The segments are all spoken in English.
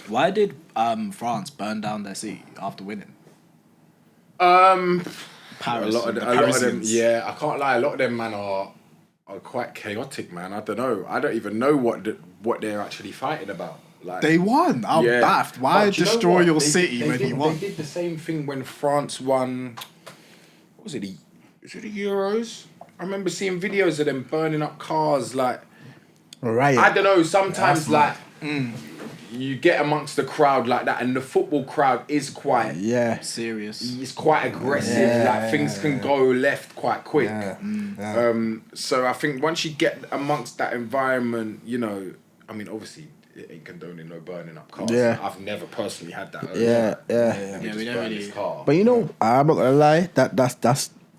Why did France burn down their city after winning? A Paris, lot of them, yeah. I can't lie. A lot of them, man, are quite chaotic, man. I don't know. I don't even know what they're actually fighting about. Like They won. I'm baffed. Why But do you know destroy what? your They city did- when you won? They did the same thing when France won. What was it? Was it the Euros? I remember seeing videos of them burning up cars. Like Right. I don't know. Sometimes you get amongst the crowd like that, and the football crowd is quite Serious. It's quite aggressive. Like things can go left quite quick. So I think once you get amongst that environment, you know, I mean, obviously it ain't condoning no burning up cars. Yeah. I've never personally had that. Yeah. Let me Yeah, just we don't burn really- this car. But you know, I'm not gonna lie.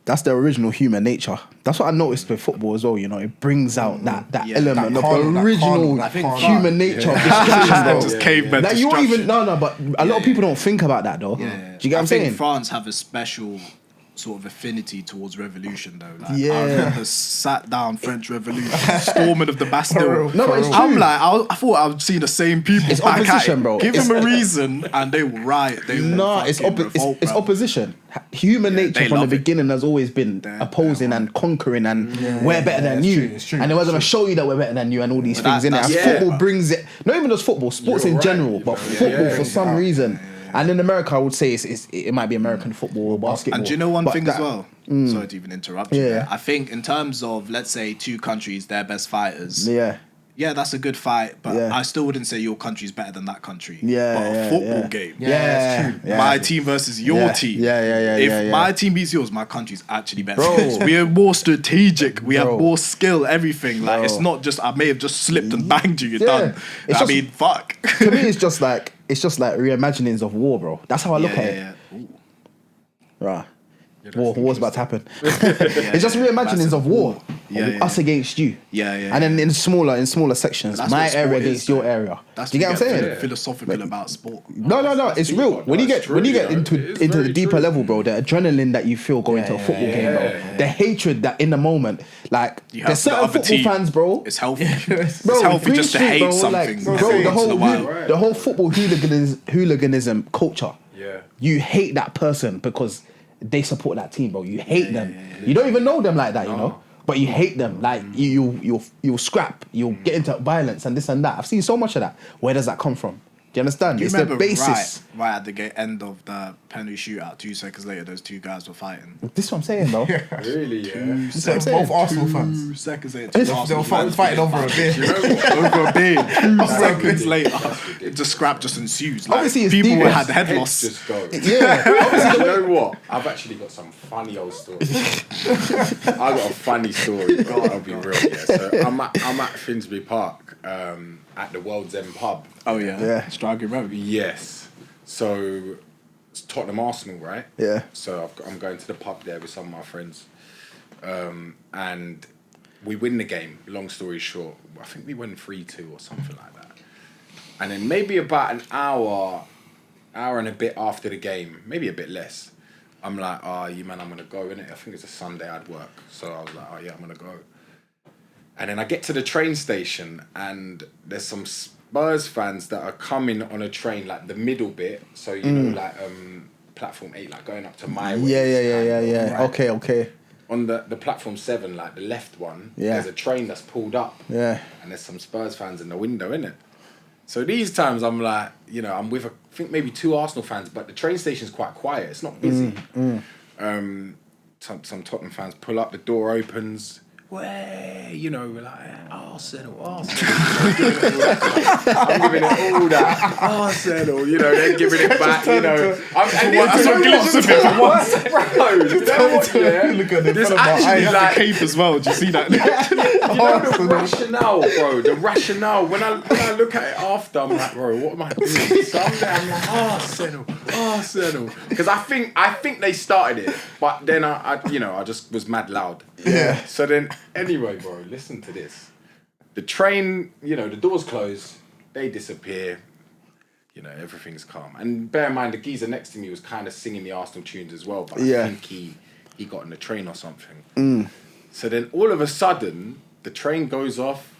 That's the original human nature. That's what I noticed with football as well. You know, it brings out that element That of calm, that original calm, I think human nature of destruction, bro. Just caveman Like you don't destruction. even but a lot of people don't think about that though. Yeah. Do you get what I'm I think saying? France have a special sort of affinity towards revolution, though. Like, Yeah. I remember sat down French Revolution, storming of the Bastille. No, but it's true. I'm like, I thought I would see the same people. It's back at opposition, it. bro. Give It's- them a reason, and they will riot. They will No, it's fucking revolt, it's bruv. opposition. Human nature they from the love it. beginning has always been opposing and conquering and we're better than you. it's true, And then we're gonna show you that we're better than you and all these But things in it. And that's- football brings it. Not even just football, sports You're in right, general, you but know, football for some reason. And in America, I would say it might be American football or basketball. And do you know one But thing that- as well? Sorry to even interrupt you. Yeah. There. I think in terms of, let's say, two countries, their best fighters. Yeah. That's a good fight, but Yeah. I still wouldn't say your country's better than that country. Yeah, but a yeah, football yeah. game. Yeah, yeah. My team versus your Yeah. team. Yeah, If yeah. my team beats yours, my country's actually better. Bro. We are more strategic. We have Bro. more skill. Everything. Like Bro. it's not just I may have just slipped and banged you. You're Yeah. done. It's I just- mean, fuck. To me, it's just like reimaginings of war, bro. That's how I look at it. Ooh. Right. War's about to happen. It's just reimaginings of war. Us against you. Yeah. And then in smaller sections, That's my what sport area is, against your though. area. That's Do you get what I'm saying? Philosophical about sport. No, it's deep, real. bro. When you That's get when you true, get you know. into It is the very deeper true. level, bro, the adrenaline that you feel going to a football game, bro, the hatred that in the moment, like You there's have the certain other football team. fans, bro. It's healthy. Bro, It's healthy Green just to Street, hate bro, something. like, every bro, once in a while. the whole football hooliganism culture. Yeah. You hate that person because they support that team, bro. You hate them. You don't even know them like that, you know. But you hate them. Like you'll scrap. You'll get into violence and this and that. I've seen so much of that. Where does that come from? Do you understand? You It's the remember basis. right at the end of the penalty shootout, 2 seconds later, those two guys were fighting. This is what I'm saying, though. Really, yeah. This is what I'm saying. Both Arsenal fans. 2 seconds later, They two were Arsenal fans Fighting over a beer. over a beer. 2 seconds later, the scrap just ensues. Like, Obviously, it's people devious. had head Heads loss. just go. Yeah. You know what? I've actually got some funny old stories. I got a funny story. I'll be real. Yeah. So I'm at Finsbury Park at the World's End pub. Oh yeah, Yeah. Striking Road. Yes. So it's Tottenham Arsenal, right? Yeah. So I'm going to the pub there with some of my friends, and we win the game. Long story short, I think we won 3-2 or something like that. And then maybe about an hour and a bit after the game, maybe a bit less, I'm like, you man, I'm gonna go, innit? I think it's a Sunday, I'd work. So I was like, yeah, I'm gonna go. And then I get to the train station and there's some Spurs fans that are coming on a train, like the middle bit. So, you know, like platform 8, like going up to my way. Yeah. Right? Okay. On the platform 7, like the left one, Yeah. there's a train that's pulled up. Yeah. And there's some Spurs fans in the window, innit? So these times I'm like, you know, I'm with I think maybe 2 Arsenal fans, but the train station's quite quiet. It's not busy. Some Tottenham fans pull up, the door opens. Way, you know, we're like, Arsenal. I'm giving it all that. Arsenal, you know, they're giving it back, you know. That's what glimpse of it for once. Bro, you know what, yeah? There's actually The like, cape as well. Do you see that? you know the rationale, bro. The rationale. When I look at it after, I'm like, bro, what am I doing? Someday I'm like, Arsenal. Because I think they started it, but then I just was mad loud. Yeah. So then, anyway, bro, listen to this. The train, you know, the doors close, they disappear. You know, everything's calm. And bear in mind, the geezer next to me was kind of singing the Arsenal tunes as well, but I think he got on the train or something. So then all of a sudden, the train goes off,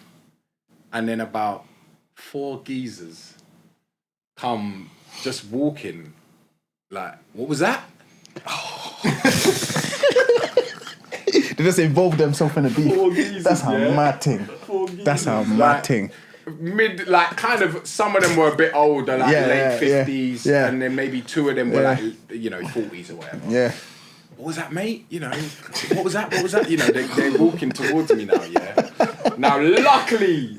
and then about 4 geezers come just walking. Like, what was that? They just involve themselves in a beef. Porgies, That's how yeah. mad thing. That's how mad thing. Kind of, some of them were a bit older, like late 50s, yeah. and then maybe two of them were like, 40s or whatever. Yeah. What was that, mate? What was that? You know, they're walking towards me now, yeah? Now, luckily,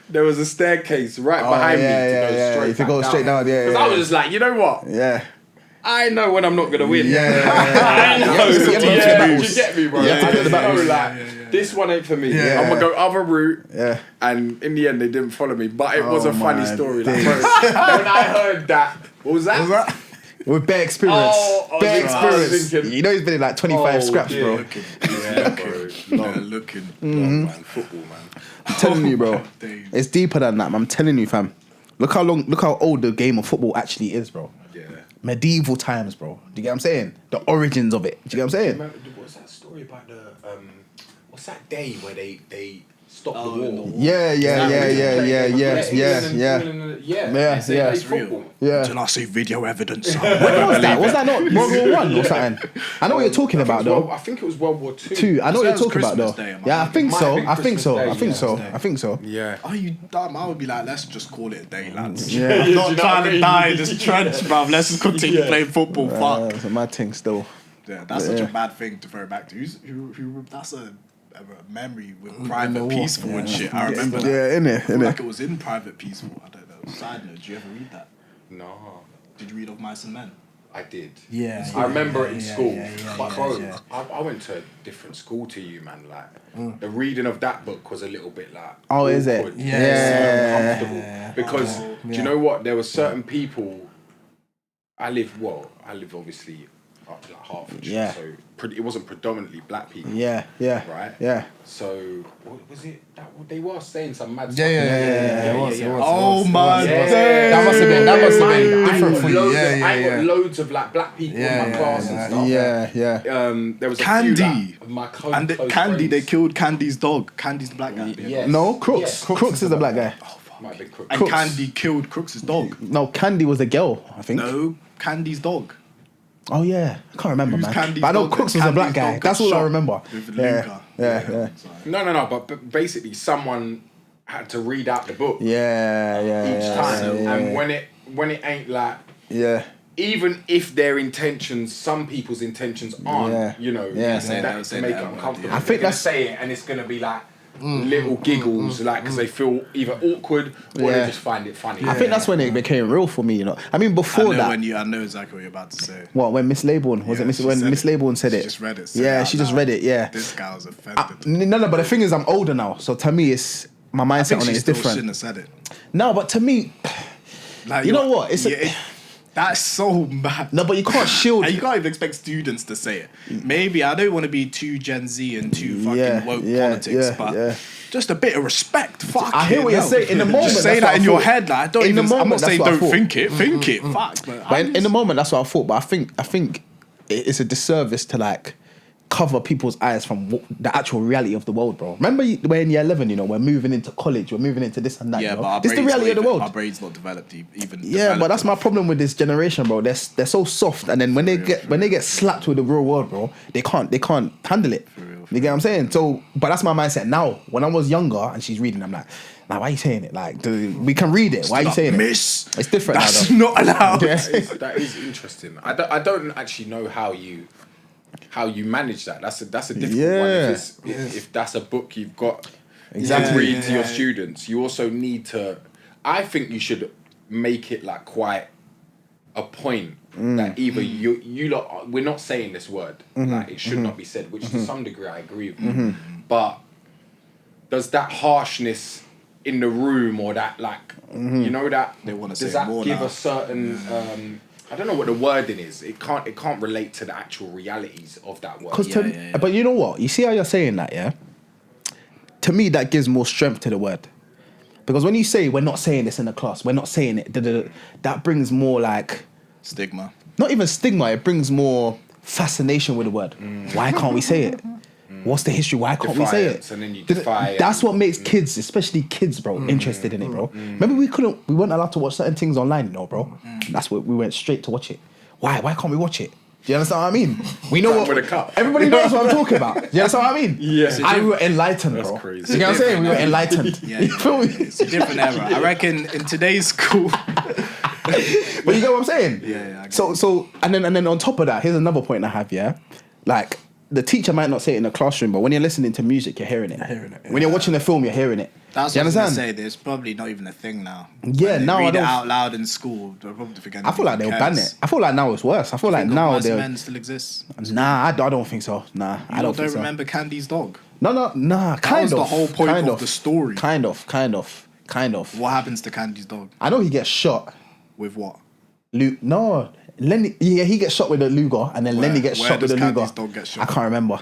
there was a staircase right behind me to go straight down. Because I was just like, you know what? Yeah. I know when I'm not going to win. Yeah. I know. You have to Do battles. you get me, bro? You have to I pick the just know, battles. like, this one ain't for me. Yeah. I'm going to go other route. Yeah. And in the end, they didn't follow me. But it was a funny my story. Like, days. bro, when I heard that, what was that? With bare experience. Bare I was experience. thinking, You know he's been in like 25 scraps, dear. bro. Yeah, bro. Looking. Long, man. Football, man. I'm telling you, bro. Days. It's deeper than that, man. I'm telling you, fam. Look how old the game of football actually is, bro. Yeah. Medieval times, bro. Do you get what I'm saying? The origins of it. Do you get what I'm saying? Remember, what's that story about what's that day where they stopped the war? Yeah. That's real. Yeah. Until I see video evidence. When was that? Was that not World War One or something? I know what you're talking about, though. I think it was World War Two. Two. I know what you're That was talking about, though. Christmas Day, man. Yeah, I think Might so. have been I think Christmas so. Day, I think yeah. so. I think so. Yeah. Are you dumb? I would be like, let's just call it a day, lads. Yeah. I'm Do you not know trying what I to mean? die in this trench, bruv. Let's just continue playing football. Fuck. It's a mad thing still. Yeah, that's such a bad thing to throw back to. Who that's a memory with Private Peaceful and shit. I remember that. Yeah, innit, I feel like it was in Private Peaceful. I don't know. Side note, did you ever read that? No, Did you read Of Mice and Men? I did. Yeah. I remember it in school. But bro, yeah. I went to a different school to you, man. Like the reading of that book was a little bit like Oh, is it? awkward. Yeah. Uncomfortable. Because do you know what? There were certain people. I live obviously up like Hertfordshire, Yeah. so it wasn't predominantly black people. Yeah. Right. Yeah. So what was it? They were saying some mad Yeah, stuff. it was. Oh my Yeah. days. That must have been different for you. I got loads of like black people in my class and stuff. Yeah. There was a Candy. few, like, of my close And close Candy, they friends. killed Candy's dog. Candy's the black guy. Yes. No, Crooks. Yeah. Crooks is the black guy. Might have been Crooks. And Crooks. Candy killed Crooks' dog. No, Candy was the girl, I think. No, Candy's dog. Oh yeah, I can't remember, Who's man. Candy's But I know dog? Crooks was a black Candy's guy. dog That's got all I shot remember. with Yeah. Luca. No, but basically someone had to read out the book each time, and when it ain't like, even if their intentions, some people's intentions aren't, you know, that's to make it uncomfortable. I think they're that's say it, and it's gonna be like little giggles, like because they feel either awkward or they just find it funny. I think that's when it became real for me, you know. I mean, before that, I know exactly what you're about to say. when Miss Laybourne When Miss Laybourne said she it? just read it. She just read it. Yeah. This guy was offended. No, but the thing is, I'm older now, so to me, it's my mindset on it is different. Shouldn't have said it. No, but to me, Like, you know what? That's so mad. No, but you can't shield. And you can't even expect students to say it. Maybe I don't want to be too Gen Z and too fucking woke politics, but just a bit of respect. Fuck. I hear what you're saying. In the moment, just say that's what that I in your thought. head. Like, I don't In even. the moment, I'm not that's saying what I don't thought. think it. Think it. Fuck. But in the moment, that's what I thought. But I think it's a disservice to like cover people's eyes from the actual reality of the world, bro. Remember we're in year 11, you know, we're moving into college, we're moving into this and that. Yeah, you know? but our This is the reality of the world. Our brain's not developed even. Yeah, but that's my problem with this generation, bro. They're so soft, and then when they get slapped with the real world, bro, they can't handle it. You get what I'm saying? So, but that's my mindset now. When I was younger and she's reading, I'm like, why are you saying it? Like, we can read it. Why are you saying Miss, it? It's different. That's now, not allowed. Yeah. That is interesting. I don't actually know how you manage that. That's a difficult one. If that's a book you've got to read to your students, you also need to. I think you should make it like quite a point that either you lot, we're not saying this word, like it should not be said, which to some degree I agree with you, but does that harshness in the room or that like you know that They wanna does say that more give now. a certain I don't know what the wording is. It can't relate to the actual realities of that word. But you know what? You see how you're saying that, yeah? To me, that gives more strength to the word. Because when you say, we're not saying this in the class, we're not saying it, that brings more like... Stigma. Not even stigma, it brings more fascination with the word. Why can't we say it? What's the history? Why can't we say it? And then you defy it. That's what makes kids, especially kids, bro, interested in it, bro. Remember, we weren't allowed to watch certain things online, bro. That's what we went straight to watch it. Why can't we watch it? Do you understand what I mean? We know what everybody knows what I'm talking about. Do you understand what I mean? Yeah. And we were enlightened, bro. That's crazy. You know what I'm saying? We were enlightened. You feel me? It's a different era. I reckon in today's school. But you get what I'm saying? Yeah. So and then on top of that, here's another point I have. Yeah, like the teacher might not say it in the classroom, but when you're listening to music, you're hearing it. When you're watching a film, you're hearing it. That's you what I was understand? gonna say. There's probably not even a thing now. Yeah, When they now I read it don't. out loud in school. They'll probably forget. I feel like they'll ban it. I feel like now it's worse. I feel like now Mice they're. Men still exists. Nah, I don't think so. Nah, I don't think so. Remember Candy's dog. No, nah. Kind was of. the whole point kind of the story. Kind of. What happens to Candy's dog? I know he gets shot. With what? No, Lenny. Yeah, he gets shot with a Luger, and then Lenny gets shot with a does Luger. Candy's dog get shot? I can't remember.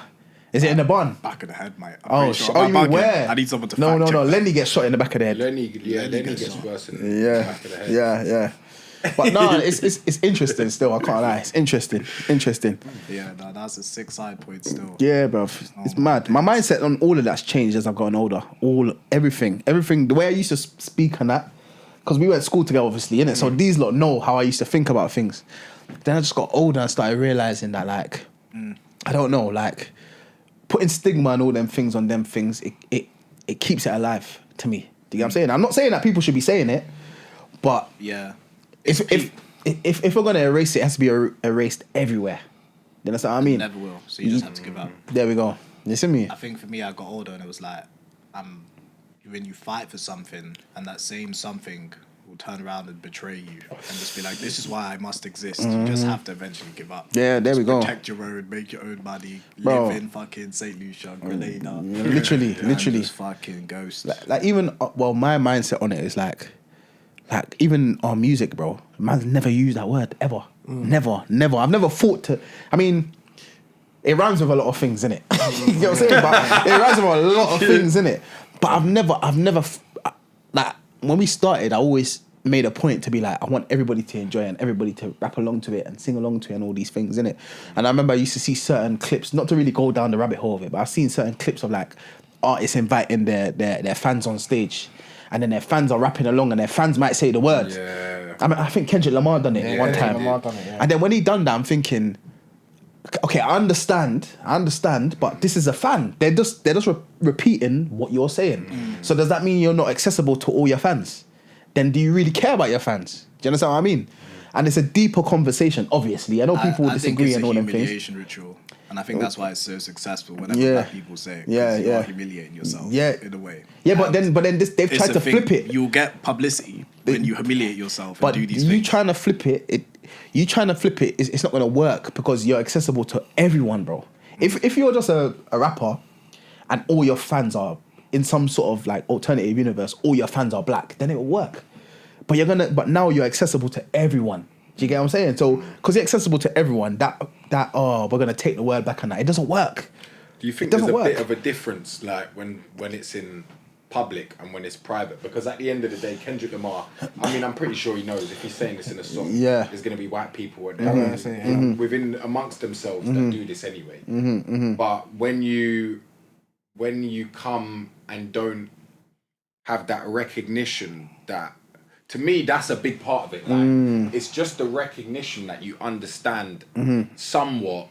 Is it in the barn? Back of the head, mate. Oh, you mean where? I need someone to No. fact check that. Lenny gets shot in the back of the head. Lenny gets worse in the back of the head. Yeah. But no, it's interesting still. I can't lie. It's interesting. Yeah, no, that's a sick side point still. Yeah, bro. It's mad. My mindset on all of that's changed as I've gotten older. Everything. The way I used to speak and that, because we went to school together, obviously, innit? So these lot know how I used to think about things. Then I just got older and started realizing that, like, I don't know, like, putting stigma and all them things on them things, it keeps it alive to me. Do you get what I'm saying? I'm not saying that people should be saying it, but yeah, if we're gonna erase it, it has to be erased everywhere. Then that's what I mean. Never will. So you just have to give up. There we go. You see me? I think for me, I got older and it was like, when you fight for something and that same something will turn around and betray you and just be like, this is why I must exist. You just have to eventually give up. Yeah, there we go. Protect your own, make your own money, Bro. live in fucking St. Lucia, Grenada. Literally. Just fucking ghost. Like even my mindset on it is like even our music, bro. Man's never used that word ever. Never. I've never thought to. I mean, it rhymes with a lot of things, innit? You know what I'm saying? But it rhymes with a lot of things, innit? But I've never like when we started, I always made a point to be like, I want everybody to enjoy it and everybody to rap along to it and sing along to it and all these things, innit? And I remember I used to see certain clips, not to really go down the rabbit hole of it, but I've seen certain clips of like artists inviting their fans on stage, and then their fans are rapping along and their fans might say the words. Yeah. I mean, I think Kendrick Lamar done it one time. And then when he done that, I'm thinking, okay, I understand, but this is a fan. They're just repeating what you're saying. So does that mean you're not accessible to all your fans? Then do you really care about your fans? Do you understand what I mean? And it's a deeper conversation, obviously. I know people will disagree and all them things. I think it's a humiliation ritual. And I think that's why it's so successful whenever black people say it. Yeah, you are humiliating yourself in a way. Yeah, but then they've tried to flip it. You'll get publicity when you humiliate yourself and do these things. But trying to flip it, it's not going to work because you're accessible to everyone, bro. If you're just a rapper and all your fans are in some sort of like alternative universe, all your fans are black, then it will work. But now you're accessible to everyone. Do you get what I'm saying? So, because you're accessible to everyone, we're gonna take the word back on that. It doesn't work. Do you think there's a bit of a difference, like when it's in public and when it's private? Because at the end of the day, Kendrick Lamar, I mean, I'm pretty sure he knows if he's saying this in a song, there's gonna be white people within amongst themselves that do this anyway. But when you come and don't have that recognition, that to me, that's a big part of it. Like, it's just the recognition that you understand somewhat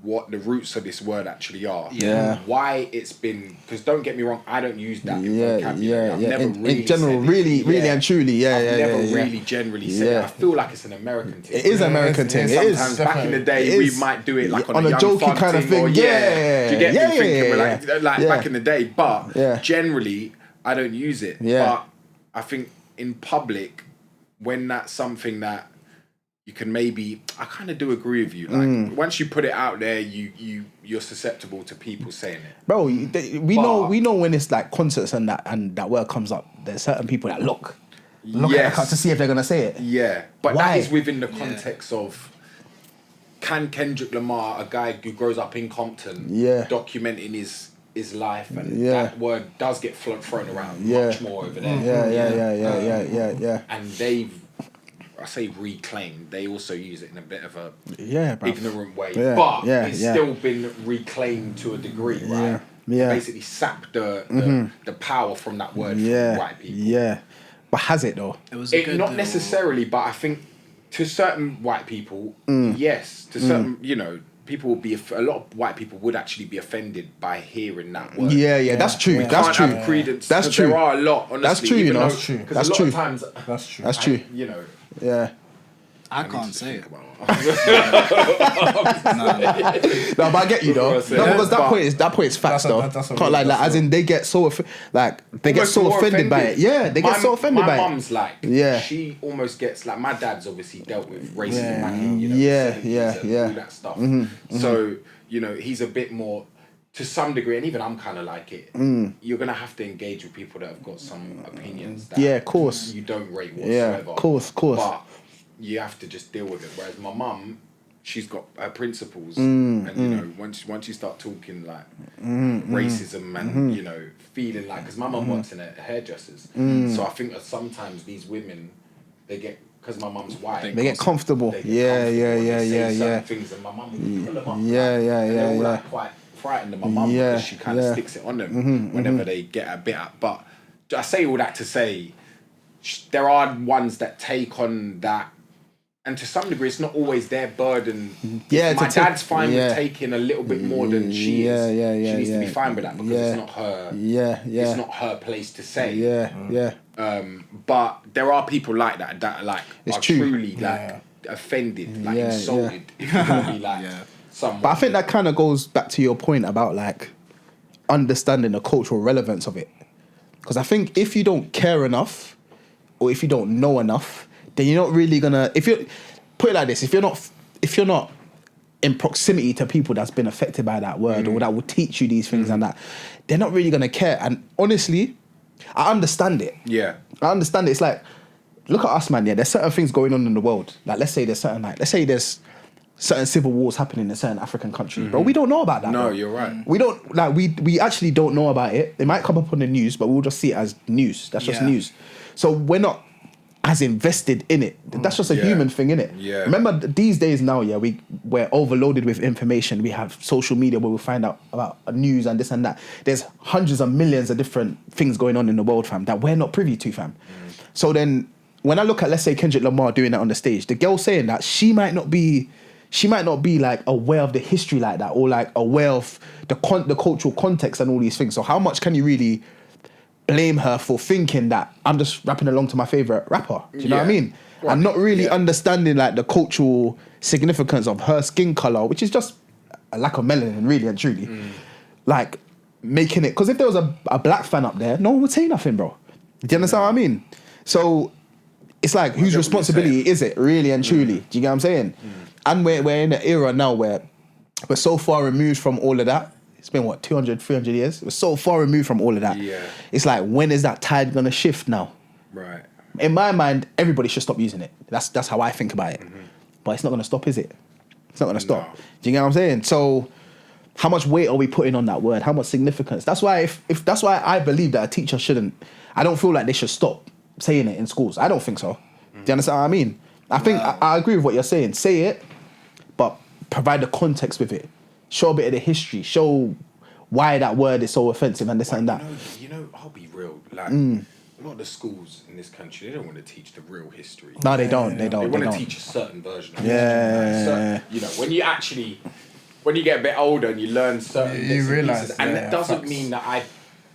what the roots of this word actually are. Yeah. Why it's been, because don't get me wrong, I don't use that in vocabulary. I've never in general, really and truly, I've never really generally said it. I feel like it's an American thing. It is an American thing. Sometimes back in the day, we might do it like on a young jokey fun kind of thing. Or, do you get me thinking? We're like back in the day, but generally, I don't use it. But I think in public, when that's something that you can maybe, I kind of do agree with you. Like once you put it out there, you're susceptible to people saying it. Bro, we know when it's like concerts and that word comes up. There's certain people that look at the crowd to see if they're gonna say it. Yeah, but that is within the context of, can Kendrick Lamar, a guy who grows up in Compton, documenting his life, and that word does get thrown around much more over there. Yeah. And they've, I say reclaim, they also use it in a bit of a bruv. ignorant way, Yeah, but yeah, it's yeah. still been reclaimed to a degree, right? Yeah. Basically sap the power from that word from white people. Yeah. But has it though? It was a good Not little- necessarily, but I think to certain white people, yes. To certain, people would be a lot of white people would actually be offended by hearing that word. Yeah, that's true. We That's can't true. have credence. That's 'cause true. There are a lot. Honestly, That's true, even you know. though- That's true. 'cause That's a lot true. of times, That's true. That's true. Yeah. I can't say it. No, but I get you though. No, because that point is facts though. That's a Can't like as in they get so they get so offended by it. Yeah, they get so offended by My it. mum's like, she almost gets like, my dad's obviously dealt with racism back in, the 70s and all that stuff. So, he's a bit more, to some degree, and even I'm kind of like it, you're going to have to engage with people that have got some opinions that of course. you don't rate whatsoever. Yeah, of course. But you have to just deal with it. Whereas my mum, she's got her principles, and once you start talking like racism and feeling like, because my mum works in a hairdressers, so I think that sometimes these women, they get, because my mum's white, They get comfortable. they Yeah. certain things, and my mum would pull them up. And they're all like quite frightened of my mum because she kind of sticks it on them whenever they get a bit up. But I say all that to say, there are ones that take on that. And to some degree, it's not always their burden. Yeah, my dad's fine with taking a little bit more than she is. She needs to be fine with that because it's not her. It's not her place to say. But there are people like that that like It's are true. truly like offended, like insulted. If you can be like someone. But I think that kind of goes back to your point about like understanding the cultural relevance of it. Because I think if you don't care enough, or if you don't know enough, then you're not really gonna. If you put it like this, if you're not in proximity to people that's been affected by that word or that will teach you these things and that, they're not really gonna care. And honestly, I understand it. Yeah, I understand it. It's like, look at us, man. Yeah, there's certain things going on in the world. Like, let's say there's certain civil wars happening in certain African countries, bro. We don't know about that. no, bro. you're right. We don't like we actually don't know about it. It might come up on the news, but we'll just see it as news. That's just news. So we're not as invested in it. That's just a human thing, innit? Yeah. Remember these days now, we're overloaded with information. We have social media where we find out about news and this and that. There's hundreds of millions of different things going on in the world, fam, that we're not privy to, fam. So then when I look at, let's say, Kendrick Lamar doing that on the stage, the girl saying that she might not be like aware of the history like that, or like aware of the cultural context and all these things. So how much can you really blame her for thinking that I'm just rapping along to my favorite rapper? Do you know what I mean? Right. And not really understanding like the cultural significance of her skin color, which is just a lack of melanin, really and truly. Like making it, because if there was a black fan up there, no one would say nothing, bro. Do you understand what I mean? So it's like, whose responsibility is it, really and truly? Do you get what I'm saying? And we're in an era now where we're so far removed from all of that. It's been, 200, 300 years? We're so far removed from all of that. Yeah. It's like, when is that tide going to shift now? Right. In my mind, everybody should stop using it. That's how I think about it. But it's not going to stop, is it? It's not going to stop. No. Do you get what I'm saying? So how much weight are we putting on that word? How much significance? That's why if that's why I believe that a teacher shouldn't, I don't feel like they should stop saying it in schools. I don't think so. Do you understand what I mean? I think I agree with what you're saying. Say it, but provide the context with it. Show a bit of the history. Show why that word is so offensive and this and that. I'll be real. Like, a lot of the schools in this country, they don't want to teach the real history. No, they don't. They They don't. want They to don't. teach a certain version of Yeah. history. When you get a bit older and you learn certain You bits and realise, pieces, and yeah, that doesn't facts. mean that I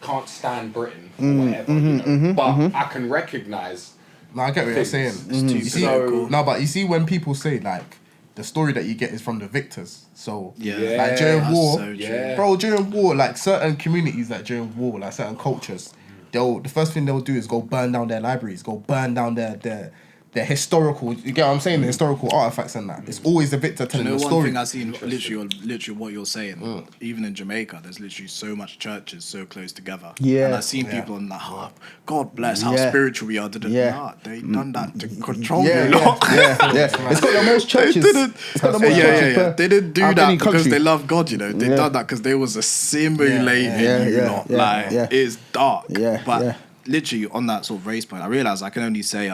can't stand Britain or whatever, but I can recognise. No, I get what you're saying. Things. You see, So- no, but you see when people say like the story that you get is from the victors. So Yeah. like during That's war, so true. Yeah. bro, during war, like certain communities, like during war, like certain cultures, the first thing they'll do is go burn down their libraries, go burn down their historical. You get what I'm saying? The historical artifacts and that. It's always the victor You telling know, the one story. thing I've seen, literally what you're saying, even in Jamaica, there's literally so much churches so close together. Yeah. And I've seen people in like, God bless how Yeah. spiritual we are. Yeah. Nah, they done that to control Yeah, you lot. It's got the most churches. It's got the most churches per- They didn't do out of that any because country. they love God, you know. They done that because they was assimilating you lot. Like, it's dark. Yeah, but yeah. literally on that sort of race point, I realized I can only say the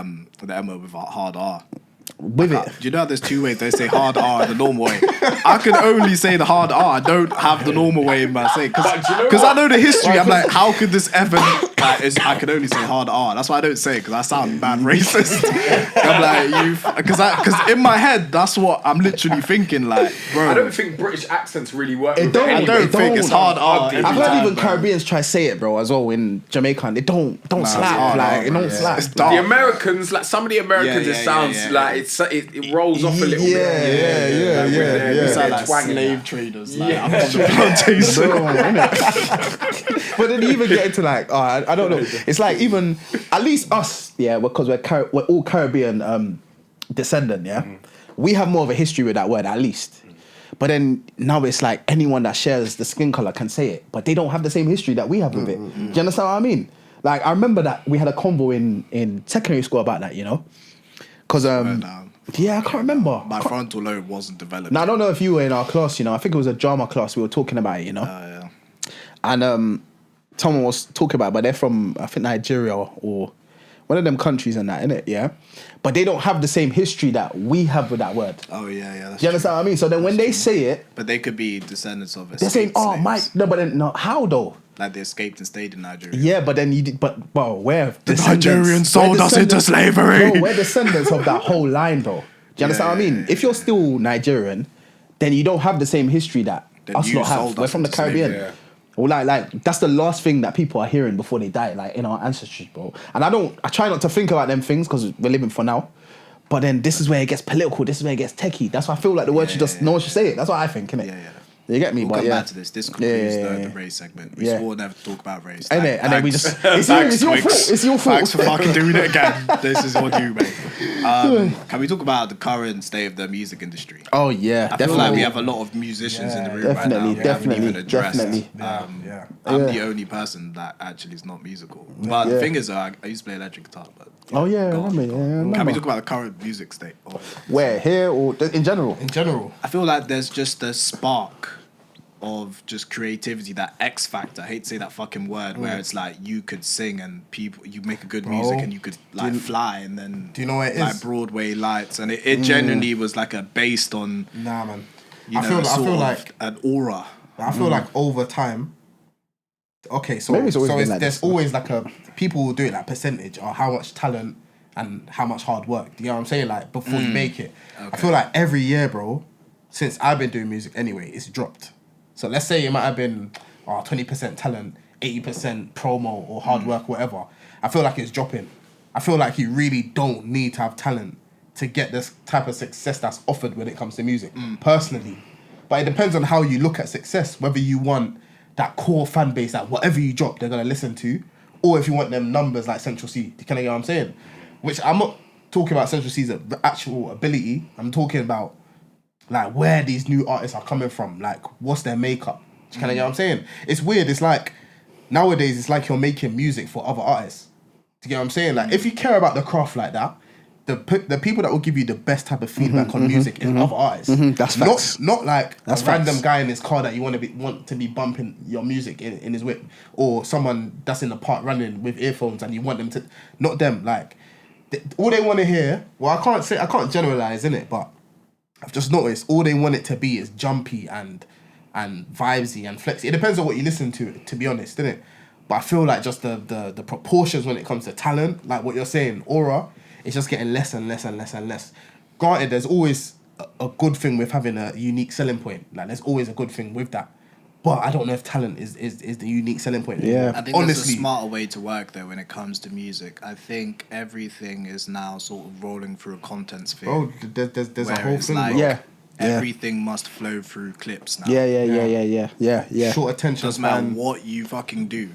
M word with a hard R. With it. Do you know how there's two ways? They say hard R and the normal way. I can only say the hard R. I don't have the normal way in my say because I know the history. I'm like, how could this ever? I can only say hard R. That's why I don't say it because I sound bad racist. I'm like because in my head that's what I'm literally thinking. Like, bro, I don't think British accents really work. It don't. I don't think it's hard R. I've heard even Caribbeans try to say it, bro, as well in Jamaica. And they don't slap. Like, it don't slap. The Americans, like some of the Americans, it sounds like it rolls off a little bit. Yeah. It's like slave traders. Like, I'm on the plantation. But then you even get into like, I don't know. It's like even at least us, because we're all Caribbean descendant, we have more of a history with that word at least. But then now it's like anyone that shares the skin color can say it, but they don't have the same history that we have with it. Do you understand what I mean? Like I remember that we had a convo in secondary school about that, you know, because I can't remember. My frontal lobe wasn't developed. Now I don't know if you were in our class, you know. I think it was a drama class. We were talking about it, you know. And someone was talking about it, but they're from I think Nigeria or one of them countries and that, innit? Yeah. But they don't have the same history that we have with that word. Oh yeah. Do you understand what I mean? So then when they say it, but they could be descendants of it. they're saying, "Oh, slaves. no," but then no, how though? Like they escaped and stayed in Nigeria. Yeah, but then where The Nigerians sold us into slavery. Bro, we're descendants of that whole line, though. Do you understand what I mean? If you're still Nigerian, then you don't have the same history that Then us you lot have. sold We're us from the into Caribbean. slavery. Or like that's the last thing that people are hearing before they die, like in our ancestry, bro. And I try not to think about them things because we're living for now. But then this is where it gets political. This is where it gets techie. That's why I feel like the word no one should say it. That's what I think, innit? Yeah. You get me? We'll come back to this. This concludes the race segment. We swore never to talk about race. And then we just it's your fault. Twix. It's your fault. Thanks for fucking doing it again. This is what you mate. Can we talk about the current state of the music industry? Oh yeah, I feel like we have a lot of musicians in the room right now. We haven't even addressed. I'm the only person that actually is not musical. But the thing is, I used to play electric guitar. But oh yeah, I remember. Can we talk about the current music state? Where here or in general? In general, I feel like there's just a spark of just creativity, that X factor. I hate to say that fucking word, where it's like you could sing and you make a good music and you could like fly and then do you know what it like is? Broadway lights, and it genuinely was like based on Nah, man. I feel like an aura. I feel like over time. Okay, so Maybe it's always been like there's this. always like people will do it like percentage or how much talent and how much hard work. Do you know what I'm saying? Like before you make it. Okay. I feel like every year, bro, since I've been doing music anyway, it's dropped. So let's say it might have been 20% talent, 80% promo or hard work, whatever. I feel like it's dropping. I feel like you really don't need to have talent to get this type of success that's offered when it comes to music, personally. But it depends on how you look at success, whether you want that core fan base that whatever you drop, they're going to listen to, or if you want them numbers like Central C. Do you kind of get what I'm saying? Which I'm not talking about Central C's actual ability. I'm talking about like where these new artists are coming from, like what's their makeup. Do you kind of get what I'm saying? It's weird. It's like nowadays it's like you're making music for other artists. Do you get what I'm saying? Like if you care about the craft like that, the people that will give you the best type of feedback on music is other artists. That's facts. Not like That's a random facts. guy in his car that you want to be bumping your music in his whip, or someone that's in the park running with earphones and you want them to, not them. Like all they want to hear. Well, I can't generalize in it, but I've just noticed all they want it to be is jumpy and vibesy and flexy. It depends on what you listen to be honest, innit? But I feel like just the proportions when it comes to talent, like what you're saying, aura, it's just getting less and less and less and less. Granted, there's always a good thing with having a unique selling point. Like there's always a good thing with that. But I don't know if talent is the unique selling point. Yeah. I think there's a smarter way to work though when it comes to music. I think everything is now sort of rolling through a content sphere. Oh, there's a where whole it's thing. like bro. Yeah. everything must flow through clips now. Yeah. Short attention Doesn't matter span. what you fucking do.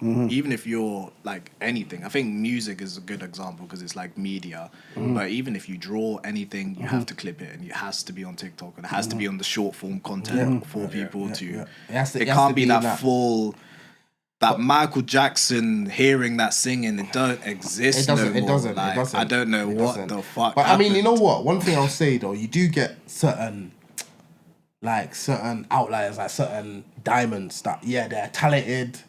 Even if you're like anything, I think music is a good example because it's like media. But even if you draw anything, you have to clip it, and it has to be on TikTok, and it has to be on the short form content for people to. It can't be that full. That Micheal Jackson hearing that singing, it don't exist no more. It doesn't. I don't know what the fuck. But happened. I mean, you know what? One thing I'll say though, you do get certain outliers, like certain diamonds that they're talented.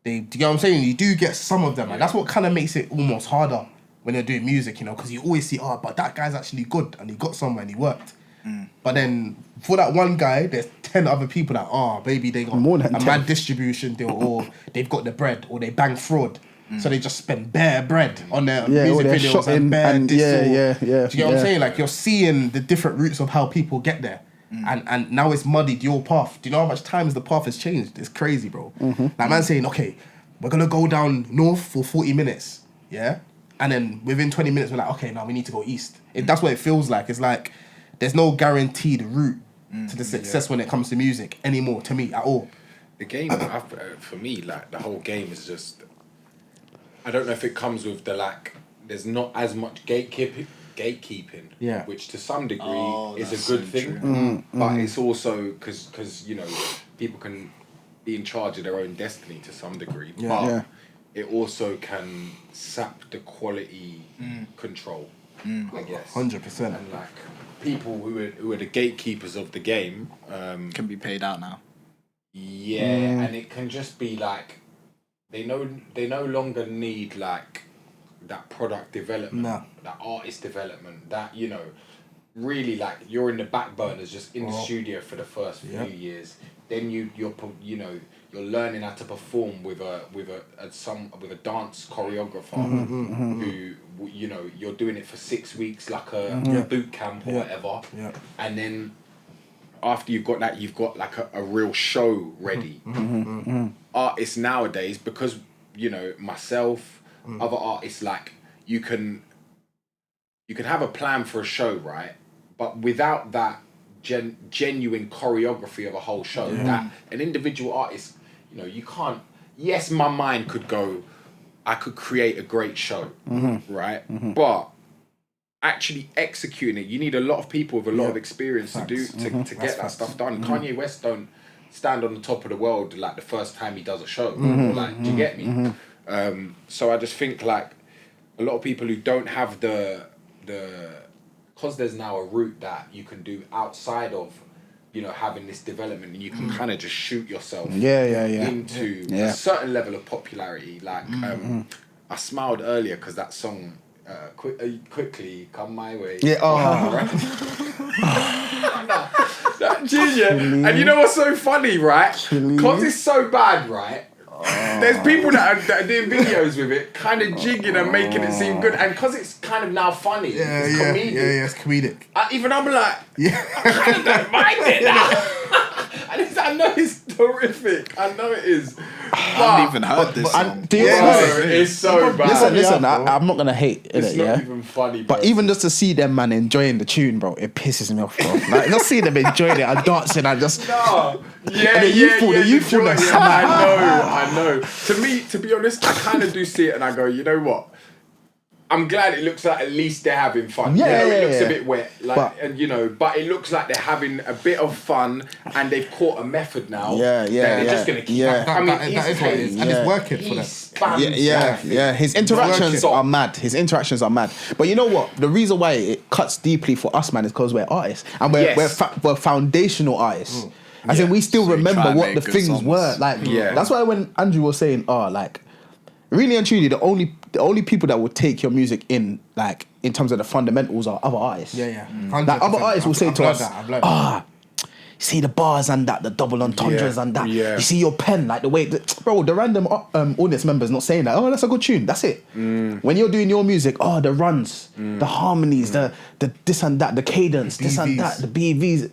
do you know what I'm saying? You do get some of them, and that's what kind of makes it almost harder when you're doing music, you know, because you always see, but that guy's actually good and he got somewhere and he worked. But then for that one guy, there's 10 other people that, maybe they got More than a 10. mad distribution deal, or they've got the bread, or they bang fraud. So they just spend bare bread on their music they're videos shotting and bare and this. yeah. Do you know what I'm Yeah. saying? Like, you're seeing the different routes of how people get there. And now it's muddied your path. Do you know how much times the path has changed? It's crazy, bro. Like, man saying, okay, we're going to go down north for 40 minutes, yeah? And then within 20 minutes, we're like, okay, now we need to go east. That's what it feels like. It's like there's no guaranteed route to the success when it comes to music anymore, to me, at all. The game, for me, like, the whole game is just... I don't know if it comes with the, like... There's not as much gatekeeping, Yeah. which to some degree is that's a good so thing. true. But it's also... Because, you know, people can be in charge of their own destiny to some degree. Yeah. But Yeah. it also can sap the quality control, I guess. 100%. And, like, people who are the gatekeepers of the game... Can be paid out now. Yeah, and it can just be like they no longer need like that product development, that artist development, that, you know, really, like, you're in the back burners just in the studio for the first few years. Then you're learning how to perform with a dance choreographer who, you know, you're doing it for 6 weeks like a boot camp or whatever, and then after you've got that, you've got like a real show ready. Artists nowadays, because, you know, myself, other artists, like, you can have a plan for a show, right? But without that genuine choreography of a whole show, that an individual artist, you know, you can't. Yes, my mind could go, I could create a great show, right? But actually executing it, you need a lot of people with a lot of experience to get that stuff done. Kanye West don't stand on the top of the world like the first time he does a show. Like, do you get me? So I just think, like, a lot of people who don't have the because there's now a route that you can do outside of, you know, having this development, and you can kind of just shoot yourself into a certain level of popularity. Like, I smiled earlier because that song, quickly come my way. That Junior. And you know what's so funny, right? Because it's so bad, right? There's people that are doing videos with it, kind of jigging and making it seem good, and because it's kind of now funny, it's comedic. It's comedic. I'm like, I kind of don't mind it now. And I know it's horrific. I know it is. I haven't even heard this song. It's so bad. Listen, I'm not gonna hate it, It's not even funny, bro. But even just to see them, man, enjoying the tune, bro, it pisses me off, bro. Like, just see them enjoying it and dancing and just... No. The youthfulness. I know. To be honest, I kind of do see it and I go, you know what? I'm glad it looks like at least they're having fun. It looks a bit wet, like, but it looks like they're having a bit of fun and they've caught a method now. They're just gonna keep. I mean, that is what it is, and it's working for them. His interactions are mad. But you know what? The reason why it cuts deeply for us, man, is because we're artists and we're foundational artists. As in, we still remember what the things were. Like, that's why when Andrew was saying, like, really and truly, the only people that will take your music in, like, in terms of the fundamentals, are other artists. Like, other artists will say to us, see the bars and that, the double entendres and that. You see your pen, like the way, the random audience members not saying that. Oh, that's a good tune. That's it. When you're doing your music, the runs, the harmonies, the this and that, the cadence, this and that, the BVs.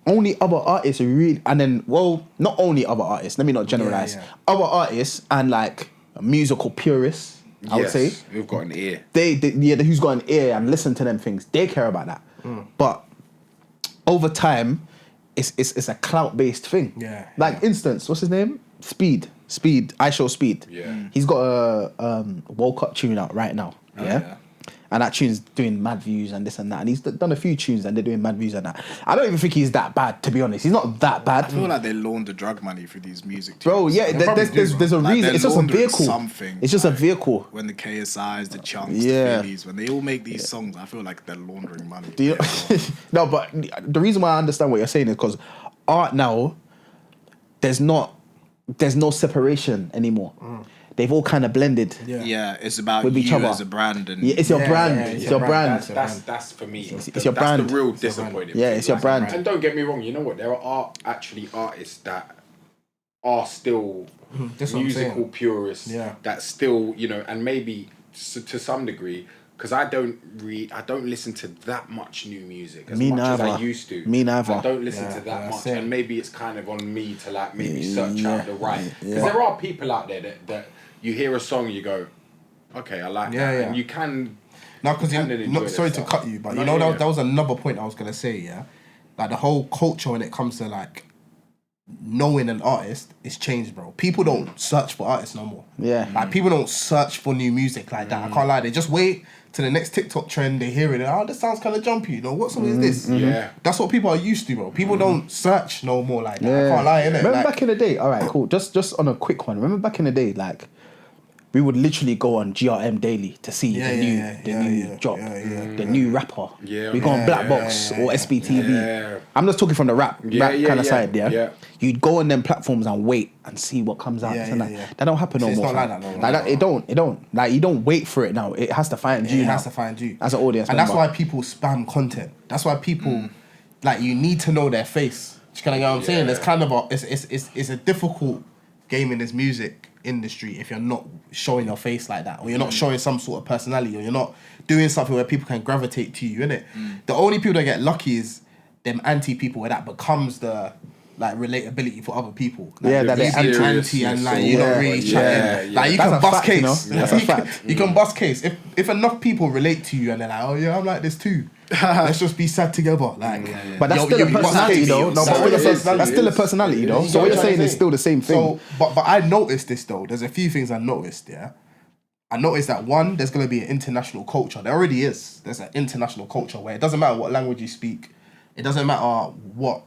Only other artists really, and then, well, not only other artists. Let me not generalize. Other artists and, like, musical purists, I would say, who've got an ear. Who's got an ear and listen to them things. They care about that. But over time, it's a clout based thing. Like, instance, what's his name? Speed. I Show Speed. He's got a World Cup tune out right now. And that tune's doing mad views and this and that. And he's done a few tunes and they're doing mad views and that. I don't even think he's that bad, to be honest. He's not that bad. I feel like they launder drug money for these music tunes. Bro, there's a like, reason. It's just a vehicle. Something. It's just a vehicle. When the KSIs, the Chunks, the Phillies, when they all make these songs, I feel like they're laundering money. No, but the reason why I understand what you're saying is because art now, there's not there's no separation anymore. They've all kind of blended. Yeah, it's about With you each other. as a brand, and Yeah, it's your brand. yeah, It's your brand. That's for me. It's your brand. That's the real disappointing. Yeah, thing. it's your brand. And don't get me wrong. You know what? There are actually artists that are still That's what I'm musical saying. purists. Yeah. That still, and maybe to some degree, because I don't listen to that much new music as Me much as I neither. used to. Me neither. I don't listen Yeah, to that yeah, much, same. and maybe it's kind of on me to like maybe search out the right. Because Yeah. there are people out there that you hear a song and you go, okay, I like Yeah, that, yeah. and you can. No, because Kind of enjoy sorry that to stuff. cut you, but No, you know yeah, that was another point I was gonna say. Yeah, like the whole culture when it comes to like knowing an artist is changed, bro. People don't search for artists no more. Yeah. Like people don't search for new music like that. I can't lie. They just wait to the next TikTok trend. They hear it. And, this sounds kind of jumpy. You know what song is this? Yeah. That's what people are used to, bro. People don't search no more like that. Yeah. I can't lie, innit? Remember Like, back in the day? All right, cool. Just on a quick one. Remember back in the day, like we would literally go on GRM daily to see the new drop, the new rapper. Yeah, we go on yeah, Black yeah, Box or SBTV. Yeah. I'm just talking from the rap kind of side, yeah? yeah. You'd go on them platforms and wait and see what comes out. Yeah, this and yeah, that. yeah. That don't happen no It's more. not fam. like that no more. Like that, it don't. Like you don't wait for it now. It has to find you. it now. has to find you as an audience and member. that's why people spam content. That's why people like you need to know their face. Do you kind of get what I'm saying? There's kind of it's a difficult game in this music industry if you're not showing your face like that, or you're not showing some sort of personality, or you're not doing something where people can gravitate to you, innit? The only people that get lucky is them anti people where that becomes the like relatability for other people. Like, Yeah, that you they're being anti- anti and like so you're not yeah, really yeah, chatting. yeah. Like you That's can a bust fact, you case. know? That's a fact. You can bust case if enough people relate to you and they're like, oh yeah, I'm like this too. Let's just be sad together. Like, But that's yo, still a you bust personality, case. though. No, That's but still a it is. personality. that's still a personality, though. You So get what you're I'm saying is saying? still the same thing. So, but I noticed this though. There's a few things I noticed. Yeah, I noticed that one, there's gonna be an international culture. There already is. There's an international culture where it doesn't matter what language you speak. It doesn't matter what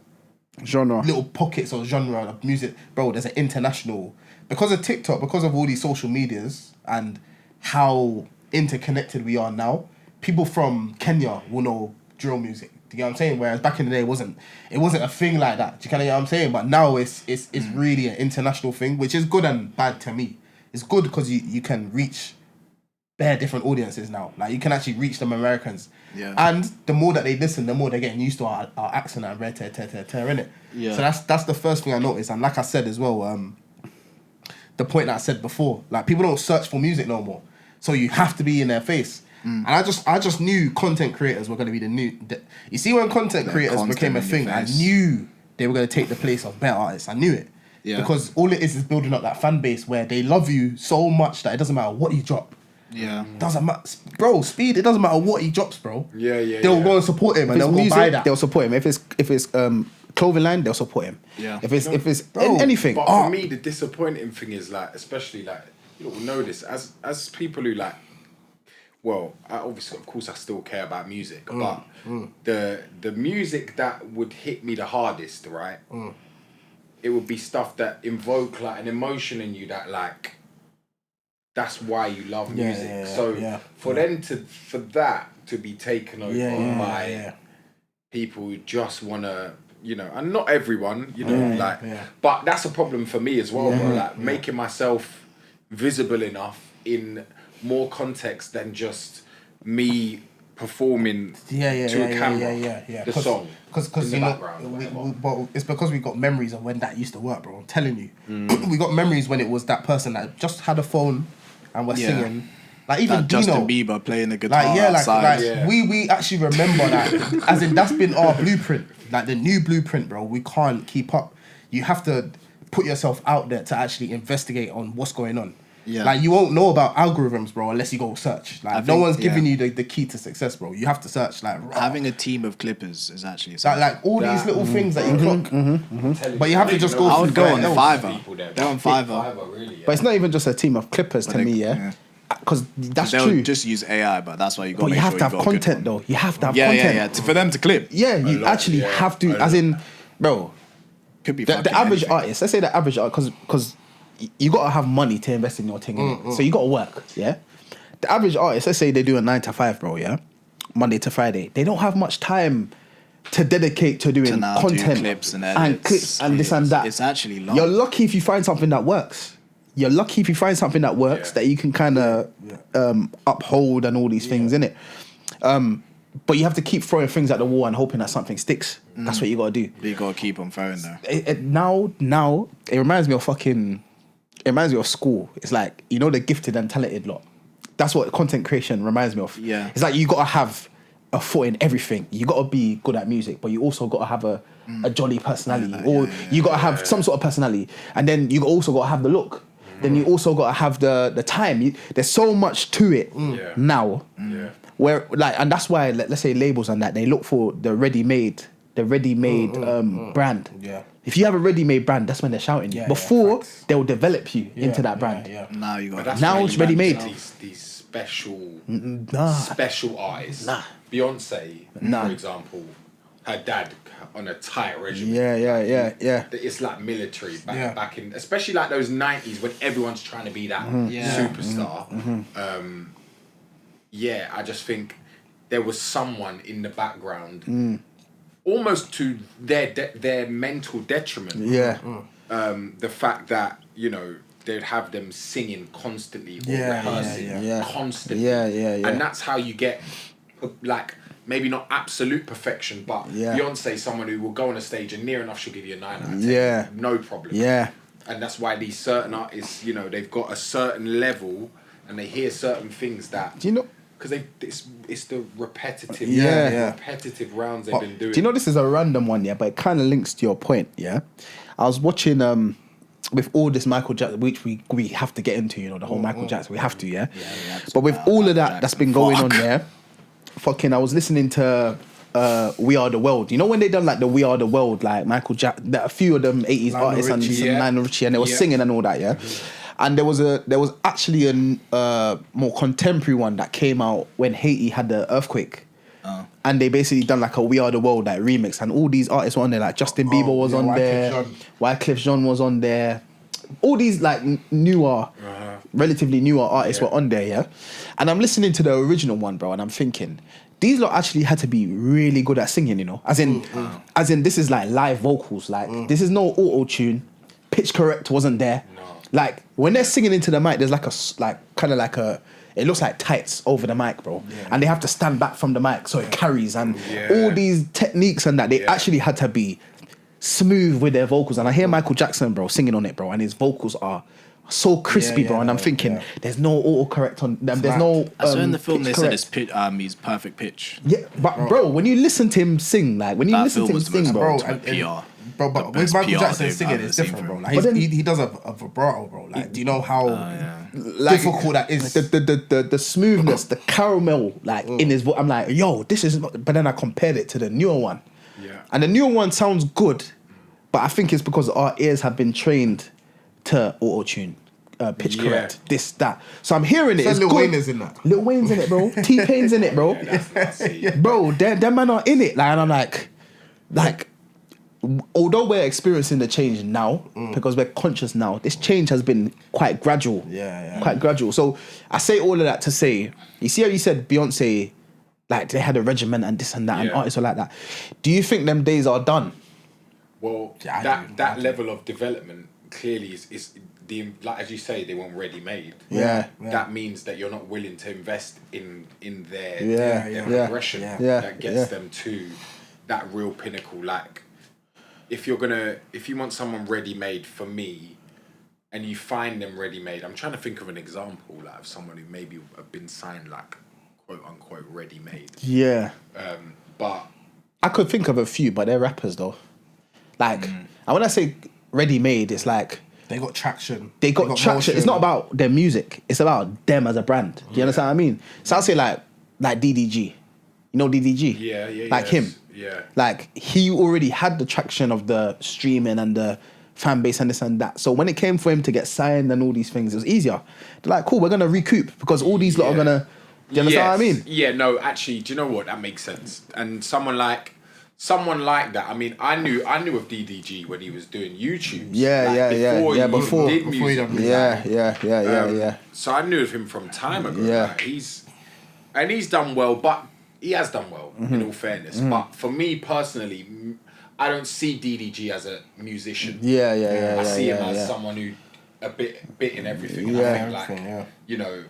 Genre. little pockets or genre of music, bro. There's an international because of TikTok, because of all these social medias and how interconnected we are now. People from Kenya will know drill music. Do you get what I'm saying? Whereas back in the day, it wasn't a thing like that. Do you kind of get what I'm saying? But now it's really an international thing, which is good and bad to me. It's good because you can reach bare different audiences now. Like you can actually reach them Americans. Yeah. And the more that they listen, the more they're getting used to our accent and red tear, innit? Yeah. So that's the first thing I noticed. And like I said as well, the point that I said before, like people don't search for music no more. So you have to be in their face. And I just knew content creators were going to be you see when content creators constant became a in your thing, I face. knew they were going to take the place of better artists. I knew it. Yeah. Because all it is building up that fan base where they love you so much that it doesn't matter what you drop. Yeah. Doesn't matter, bro. Speed. It doesn't matter what he drops, bro. Yeah. They'll go and support him, and If they'll it's go buy music, that. they'll support him. If it's clothing line, they'll support him. Yeah. If it's Bro, anything. But for me, the disappointing thing is like, especially like you don't know this as people who like. Well, obviously, of course, I still care about music, but the music that would hit me the hardest, right? It would be stuff that invoke like an emotion in you that like. That's why you love Yeah, music. yeah, So yeah, for that to be taken over by yeah. people who just wanna, and not everyone, yeah. but that's a problem for me as well, bro. Like making myself visible enough in more context than just me performing to a camera. The song. Because in you the know, background, but it's because we got memories of when that used to work, bro. I'm telling you, we got memories when it was that person that just had a phone and was Yeah. singing, like even That Dino. Justin Bieber playing the guitar Like outside. we actually remember that, as in that's been our blueprint, like the new blueprint, bro. We can't keep up. You have to put yourself out there to actually investigate on what's going on. Yeah. Like you won't know about algorithms, bro, unless you go search. Like no think, one's giving yeah. you the key to success, bro. You have to search. Like Having a team of clippers is actually like all these little things that you clock. But you have to just go I through would go on Fiverr. Fiverr. They're on Fiverr. Really, yeah. But it's not even just a team of clippers to they- me, yeah. yeah. Because that's They'll true. just use AI, but that's why you got But to you make have sure to you have got a good content one. though. You have to have Yeah, content. yeah. For them to clip. Yeah, you lot, actually yeah, have to. a As lot. in, bro, Could be the fucking average anything. artist. Let's say the average artist, because you got to have money to invest in your thing. innit? So you got to work. Yeah. The average artist. Let's say they do a 9 to 5, bro. Yeah. Monday to Friday. They don't have much time to dedicate to doing To now do content clips and and edits. clips and this and that. It's actually long. You're lucky if you find something that works. You're lucky if you find something that works that you can kind of uphold and all these things in it. But you have to keep throwing things at the wall and hoping that something sticks. That's what you gotta do. You gotta keep on throwing though. Now it reminds me of It reminds me of school. It's like, you know, the gifted and talented lot. That's what content creation reminds me of. Yeah. It's like you gotta have a foot in everything. You gotta be good at music, but you also gotta have a jolly personality, you gotta have some sort of personality, and then you also gotta have the look. Then you also gotta have the time. There's so much to it now. Where like, and that's why let's say labels and that they look for the ready-made brand. Yeah. If you have a ready-made brand, that's when they're shouting you. Before they'll develop you into that brand. Now you got. Now it's ready-made. These special artists. Beyonce, for example, her dad on a tight regimen. Yeah. It's like military back in, especially like those 90s when everyone's trying to be that superstar. I just think there was someone in the background, almost to their mental detriment. The fact that, you know, they'd have them singing constantly or rehearsing constantly. And that's how you get, like, maybe not absolute perfection, but Beyonce, someone who will go on a stage and near enough she'll give you a 9 out of 10. No problem. And that's why these certain artists, you know, they've got a certain level and they hear certain things that... Do you know... Because it's the repetitive repetitive rounds they've been doing. Do you know this is a random one, but it kind of links to your point, I was watching... with all this Micheal Jackson, which we have to get into, you know, the whole Micheal Jackson, we have to, but with all of that that's been going on there, I was listening to We Are the World. You know when they done like the We Are the World, like Micheal Jackson, a few of them 80s artists and Lionel Richie, and they were singing and all that, And there was actually a more contemporary one that came out when Haiti had the earthquake. And they basically done like a We Are the World like remix, and all these artists were on there, like Justin Bieber was on there, Wyclef Jean was on there, all these like newer, relatively newer artists were on there, And I'm listening to the original one, bro, and I'm thinking, these lot actually had to be really good at singing, you know, as in this is like live vocals, like this is no auto tune, pitch correct wasn't there, like when they're singing into the mic, there's like it looks like tights over the mic, bro. And they have to stand back from the mic so it carries, and all these techniques and that, they actually had to be smooth with their vocals. And I hear Micheal Jackson, bro, singing on it, bro, and his vocals are so crispy, bro. And I'm thinking, there's no autocorrect on them. There's no. So in the film they said he's perfect pitch. Yeah, but bro, when you listen to him sing, like when you listen to him sing, bro, PR. Bro, but with Micheal Jackson singing, it's different, bro. Like he does a vibrato, bro. Like, do you know how difficult that is? The smoothness, the caramel, like in his voice. I'm like, yo, this is. But then I compared it to the newer one, and the newer one sounds good, but I think it's because our ears have been trained to auto tune, pitch correct, this that. So I'm hearing it. So it's Lil good. Wayne is in that. Lil Wayne's in it, bro. T-Pain's in it, bro. Bro, them man are in it. Like, and I'm like. Although we're experiencing the change now, because we're conscious now, this change has been quite gradual. Quite gradual. So I say all of that to say, you see how you said Beyonce, like they had a regiment and this and that, and artists are like that. Do you think them days are done? Well, that level of development clearly is the, like as you say, they weren't ready made. That means that you're not willing to invest in their progression that gets them to that real pinnacle. Like, if you want someone ready-made, for me, and you find them ready-made, I'm trying to think of an example, like of someone who maybe have been signed like quote unquote ready-made. But I could think of a few, but they're rappers though. Like, and when I say ready-made, it's like they got traction. They got traction. It's not about their music. It's about them as a brand. Do you understand what I mean? So I'll say like DDG. You know DDG? Yeah. Like him. Yeah. Like, he already had the traction of the streaming and the fan base and this and that. So when it came for him to get signed and all these things, it was easier. They're like, cool, we're going to recoup because all these lot are going to... Do you understand what I mean? Yeah, no, actually, do you know what? That makes sense. And someone like that, I mean, I knew of DDG when he was doing YouTube. Before he did music. Yeah. So I knew of him from time ago. Like, he's done well, but he has done well, in all fairness. But for me personally, I don't see DDG as a musician. I see him as someone who a bit in everything. And I think you know,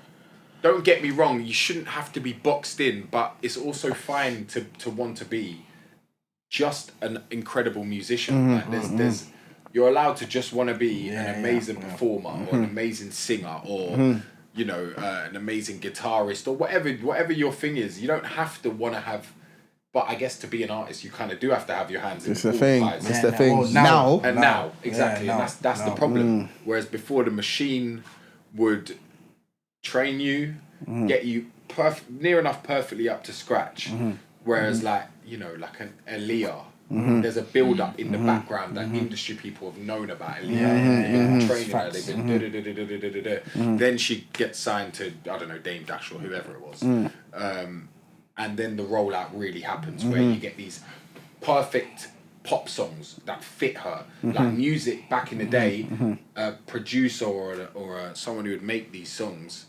don't get me wrong, you shouldn't have to be boxed in, but it's also fine to want to be just an incredible musician. Like there's you're allowed to just want to be an amazing performer or an amazing singer or you know, an amazing guitarist or whatever your thing is. You don't have to want to have, but I guess to be an artist, you kind of do have to have your hands in all pies. It's the thing. Well, now, exactly, and that's the problem. Whereas before, the machine would train you, get you near enough perfectly up to scratch. Whereas, like, you know, like an Aaliyah, there's a build up in the background that industry people have known about Aaliyah. They've been training her. They've been Then she gets signed to, I don't know, Dame Dash or whoever it was. And then the rollout really happens where you get these perfect pop songs that fit her. Like music back in the day, a producer or someone who would make these songs,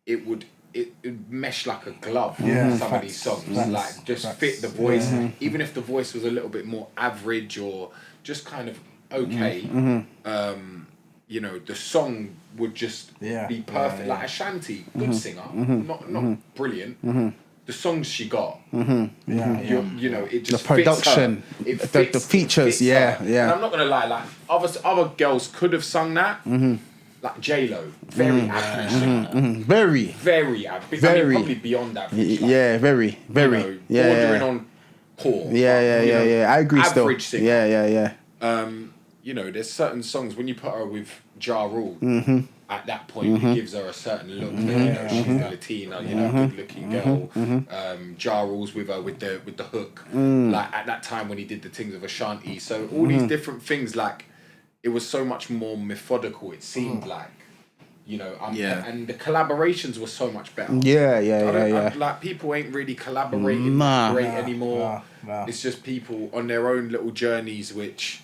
it would mesh like a glove. Some of these songs like just fit the voice, even if the voice was a little bit more average or just kind of okay. You know, the song would just be perfect. Like Ashanti, good singer, not brilliant. The songs she got, you know, it just the production, fits her. the features, And I'm not gonna lie, like other girls could have sung that. Like J-Lo, very average singer. Very average. I mean, probably beyond average. Like, very. You know, bordering on poor. I agree still. Average singer. Yeah. You know, there's certain songs when you put her with Ja Rule. At that point, it gives her a certain look. You know, she's a Latina, you know, good-looking girl. Ja Rule's with her with the hook. Like at that time when he did the things of Ashanti. So all these different things, like it was so much more methodical. It seemed like, you know, and the collaborations were so much better. Like people ain't really collaborating great anymore. It's just people on their own little journeys, which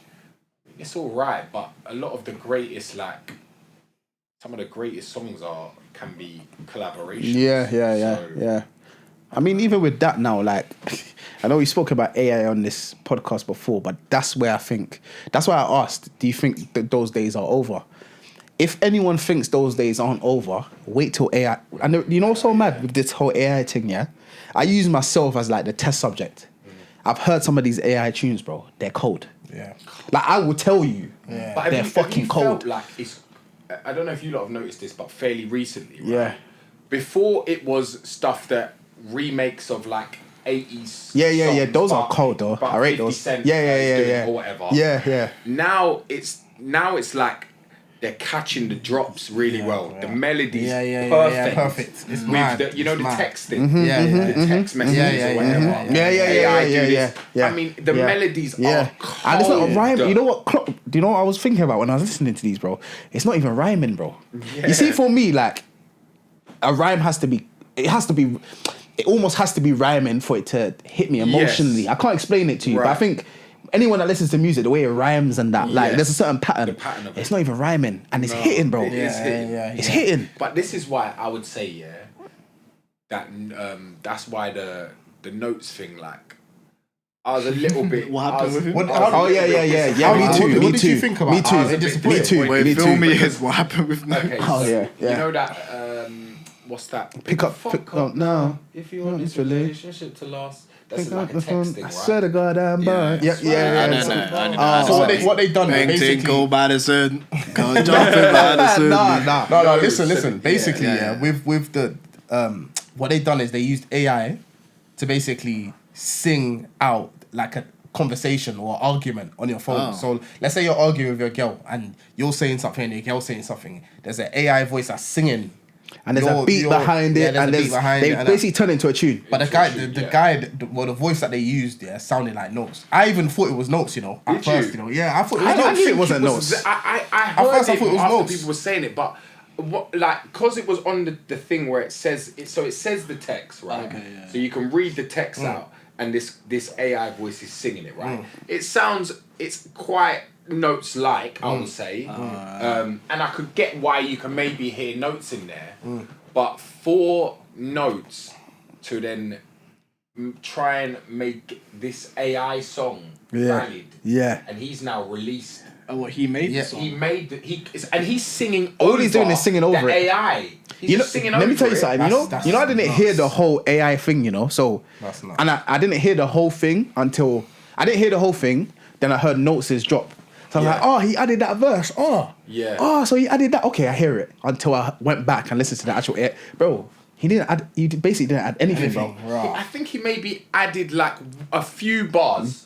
it's all right. But a lot of the greatest, like some of the greatest songs can be collaborations. I mean, even with that now, like, I know we spoke about AI on this podcast before, but that's why I asked, do you think that those days are over? If anyone thinks those days aren't over, wait till AI. And you know what's so mad with this whole AI thing, yeah? I use myself as like the test subject. I've heard some of these AI tunes, bro. They're cold. Like, I will tell you, but they're fucking cold. Felt like it's, I don't know if you lot have noticed this, but fairly recently, right? Before it was stuff that remakes of like 80s songs, those are cold though. I rate those. Cent, or whatever. Now it's like they're catching the drops really well. The melody's perfect. It's with mad. the, you know, it's the mad. texting, the text messages or whatever. AI do this. I mean, the melodies are cold. And it's not a rhyme. You know what? Do you know what I was thinking about when I was listening to these, bro? It's not even rhyming, bro. You see, for me, like a rhyme has to be. It almost has to be rhyming for it to hit me emotionally. Yes. I can't explain it to you, but I think anyone that listens to music, the way it rhymes and that, like, there's a certain pattern. The pattern of it. It's not even rhyming, and it's hitting, bro. It is hitting. It's hitting. But this is why I would say, that that's why the notes thing, like, I was a little bit. What happened with him? Me too. What did you think about it? Me too. Wait, fill me in. What happened with notes? Okay, you know that. What's that? Pick up now. If you want this relationship to last, that's like a texting, right? I swear to God, I'm bad. I know. So what they done basically. Go Madison. Go jumping Madison. No. Listen. Basically, with the what they done is they used AI to basically sing out like a conversation or argument on your phone. So let's say you're arguing with your girl and you're saying something and your girl's saying something. There's an AI voice that's singing. And there's a beat behind it, and they basically turn it into a tune. But the voice that they used, sounded like notes. I even thought it was notes, you know. At first, you know, I thought it was notes. I knew it wasn't notes. I heard it after people were saying it, but because it was on the thing where it says it, so it says the text, right? So you can read the text out, and this AI voice is singing it, right? It's quite notes like, I would say, and I could get why you can maybe hear notes in there, but for notes to then try and make this AI song Yeah. valid. Yeah. And he's now released. Oh, what he made? Yeah. The song? He made and he's singing. All he's doing is singing over the it. AI. He's You know, just singing let over me tell you it. something. That's I didn't nuts. hear the whole AI thing. So That's nuts. and I didn't hear the whole thing until I didn't hear the whole thing. Then I heard Notes' drop. So I'm Yeah. like, oh, he added that verse. Oh, Yeah. Oh, so he added that. Okay, I hear it. Until I went back and listened to the actual air, bro. He didn't add. He basically didn't add anything, bro. I think he maybe added like a few bars,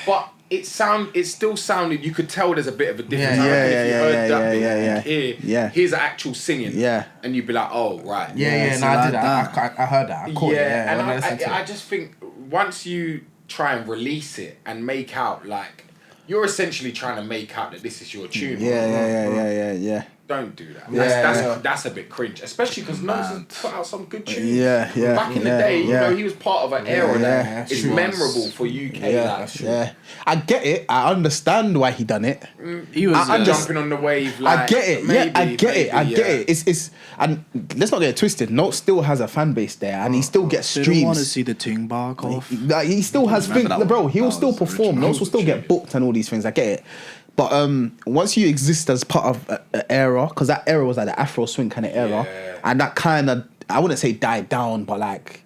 but it still sounded. You could tell there's a bit of a difference. Yeah, I reckon yeah, if you yeah, heard yeah, that bit, yeah, you'd yeah. hear Yeah. his actual singing. Yeah. And you'd be like, oh right. Yeah, so no, I like did that. that. I heard that. I caught it. Yeah, and when I listened to I it. just think once you try and release it and make out like you're essentially trying to make out that this is your tune. Yeah. Don't do that. Yeah, That's a bit cringe, especially because Nose has put out some good tunes. Yeah. Back in the day, you know, he was part of an era that is sure. memorable for UK. Yeah. I get it. I understand why he done it. He was. I Jumping on the wave. Like, I get it. Maybe, I get it. I maybe, get it. It's and let's not get it twisted. Note still has a fan base there, and he still gets They don't want to streams. see the ting bark off. Like, he still has Remember things, that bro. one? He will That still was perform. original. Notes will still get booked and all these things. I get it. But once you exist as part of an era, because that era was like the Afro swing kind of era, Yeah. and that kind of, I wouldn't say died down, but like,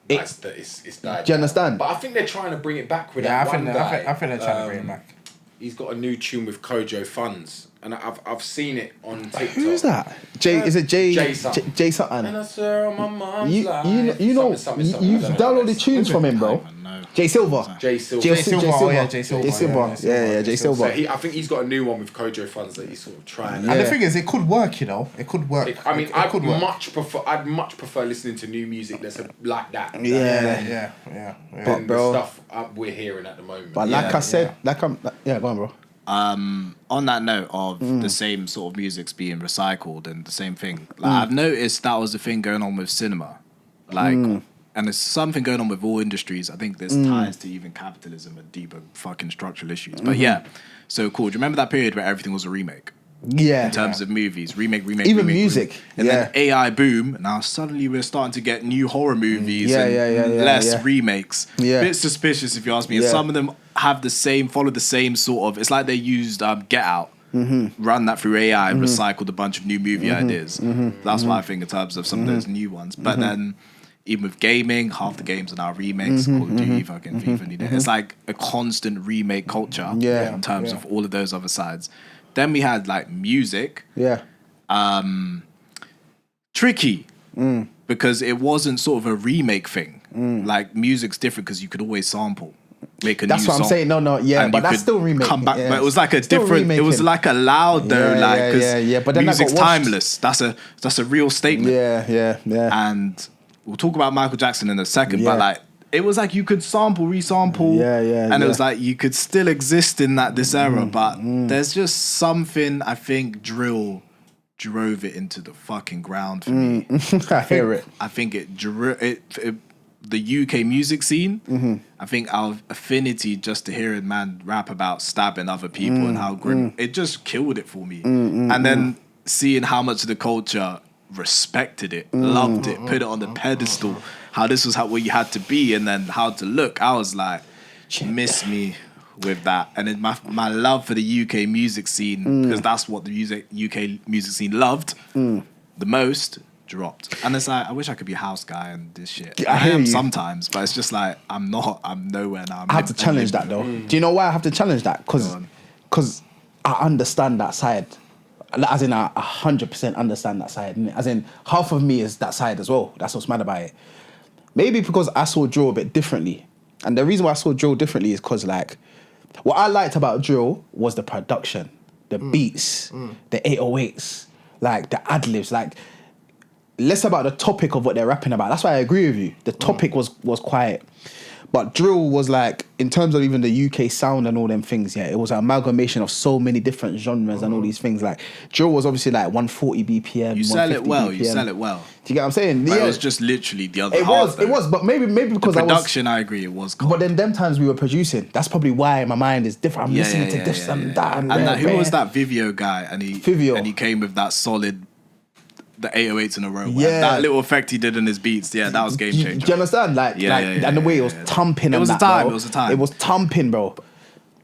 It's died do you down. understand? But I think they're trying to bring it back with Yeah, I that think one I guy. think they're trying to bring it back. He's got a new tune with Kojo Funds, and I've seen it on TikTok. Who's that? Is it Jay? Jay something. Jay And something. I swear on my mom's You life. know, Something, you've I don't know. downloaded tunes from him, bro. No. Jay Silva. Jay Silva. Jay Silva. Oh, yeah, Jay Silva. Yeah, Jay So Silva. I think he's got a new one with Kojo Funds that he's sort of trying. And the thing is, it could work, you know. It could work. I'd it could work. I'd much prefer listening to new music that's like that. Yeah. Yeah. Than bro. the stuff we're hearing at the moment. But like I said, go on, bro. On that note of the same sort of music's being recycled and the same thing, like I've noticed that was the thing going on with cinema, like, and there's something going on with all industries. I think there's ties to even capitalism and deeper fucking structural issues. But yeah, so cool. Do you remember that period where everything was a remake? Yeah. In terms of movies, remake, Even music, and yeah. then AI boom. Now suddenly we're starting to get new horror movies, Yeah, and less remakes. Yeah. Bit suspicious if you ask me. And Yeah. some of them follow the same sort of. It's like they used Get Out, run that through AI, and recycled a bunch of new movie ideas. That's what I think in terms of some of those new ones. But then. Even with gaming, half the games are now remakes. Call of Duty, fucking FIFA. It's like a constant remake culture in terms of all of those other sides. Then we had like music. Yeah. Tricky. Because it wasn't sort of a remake thing. Like music's different because you could always sample. Make a That's new what I'm song. saying. No, yeah, And but you that's could still remaking. Come back, Yeah. but it was like a Still different. It was remaking. like a loud though, Yeah, like yeah, because yeah. But then that got music's washed. timeless. That's a real statement. Yeah. And we'll talk about Michael Jackson in a second, Yeah. but like it was like you could sample, resample, and it was like you could still exist in this era, but there's just something I think drill drove it into the fucking ground for me. I hear it. I think it the UK music scene. I think our affinity just to hearing man rap about stabbing other people and how grim it just killed it for me. And then seeing how much of the culture respected it, loved it, put it on the pedestal, how this was what you had to be and then how to look. I was like, miss me with that. And then my love for the UK music scene, because that's what the UK music scene loved the most, dropped. And it's like, I wish I could be a house guy and this shit. I hear am you. sometimes, but it's just like, I'm nowhere now. I have to challenge that though. Do you know why I have to challenge that? Because I understand that side. As in, I 100% understand that side. As in, half of me is that side as well. That's what's mad about it. Maybe because I saw drill a bit differently. And the reason why I saw drill differently is because, like, what I liked about drill was the production, the beats, the 808s, like, the ad-libs, like, less about the topic of what they're rapping about. That's why I agree with you. The topic was quiet. But drill was like, in terms of even the UK sound and all them things, yeah, it was an amalgamation of so many different genres and all these things. Like, drill was obviously like 140 BPM. You sell it 150 well. BPM. You sell it well. Do you get what I'm saying? But Yeah, it was just literally the other it half. was, but maybe because the I was. production. I agree, it was. Cold. But then them times we were producing, that's probably why my mind is different. I'm listening to this and that. And who was that Vivio guy? And he Vivio. and he came with that solid the 808s in a row. Yeah. That little effect he did in his beats, that was game Do changer. you understand? And the way it was thumping. It was and a that, time. bro. It was a time. It was thumping, bro.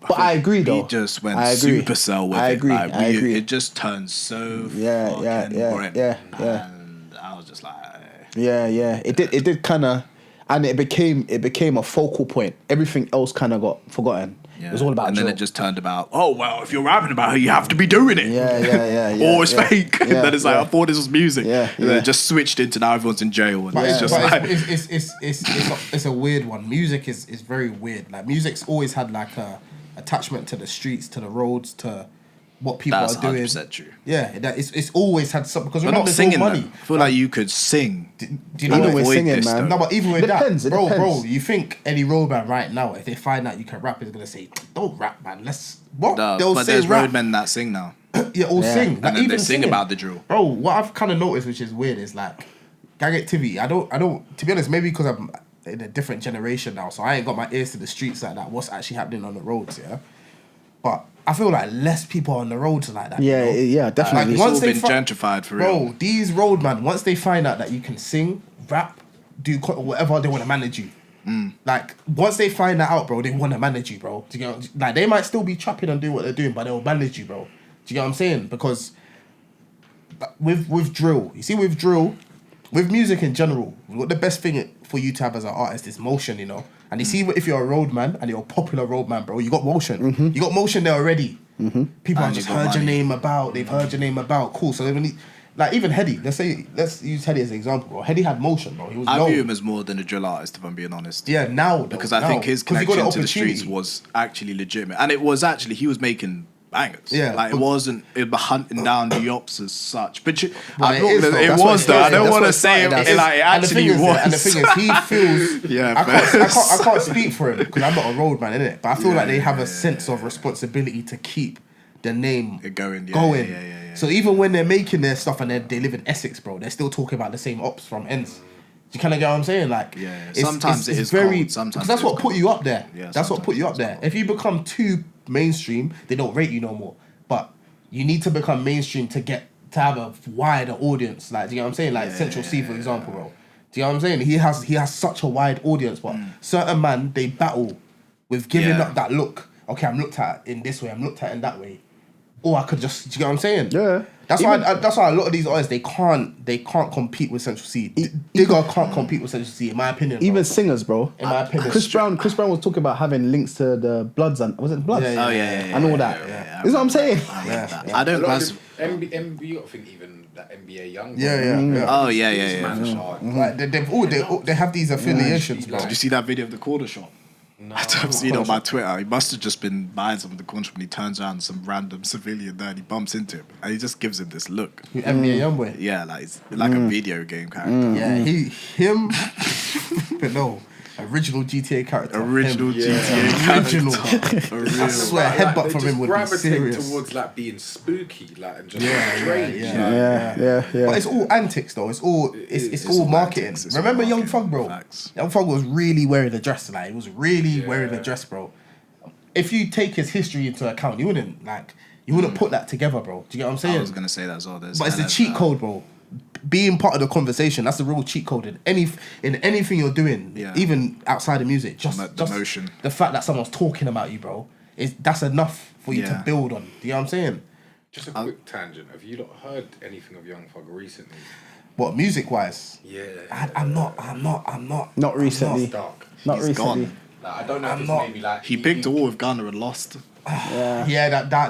But I agree, though. We just went I agree. supercell with I it. agree. Like, I agree. It just turned so fucking Yeah. And I was just like, Yeah. It did kind of, and it became a focal point. Everything else kind of got forgotten. It was all about. And then drill. it just turned about, oh well, if you're rapping about it, you have to be doing it. Yeah. Or it's fake. Yeah, Then it's like, I thought this was music. Yeah, And then it just switched into now everyone's in jail. And But it's just like, it's a weird one. Music is very weird. Like music's always had like a attachment to the streets, to the roads, to what people that's are doing. 100% true. Yeah, it's always had something. Because But remember, not singing money. though. I feel like you could sing. Do you know Even what? with singing, man. No, but even with Depends, it that, bro, depends. you think any roadman right now, if they find out you can rap, is gonna say, "Don't rap, man. Let's what?" They'll But say there's rap. roadmen that sing now. Yeah, or sing. And then even they sing singing. about the drill. Bro, what I've kind of noticed, which is weird, is like gang activity. I don't. To be honest, maybe because I'm in a different generation now, so I ain't got my ears to the streets like that. What's actually happening on the roads, yeah. But I feel like less people are on the roads like that. Yeah, you know? yeah, definitely. It's once all they been gentrified for Bro, real. these roadmen, once they find out that you can sing, rap, do whatever, they want to manage you. Like, once they find that out, bro, they want to manage you, bro. Do you get like, they might still be trapping and doing what they're doing, but they'll manage you, bro. Do you get what I'm saying? Because with drill, you see, with drill, with music in general, what the best thing for you to have as an artist is motion, you know? And you see, if you're a roadman and you're a popular roadman, bro, you got motion. You got motion there already. People have And just you got heard your money. name about, they've heard your name about, cool. So even like even Heady, let's use Heady as an example, bro. Heady had motion, bro. He was I known. view him as more than a drill artist, if I'm being honest. Yeah, now though, Because I think his 'cause he got connection an to the streets opportunity. was actually legitimate. And it was actually, he was making bangers. Yeah, Like, it but- wasn't hunting down the ops as such. But Well, I'm not is, gonna- though. it That's what was it though. I started- don't that's want what to it say started it as. like it And the actually thing is, was. and the thing is, he feels. Yeah, I can't speak for him because I'm not a roadman, innit? But I feel like they have a sense of responsibility to keep the name It going. Yeah. So even when they're making their stuff and they live in Essex, bro, they're still talking about the same ops from ends. Do you kind of get what I'm saying? Like, Yeah. Sometimes it is very. cold, sometimes Because that's it what is put cold. you up there. Yeah, That's what put you up sometimes there. If you become too mainstream, they don't rate you no more. But you need to become mainstream to have a wider audience. Like, do you know what I'm saying? Like Central C, for example, bro. Do you know what I'm saying? He has such a wide audience, but certain man, they battle with giving Yeah. up that look. Okay, I'm looked at in this way, I'm looked at in that way. Or I could just, do you get what I'm saying? Yeah. That's why a lot of these artists, they can't compete with Central C. Digger can't compete with Central C, in my opinion. Even bro. singers, bro. In my opinion. Chris Brown was talking about having links to the Bloods and was it Bloods? Yeah, Oh yeah. And all that. Yeah. This is what I'm saying. I don't. A lot Class- of NBA, you got to think even that NBA young. Yeah. Oh yeah. This man's hard. Like they have these affiliations, bro. Did you see that video of the corner shop? No. I've seen it on my Twitter. He must have just been buying some of the corner shop and he turns around some random civilian there and he bumps into him and he just gives him this look. NBA Youngboy. Yeah, like it's like a video game character. Yeah, him. But no, original GTA character. Original Him. GTA Original. character. I Original. swear, headbutt they from just him would be gravitate serious. towards like being spooky, like and just Yeah, strange. yeah. like, But it's all antics though. It's all it's all all marketing. antics, it's all Remember Young marketing, Thug, bro? facts. Young Thug was really wearing a dress. Like, he was really wearing a dress, bro. If you take his history into account, you wouldn't put that together, bro. Do you get what I'm saying? I was gonna say that as well. But it's the cheat code, bro. Being part of the conversation, that's the real cheat code in anything you're doing, Yeah. even outside of music. Just The motion. the fact that someone's talking about you, bro, that's enough for you Yeah. to build on. Do you know what I'm saying? just a quick tangent. Have you not heard anything of Young Thug recently? What, music wise? Yeah. I'm not. Not recently. It's dark. Not He's recently. gone. Like, I don't know I'm if it's not- maybe like He picked a war with Ghana and lost. Yeah,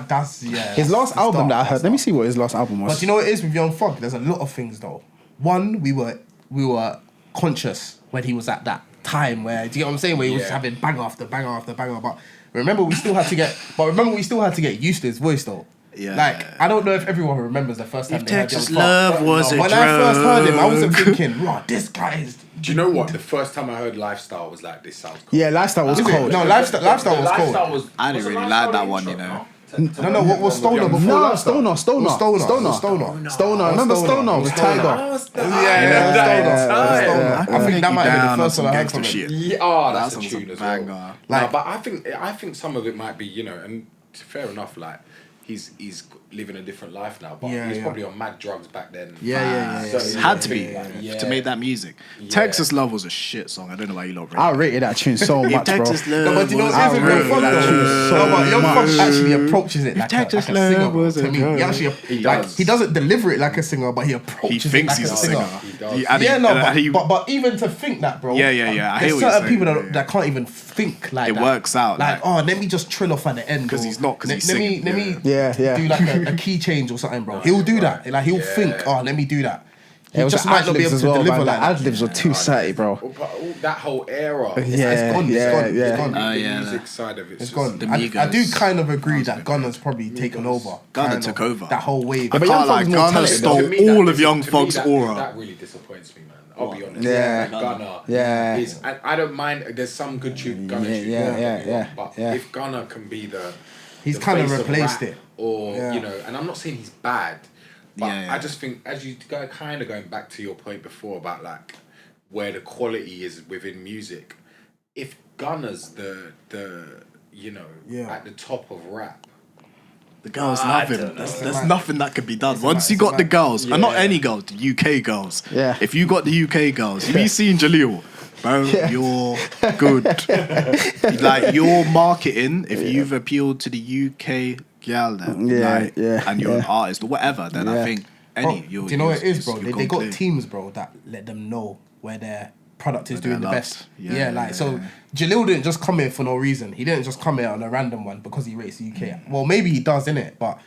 that's His last album that I heard. that's Let me dark. see what his last album was. But you know what it is with Young Thug? There's a lot of things though. One, we were conscious when he was at that time where, do you get what I'm saying? Where he was Yeah. having banger after banger after banger. But remember, we still had to get used to his voice though. Yeah. Like, I don't know if everyone remembers the first time If they heard Texas Young Thug. love was a When I first heard him, I wasn't drug. thinking, right, this guy is. Do you know what? The first time I heard Lifestyle was like, this sounds cool. Yeah, Lifestyle was Is it? cold. No, Lifestyle was cold. I didn't really like that one, you know. No, what was Stoner before No, Lifestyle? Stoner. It was Stoner. Stoner. Remember Stoner? It was Tiger. Yeah, I I think that might have been the first one I heard from shit. him. Yeah, oh, that's That a sounds tune as banger. well. Like- No, but I think some of it might be, and fair enough. Like he's living a different life now, but Yeah, he's yeah. probably on mad drugs back then. It had to be Yeah. to make that music. Yeah. Texas Love was a shit song. I don't know why you lot I rate it. rated that tune so much, bro. Texas Love No, but you know was what a is real Young Thug that though? tune is No, but Young much. Thug actually approaches it like Texas a singer, Love bro. was To a me, girl. he actually He like does. he doesn't deliver it like a singer, but he He approaches thinks it like he's a singer. singer. He does. And Yeah, he- no, and he- but even to think that, bro. Yeah, yeah, yeah. I hear There's what you're certain saying, people yeah, yeah. that can't even think like It that. works out, Like, like- oh, let me just trill off at the end. 'Cause or he's not, 'cause he's let singing, me yeah. Yeah. do like a key change or something, bro. He'll do that. Like he'll think, oh, let me do that. He It was just the might not be able ad-libs to as well, deliver man. like The that. ad-libs were too satty, bro. That whole era. It's gone. It's yeah, gone. yeah. It's gone. The yeah, music side of It's gone. The I do Migos. kind of agree that Gunna's probably taken over. Gunna Kind took of. over. That whole wave. I but can't Young lie, Thug's more Gunna talented, stole though. To me, all that of Young to me, Thug's that- aura. That really disappoints me, man. I'll be honest. Yeah. Gunna. Yeah. I don't mind. There's some good Gunna tunes. yeah, don't get yeah, me wrong, yeah, But yeah. if Gunna can be He's the kind of face replaced rap, it. or Yeah. you know, and I'm not saying he's bad, but Yeah, yeah. I just think as you go, kind of going back to your point before about like where the quality is within music. If Gunna's the you know Yeah. at the top of rap. The girls I love him. don't know. There's nothing that could be done. Once it's you a got the matter- girls, and not Yeah. any girls, the UK girls. Yeah. If you got the UK girls, if you seen Jaleel, bro, you're good. Like your marketing, if you've appealed to the UK gal, then Yeah, like, yeah, and you're an yeah. artist or whatever, then Yeah. I think Bro, any. do you know what it is, bro? you've They gone got clear. teams, bro, that let them know where their product is Where doing the they're loved. best. Yeah, Yeah, yeah, like yeah, so. yeah. Jalil didn't just come here for no reason. He didn't just come here on a random one because he rates the UK. Well, maybe he does, innit? But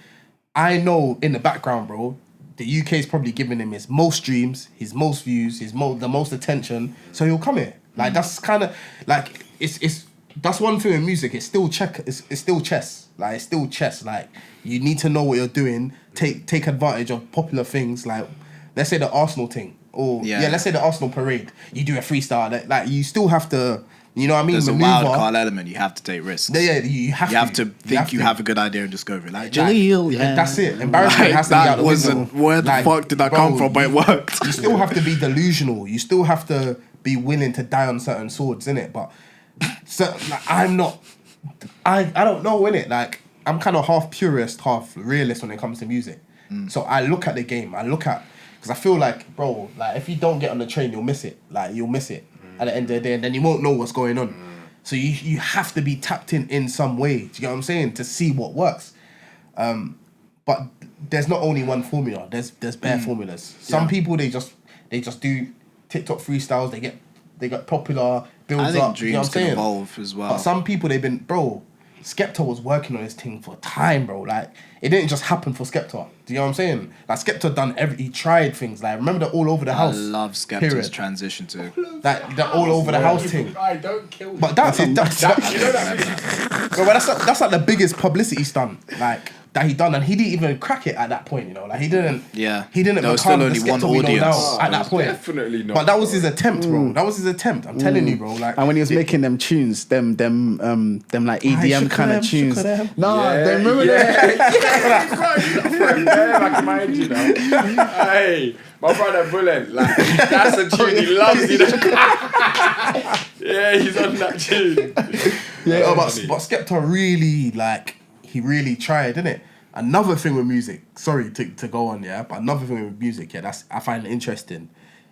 I know in the background, bro, the UK is probably giving him his most streams, his most views, the most attention. So he'll come here. Like that's kind of like it's that's one thing in music. It's still it's still chess. Like it's still chess. Like you need to know what you're doing. Take advantage of popular things. Like let's say the Arsenal thing, or Yeah. let's say the Arsenal parade. You do a freestyle. Like you still have to. You know what I mean? There's a Maneuver. wild card element. You have to take risks. Yeah, you have You have to think you have a good idea and just go with it. Like Jaleel, yeah. That's it. Embarrassment Like, has to be out that the wasn't window. where the Like, fuck did that bro, come from, but it worked. You still have to be delusional. You still have to be willing to die on certain swords, innit? But so, like, I'm not. I don't know, innit? Like I'm kind of half purist, half realist when it comes to music. So I look at the game. I look at because I feel like, bro, like if you don't get on the train, you'll miss it. Like you'll miss it at the end of the day, and then you won't know what's going on. So you have to be tapped in some way. Do you get what I'm saying? To see what works. But there's not only one formula. There's bare formulas. Some people they just do TikTok freestyles. They get popular, builds I think up. Do you know what dreams I'm can saying? evolve as well. But some people they've been, bro. Skepta was working on this thing for time, bro. Like it didn't just happen for Skepta. Do you know what I'm saying? Like Skepta he tried things. Like remember the all over the I house. love Skepta's period. transition to. Like the all over the house thing. I don't kill. But that's you know that. Bro, that's like the biggest publicity stunt like that he done, and he didn't even crack it at that point. You know, like he didn't. Yeah. He didn't There was become still the only one Skepta we know audience. now at that was point. definitely not, But that was bro. his attempt, bro. That was his attempt. I'm telling you, bro. Like, And when he was making them tunes, them like EDM kind of tunes. Nah, they remember that? I can mind you now. Hey, my brother Bullet, like that's a tune he loves. You know? Yeah, he's on that tune. Yeah, but Skepta really he really tried, didn't it? Another thing with music, sorry to go on, yeah, but another thing with music, yeah, I find it interesting.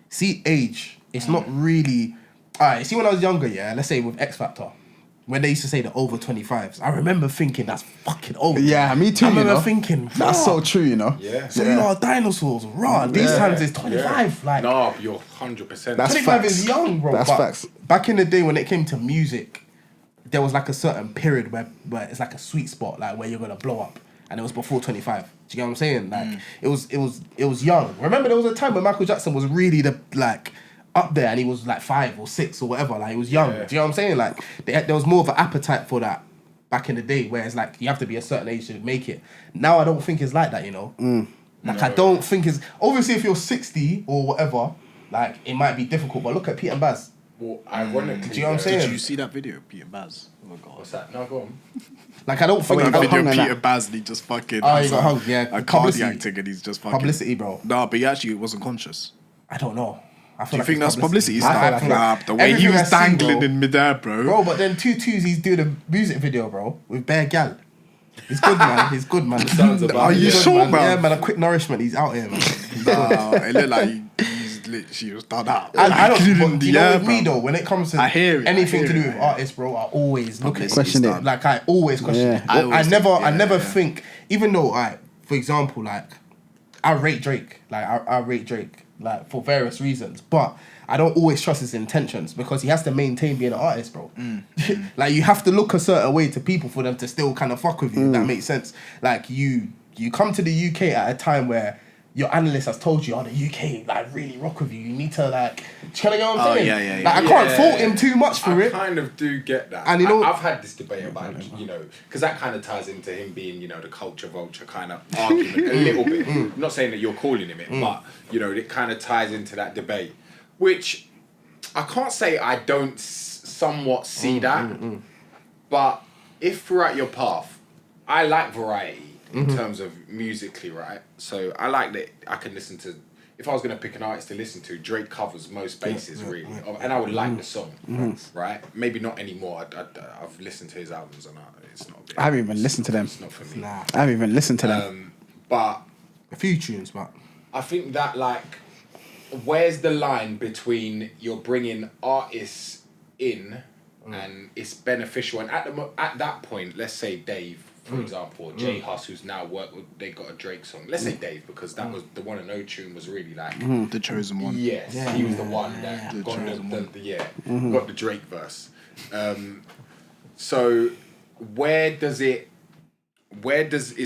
See, age, it's not really. Alright, see when I was younger, yeah, let's say with X Factor, when they used to say the over 25s, I remember thinking that's fucking old. Yeah, me too. I remember you know? thinking, That's so true, you know. Yeah. So you are dinosaurs, raw. These times it's 25. Yeah. Like No, you're 100%. That's 25 facts. is young, bro. That's but facts. Back in the day when it came to music, there was like a certain period where it's like a sweet spot, like where you're gonna blow up, and it was before 25. Do you get what I'm saying? Like it was young. Remember there was a time when Micheal Jackson was really up there, and he was like 5 or 6 or whatever. Like he was young. Yeah. Do you know what I'm saying? Like there was more of an appetite for that back in the day, where it's like you have to be a certain age to make it. Now I don't think it's like that, you know. Like I don't think it's obviously if you're 60 or whatever, like it might be difficult. But look at Pete and Baz. Well, ironically, Do you know what I'm though- saying? Did you see that video of Peter Baz? Oh my god. What's that? No, go on. Like I don't think That I don't- video hung of on Peter that. Baz and he just fucking. Oh, he got hung, yeah. A Publicity. cardiac thing and he's just fucking. publicity, bro. No, but he actually wasn't conscious. I don't know. I Do feel you like think it's that's publicity I feel stuff? like- Nah, the way he everything was I see, dangling bro. in midair, bro. Bro, but then 2 twos he's doing a music video, bro, with Bear Gal. He's good, man. He's good, man. Sounds about Are you it. sure, man? bro? Yeah, man. A quick nourishment. He's out here, man. It looked like he's literally was done out. I don't. But the you know, air, with me bro. though, when it comes to I hear it, anything I to hear do it, with yeah. artists, bro, I always look at it. Question it. Like I always question Yeah. it. I I always never, think, I yeah, never yeah. think. Even though, for example, like I rate Drake. Like I rate Drake, like for various reasons, but I don't always trust his intentions because he has to maintain being an artist, bro. Like you have to look a certain way to people for them to still kind of fuck with you. If that makes sense. Like you come to the UK at a time where your analyst has told you, oh, the UK like really rock with you. You need to like, kind of know what I'm saying? yeah. Like I can't fault him too much for I it. kind of do get that. And you know- I've had this debate about, because that kind of ties into him being, the culture vulture kind of argument a little bit. I'm not saying that you're calling him it, but, it kind of ties into that debate, which I can't say I don't somewhat see that, but if throughout your path, I like variety in terms of musically, right? So I like that I can listen to, if I was going to pick an artist to listen to, Drake covers most bases, really. And I would like the song, right? Maybe not anymore. I've listened to his albums and it's not a bit. I haven't even listened to them. It's not for me. Nah, I haven't even listened to them. But a few tunes, but I think that, where's the line between you're bringing artists in and it's beneficial, and at that point, let's say Dave, for example, or J Hus, who's now they got a Drake song. Let's say Dave, because that was the one and no tune was really like The chosen one. yes, he was the one that got got the Drake verse. So is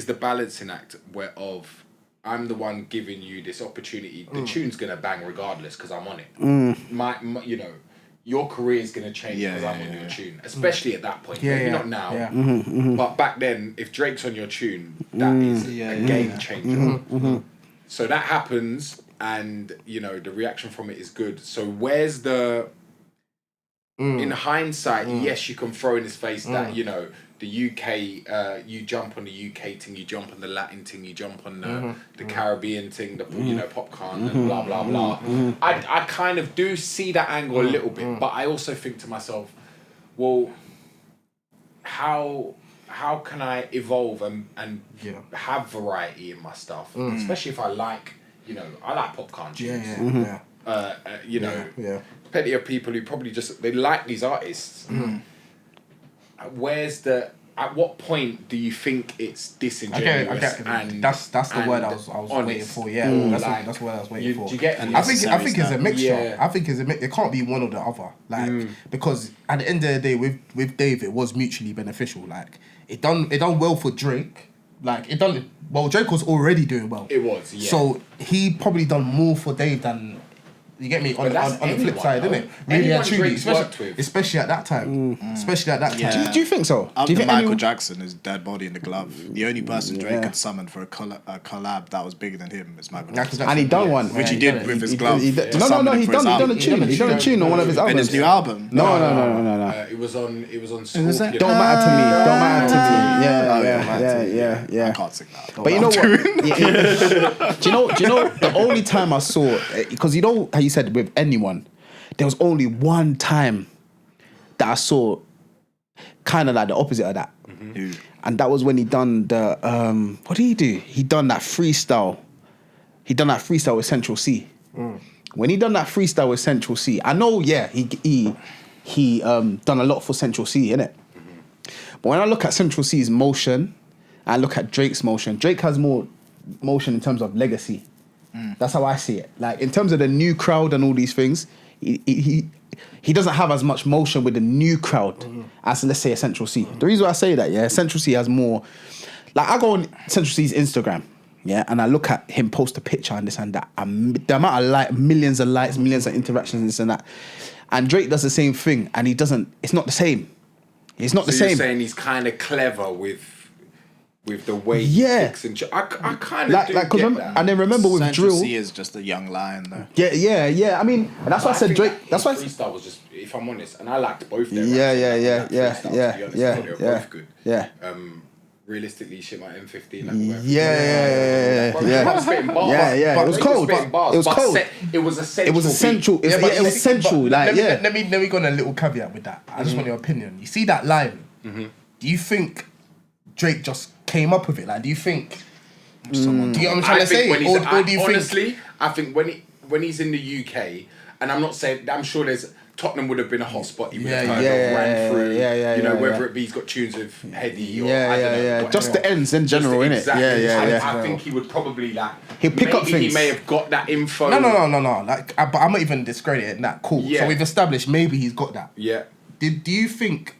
the balancing act of I'm the one giving you this opportunity. The tune's gonna bang regardless because I'm on it. My your career is gonna change because I'm on your tune, especially at that point. Maybe not now, but back then, if Drake's on your tune, that is a game changer. So that happens, and the reaction from it is good. So where's the in hindsight? Yes, you can throw in his face that the UK, you jump on the UK thing, you jump on the Latin thing, you jump on the Caribbean thing, the popcorn and blah blah blah. I kind of do see that angle a little bit, but I also think to myself, well, how can I evolve and have variety in my stuff, especially if I like popcorn tunes. Plenty of people who probably they like these artists. At what point do you think it's disingenuous? And that's the word I was waiting for. Yeah, that's what I was waiting for. Do you get me? I think it's a mixture. Yeah. I think it can't be one or the other. Because at the end of the day, with Dave, it was mutually beneficial. Like it done well for Drake. Drake was already doing well. It was, yeah. So he probably done more for Dave than. You get me on the flip side, isn't it? Really and truly, especially at that time. Especially at that time. Yeah. Do you think so? Other Do you than think Michael anyone... Jackson, his dead body in the glove. The only person Drake could summon for a collab that was bigger than him is Michael Jackson. And he done one. Which he did with his glove. He done a tune. He done a tune on one of his albums. And his new album. No. It was on Scorpion. Don't matter to me. Yeah. I can't sing that. But you know what? Do you know the only time I saw, because you know how you said with anyone, there was only one time that I saw kind of like the opposite of that. And that was when he done the what did he do? He done that freestyle. He done that freestyle with Central C. When he done that freestyle with Central C, I know, he done a lot for Central C, innit? But when I look at Central C's motion, I look at Drake's motion. Drake has more motion in terms of legacy. That's how I see it. Like in terms of the new crowd and all these things, he doesn't have as much motion with the new crowd as, let's say, a Central C. The reason why I say that, Central C has more. Like I go on Central C's Instagram, and I look at him post a picture and this and that. The amount of millions of likes, millions of interactions, and this and that. And Drake does the same thing, and he doesn't. It's not the same. It's not the same. You're saying he's kind of clever with the way he picks and I kind of get that. And then remember with Central drill, C is just a young lion though. Yeah. I mean, and that's why I said Drake. That's why freestyle was just, if I'm honest, and I liked both their Yeah. They were both good. Yeah. Realistically, shit, my M15. Yeah. I was spitting bars. Yeah. It was cold. It was cold. It was essential. It was essential. It was essential. Like, Let me go on a little caveat with that. I just want your opinion. You see that line? Do you think Drake just came up with it? Like, do you think? Someone Do you get what I'm trying to say? when he's, Or do you think? honestly, I think when he's in the UK, and I'm not saying, I'm sure there's Tottenham would have been a hot spot. He would have heard of, ran through. You know, whether it be he's got tunes with Heady or I don't know. Whatever. Just the ends in general, innit? Exactly. Yeah. I think he would probably like. He'll pick up maybe things. He may have got that info. No. Like, but I'm not even discrediting that. Cool. Yeah. So we've established maybe he's got that. Yeah. Do you think?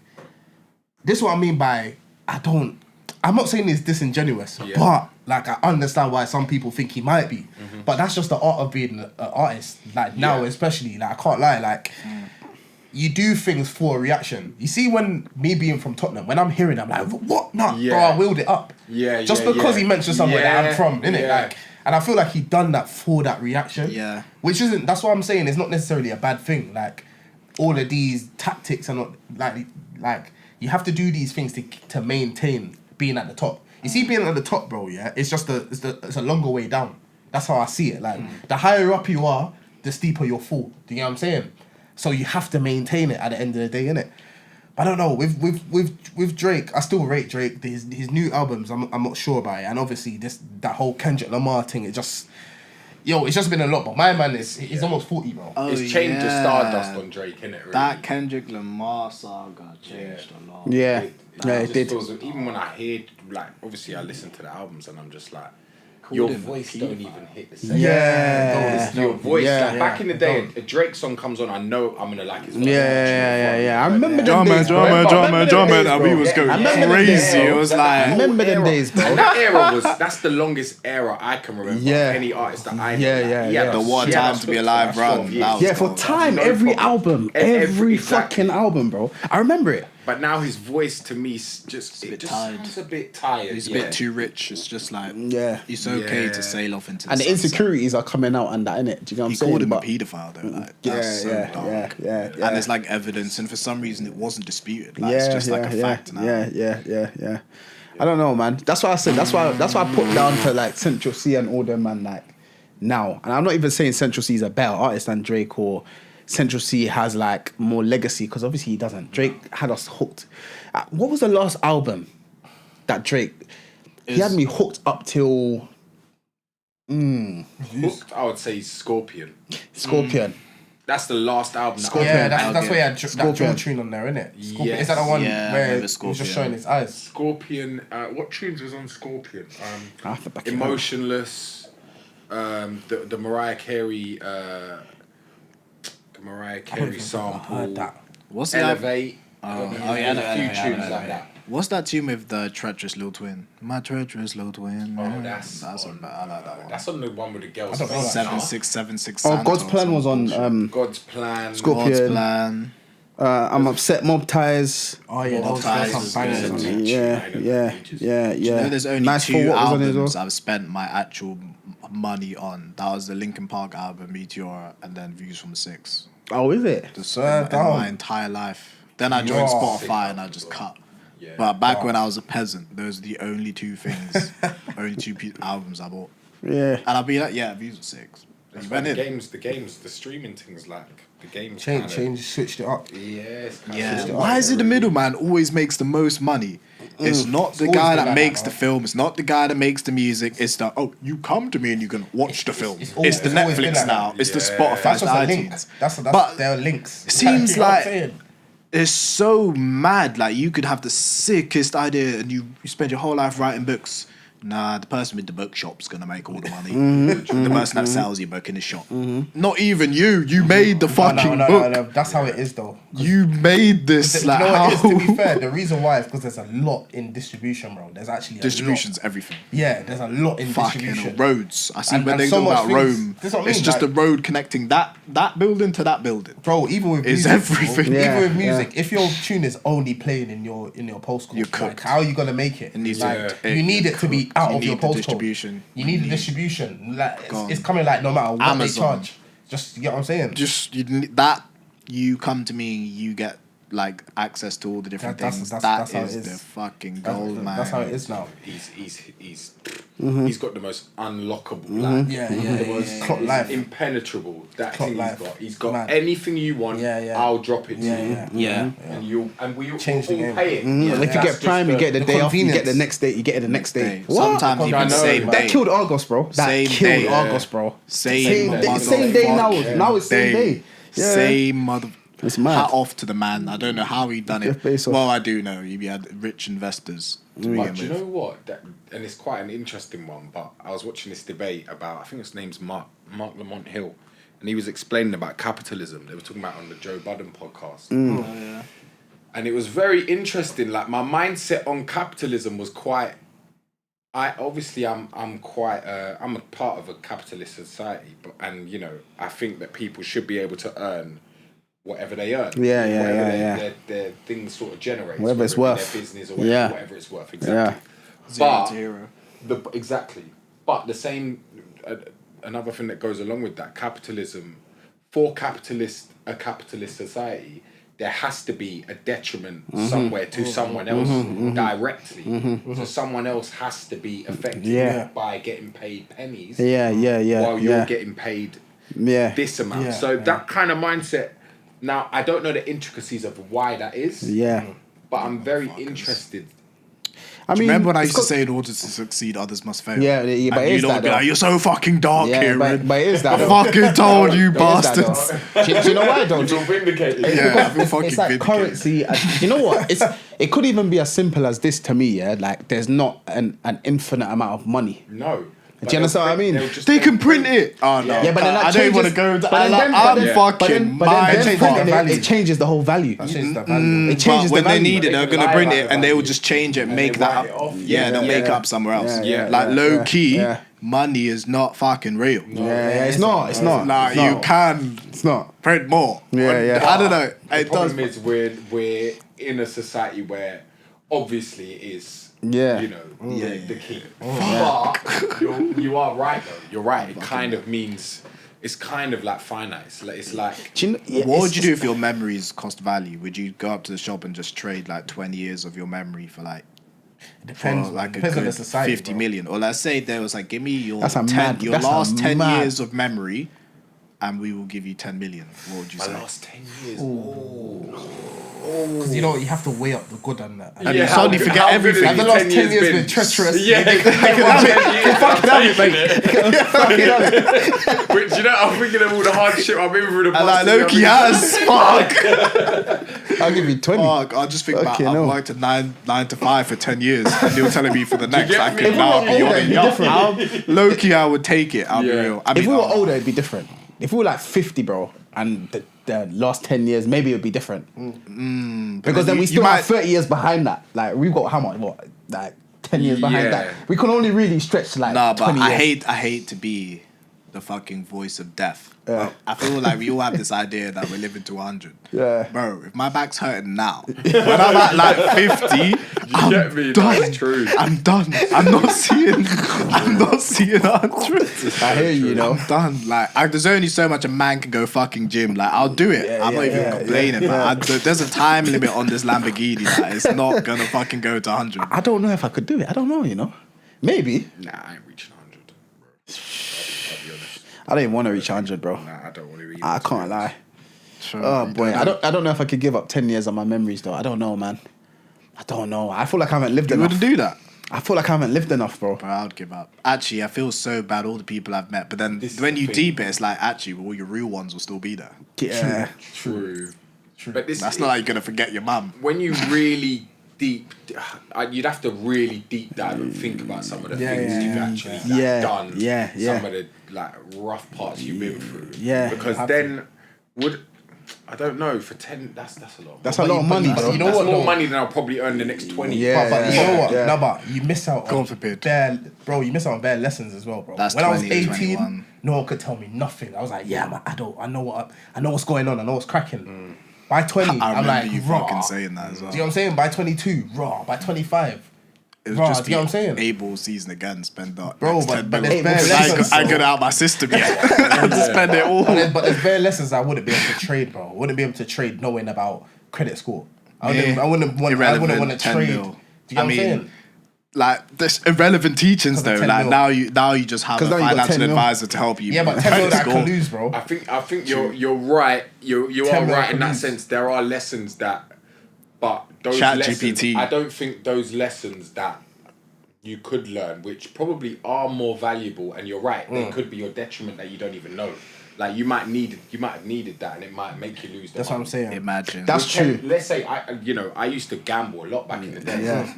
This is what I mean by I'm not saying it's disingenuous, but like I understand why some people think he might be. But that's just the art of being an artist. Like now, especially, like I can't lie, like you do things for a reaction. You see, when me being from Tottenham, when I'm hearing, I'm like, what? No, bro, I willed it up. Just because he mentioned somewhere that I'm from, innit? Like, and I feel like he done that for that reaction. Yeah. Which isn't. That's what I'm saying. It's not necessarily a bad thing. Like all of these tactics are not like you have to do these things to maintain being at the top. You see, being at the top, bro, it's just it's a longer way down. That's how I see it. Like the higher up you are, the steeper you'll fall. Do you know what I'm saying? So you have to maintain it at the end of the day, innit? I don't know. With Drake, I still rate Drake. His new albums, I'm not sure about it. And obviously that whole Kendrick Lamar thing, it's just been a lot. But my man he's almost 40, bro. It's changed the stardust on Drake, innit? Really? That Kendrick Lamar saga changed a lot. Yeah. It did. Feels, even when I hear, like, obviously I listen to the albums and I'm just like, your voice don't even hit the same. Your voice. Like, back in the day, a Drake song comes on, I know I'm gonna like his voice. Yeah. I remember them Drama, days, bro. and we was going crazy. It was I like, remember them days, bro. And that era that's the longest era I can remember. Yeah. Any artist that I Yeah. The One Time to Be Alive run. That was Yeah, for time, every album, every fucking album, bro. I remember it. But now his voice to me just sounds a bit tired. He's a bit too rich. It's just like, Yeah. it's okay to sail off into the And the sunset. insecurities are coming out and that, innit? Do you know what I'm He saying? called him a But- paedophile though. Like, that's so dark. yeah. And there's like evidence, and for some reason it wasn't disputed. Like, it's just like a fact now. Yeah. I don't know, man. That's why I said. That's why I put down to like Central C and all them, man. Like now, and I'm not even saying Central C is a better artist than Drake or Central C has like more legacy, because obviously he doesn't. Drake had us hooked. What was the last album that Drake? He had me hooked up till. Hooked, I would say Scorpion. That's the last album. Yeah, that's why he had that Scorpion. jaw tune on there, innit? Scorpion. Yes. Is that the one Yeah, where with he's Scorpion. just showing his eyes? Scorpion. What tunes was on Scorpion? Emotion. Emotionless. The Mariah Carey. Sample. Heard that. What's that? Elevate. A few tunes like that. What's that tune with the treacherous little twin? My treacherous little twin. Oh, that's on. I like that one. That's on the one with the girls. I don't know that. 7676. Oh, God's Plan was on God's Plan. Scorpion. God's Plan. I'm Upset, Mob Ties. Oh yeah, Mob those Ties some is bangers on good. there. Yeah. You know, there's only Nice for two What was on it as albums well? I've spent my actual money on. That was the Linkin Park album, Meteor, and then Views from Six. Oh, is it? Just in my entire life. Then I joined Spotify and I just cut. Yeah. But back when I was a peasant, those are the only two things, only two albums I bought. Yeah. And I'll be like, yeah, Views of Six. That's You why went in. the games, the streaming things like the games. Change, switched it up. Yes. Yeah. Why is it the middleman always makes the most money? It's not the always guy been that like makes that, the film. It's not the guy that makes the music. It's the, you come to me and you can watch the film. It's It's, always- the it's always been Netflix like now. that. It's the Yeah. Spotify. That's the just a link. iTunes. That's But their links. it seems You know what I'm like saying? it's so mad. Like you could have the sickest idea and you spend your whole life writing books. Nah, the person with the bookshop's gonna make all the money. The person that sells your book in the shop. Not even you. You made the fucking book. No. That's how it is, though. You made this. You Like know what it is, how to be fair, the reason why is because there's a lot in distribution, bro. There's actually distribution's a lot. everything. Yeah, there's a lot in distribution. Fucking roads. I see And- when and they so talk much about things- Rome. that's what I mean, It's just like- a road connecting that building to that building. Bro, even with It's music, everything. bro, Yeah, even with music, if your tune is only playing in your postcode, You're like, cooked. how are you gonna make it? It needs Like, to- you need it to be out you of your need the postcode. distribution. You need the distribution. Like Gone. it's coming like no matter what Amazon. they charge. Just you get what I'm saying? Just you need that. You come to me. You get like access to all the different That's- things. that's how it is is. the fucking gold, man. That's how it is now. He's got the most unlockable life. Yeah, The most Clock it's life. impenetrable. That Clock thing life. he's got Mad. anything you want. I'll drop it to you. Yeah. And we all Change the game. pay it. And if you get Prime, you get the day off. You get the convenience. next day. You get it the next day. Sometimes I even know, same man. day. That killed Argos, bro. That Same killed day, Argos, bro. Same Same day now. motherfucking Now it's same day. Yeah. Same mother. It's mad. Hat off to the man. I don't know how he done Jeff it. Bezos. Well, I do know. He had rich investors to begin But do you with. know what? And it's quite an interesting one. But I was watching this debate about, I think his name's Mark Lamont Hill, and he was explaining about capitalism. They were talking about it on the Joe Budden podcast, and it was very interesting. Like my mindset on capitalism was quite. I'm quite. I'm a part of a capitalist society, and I think that people should be able to earn whatever they earn. Yeah. Their things sort of generate. Whatever it's whether worth. Their business or Yeah. whatever it's worth. Exactly. Zero to hero. Exactly. But the same, another thing that goes along with that, capitalism, for a capitalist society, there has to be a detriment somewhere to someone else directly. So someone else has to be affected by getting paid pennies while you're getting paid this amount. Yeah. So that kind of mindset, now I don't know the intricacies of why that is, but I'm very interested. I mean, Remember when I it's used to got- say in order to succeed, others must fail? Yeah, but and it you is lot that would be like, though. you're so fucking dark, Yeah, Kieran. but it is that. I though. fucking told you, It is that, bastards. though. Do you know why though? You're vindicated. Yeah, I feel fucking It's like vindicated. currency. You know what? It could even be as simple as this to me. Yeah, like there's not an infinite amount of money. No. Do you understand what I mean? They can print it. Oh no, Yeah, but then that I don't want to changes- go. but then- I'm but then- fucking But then mind them fucked. printing it changes the whole value. That changes the value. It changes But when the they value. need it, they're They can gonna lie print about it the and they will value. just change it, and And make they that write up. it off. Yeah, they'll make it up somewhere else. Like low key, money is not fucking real. Yeah, it's not. It's not. Like It's not. you can It's not. print more. Yeah. I don't know. The It does. problem is we're in a society where obviously it is the key. But you are right though. You're right. It kind of means it's kind of like finite. It's like Do you know- yeah, What would it's- you do if your memories cost value? Would you go up to the shop and just trade like 20 years of your memory for like Depends. like Depends a on the good society. 50 million? Or let's say there was like, give me your That's a mad- your that's a last 10 mad- years of memory and we will give you 10 million. What would you my say? last 10 years. Because you have to weigh up the good and that. And you suddenly forget how good everything. has The your last 10 10 years been? been treacherous. Yeah, They fucking But you know, I'm thinking of all the hardship I've been through the past. And like year. Loki has. Fuck. I'll give you 20. Fuck. I just think about Okay, I've no. worked at 9 to 5 for 10 years and you're telling me for the next get I me? could If now we be were on older, it. it'd be different. Low-key, I would take it. I'll be Yeah. real. I mean, If we were older, it'd be different. If we were like 50, bro, and the last 10 years, maybe it would be different. Because then we still have 30 years behind that. Like, we've got how much? What? Like, 10 years behind Yeah. that. We can only really stretch like Nah, but 20 years. I hate to be the fucking voice of death. But I feel like we all have this idea that we're living to 100. Yeah. Bro, if my back's hurting now, when I'm at like 50, I'm get me? done. That's true. I'm done. I'm not seeing 100. I hear you, you know. I'm done. Like, there's only so much a man can go fucking gym. Like, I'll do it. Yeah, I'm not yeah, even yeah, complaining. yeah. But there's a time limit on this Lamborghini. Like, it's not gonna fucking go to 100. I don't know if I could do it. I don't know, you know. Maybe. Nah, I ain't reaching 100, bro. I'll be honest. I don't even want to reach 100, bro. Nah, I don't want to reach. I can't lie. Sure, Oh you boy, don't I don't know if I could give up 10 years of my memories though. I don't know, man. I don't know. I feel like I haven't lived You enough. wouldn't do that. I feel like I haven't lived enough, bro. But I would give up. Actually, I feel so bad. All the people I've met, but then This is when the you thing. deep it, it's like actually all your real ones will still be there. Yeah. True. But this That's not like you're gonna forget your mum. when you really you'd have to really deep dive and think about some of the things you've actually done. Yeah. Some of the like rough parts you've been through. Yeah. Because then I don't know, for 10 that's a lot. That's a lot of money, bro. You know That's what, more though? money than I'll probably earn the next 20. Yeah. But you know what? Yeah. No, but you miss out God on forbid. you miss out on bare lessons as well, bro. That's when I was 20 and 18, 21. no one could tell me nothing. I was like, yeah, I'm an adult. I know what's going on. I know what's cracking. By 20, I I'm remember like, you raw. fucking saying that as well. Do you know what I'm saying? By 22, raw. By 25, It was raw. just Do you know what I'm saying? able season again, spend that. Bro, next but 10 there's million. bare lessons, I bro. got it out of my system yet. I had to spend it all. But there's bare lessons I wouldn't be able to trade, bro. I wouldn't be able to trade knowing about credit score. I wouldn't want to 10 trade. mil. Do you know what I'm saying? Like this irrelevant teachings though. 10 Like mil. now you just have a 'Cause now you got financial 10 mil. advisor to help you. Yeah, but 10 mil that I can lose, bro. I think you're right. You 10 are mil right in that police. sense. There are lessons that, but those Chat lessons, GPT. I don't think those lessons that you could learn, which probably are more valuable, and you're right, they could be your detriment that you don't even know. Like you might have needed that, and it might make you lose. That's what I'm saying. Imagine. That's true. Let's say I used to gamble a lot back in the day. Yeah.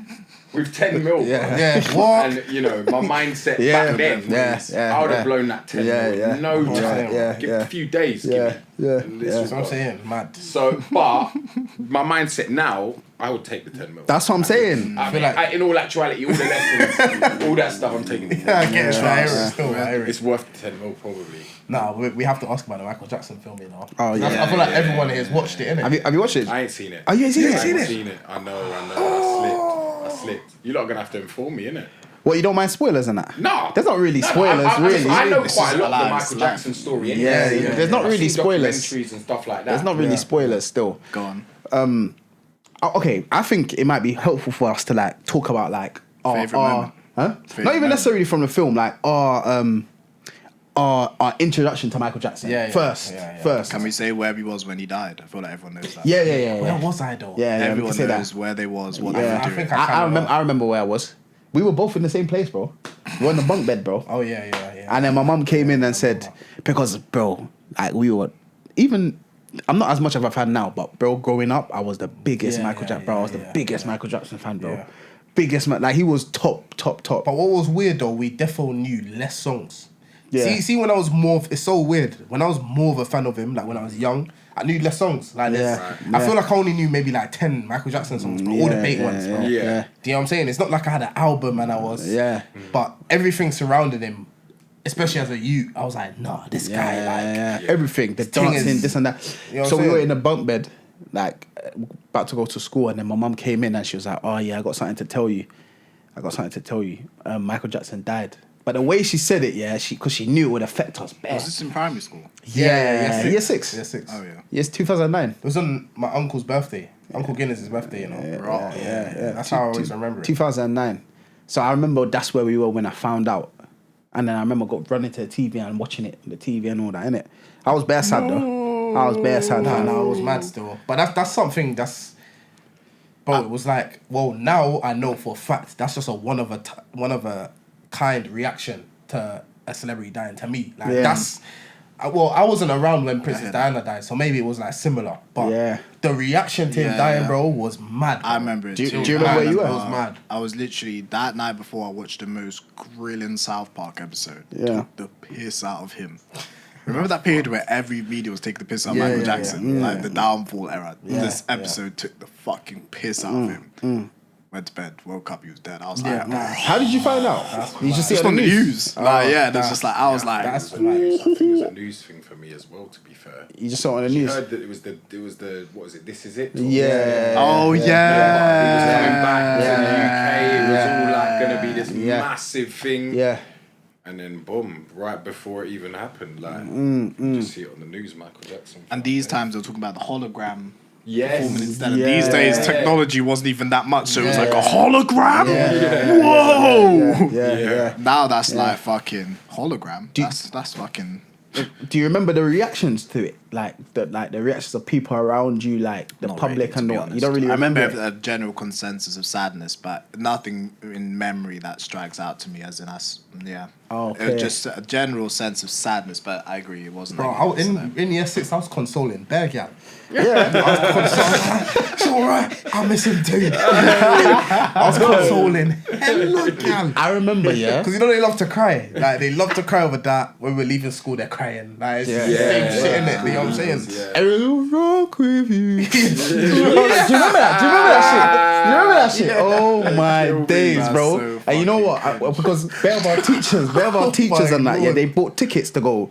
With 10 mil, Yeah, what? and my mindset Yeah. back then Yeah, was yeah, I would have yeah. blown that 10 Yeah, mil yeah. in no time. Yeah, Give yeah. a few days. Yeah, Give me. yeah. And this That's was what I'm gone. saying. Mad. So, but my mindset now, I would take the 10 mil. That's what I'm saying. I feel mean, like- in all actuality, all the lessons, all that stuff, I'm taking. Yeah, I get it. I hear it still. I hear it. It's worth the 10 mil probably. Nah, we have to ask about the Michael Jackson film, you know. Oh, yeah. I feel like everyone here has watched it, innit? Have you watched it? I ain't seen it. Oh, you ain't seen I it? ain't seen it. I know. I slipped. You lot are gonna have to inform me, innit? What, you don't mind spoilers and that? No, There's not really No, spoilers, really. I know This quite is a lot of the alive, Michael it's alive. Jackson story. Anyway. Yeah, there's not I've really seen spoilers. documentaries and stuff like that. There's not really spoilers still. Go on. Okay, I think it might be helpful for us to like talk about like Favourite moment. not even moment. necessarily from the film, like our introduction to Michael Jackson. Yeah, yeah, first. yeah. First. Can we say where he was when he died? I feel like everyone knows that. Yeah. Where was I though? Yeah, we can Everyone say knows that. where they was, what Yeah. they I were doing. think I remember where I was. We were both in the same place, bro. We were on the bunk bed, bro. Oh yeah. And then my mum came in and said, because, bro, like we were, even, I'm not as much of a fan now, but bro, growing up, I was the biggest Michael Jackson, bro. I was the biggest Michael Jackson fan, bro. Yeah. Biggest, like he was top. But what was weird though, we defo knew less songs. Yeah. See when I was it's so weird. When I was more of a fan of him, like when I was young, I knew less songs. Like this. Yeah. I feel like I only knew maybe like 10 Michael Jackson songs, bro. All the big ones, bro. Yeah. Do you know what I'm saying? It's not like I had an album and I was Yeah. But everything surrounding him, especially as a youth, I was like, nah, this guy, like everything, the thing dancing, is- this and that. You know what So I'm we were saying? in a bunk bed, like about to go to school, and then my mum came in and she was like, "Oh yeah, I got something to tell you. Michael Jackson died." But the way she said it, yeah, because she knew it would affect us. Was this in primary school? Yeah, year Year 6. six. Oh yeah. Yes, 2009. It was on my uncle's birthday. Uncle Guinness's birthday, you know. Yeah. That's how I always remember it. 2009. So I remember that's where we were when I found out. And then I remember running to the TV and watching it, the TV and all that, innit? I was bare sad though. I was bare sad. Nah, it was mad still. But that's something that's... Bro, it was like, well, now I know for a fact that's just a one of a kind reaction to a celebrity dying to me. Like Yeah. that's... Well, I wasn't around when Princess Diana died, so maybe it was like similar. But Yeah. the reaction to him Yeah, dying, yeah. bro, was mad. Bro. I remember it Do you- too. do you remember where you were? It was mad. I was literally that night before I watched the most grilling South Park episode. Yeah. Took the piss out of him. Remember that period where every media was taking the piss out of Yeah, Michael yeah, Jackson, yeah. like the downfall era. Yeah, This episode took the fucking piss out of him. Went to bed, woke up, he was dead. I was like, How did you find out? You just see just it on the news. Like, yeah, there's just like I was like, That's I mad. think it was a news thing for me as well. To be fair, You just saw it on the you news. heard that it was the what was it? This is it. Yeah. oh He was yeah, coming back to the UK. It was all like going to be this Yeah. massive thing. Yeah. And then boom, right before it even happened, like you just see it on the news, Michael Jackson. And these times they were talking about the hologram. yes, Performing instead of Yeah. these days, Yeah. technology wasn't even that much, so it was Yeah. like a hologram. Yeah. Whoa! Yeah. Now that's like fucking hologram. That's fucking. Do you remember the reactions to it? Like the reactions of people around you, like the Not public really, to and be all. honest. You don't really I remember. remember it? a general consensus of sadness, but nothing in memory that strikes out to me as in us. Yeah. Oh, It okay. was just a general sense of sadness, but I agree, it wasn't. Bro, like it was, in year 6, I was consoling Bear Gal. Yeah. It's alright, I miss him too. I was consoling hella gal. I remember, yeah. Because you know they love to cry. Like they love to cry over that. When we're leaving school, they're crying. Like it's the same shit, innit? You know what I'm saying? Yeah. I will rock with you. Do you remember that? Do you remember that shit? You remember that shit? Oh my days, That's bro. so And you know what? Because bare of our teachers and that, yeah, Lord. they bought tickets to go.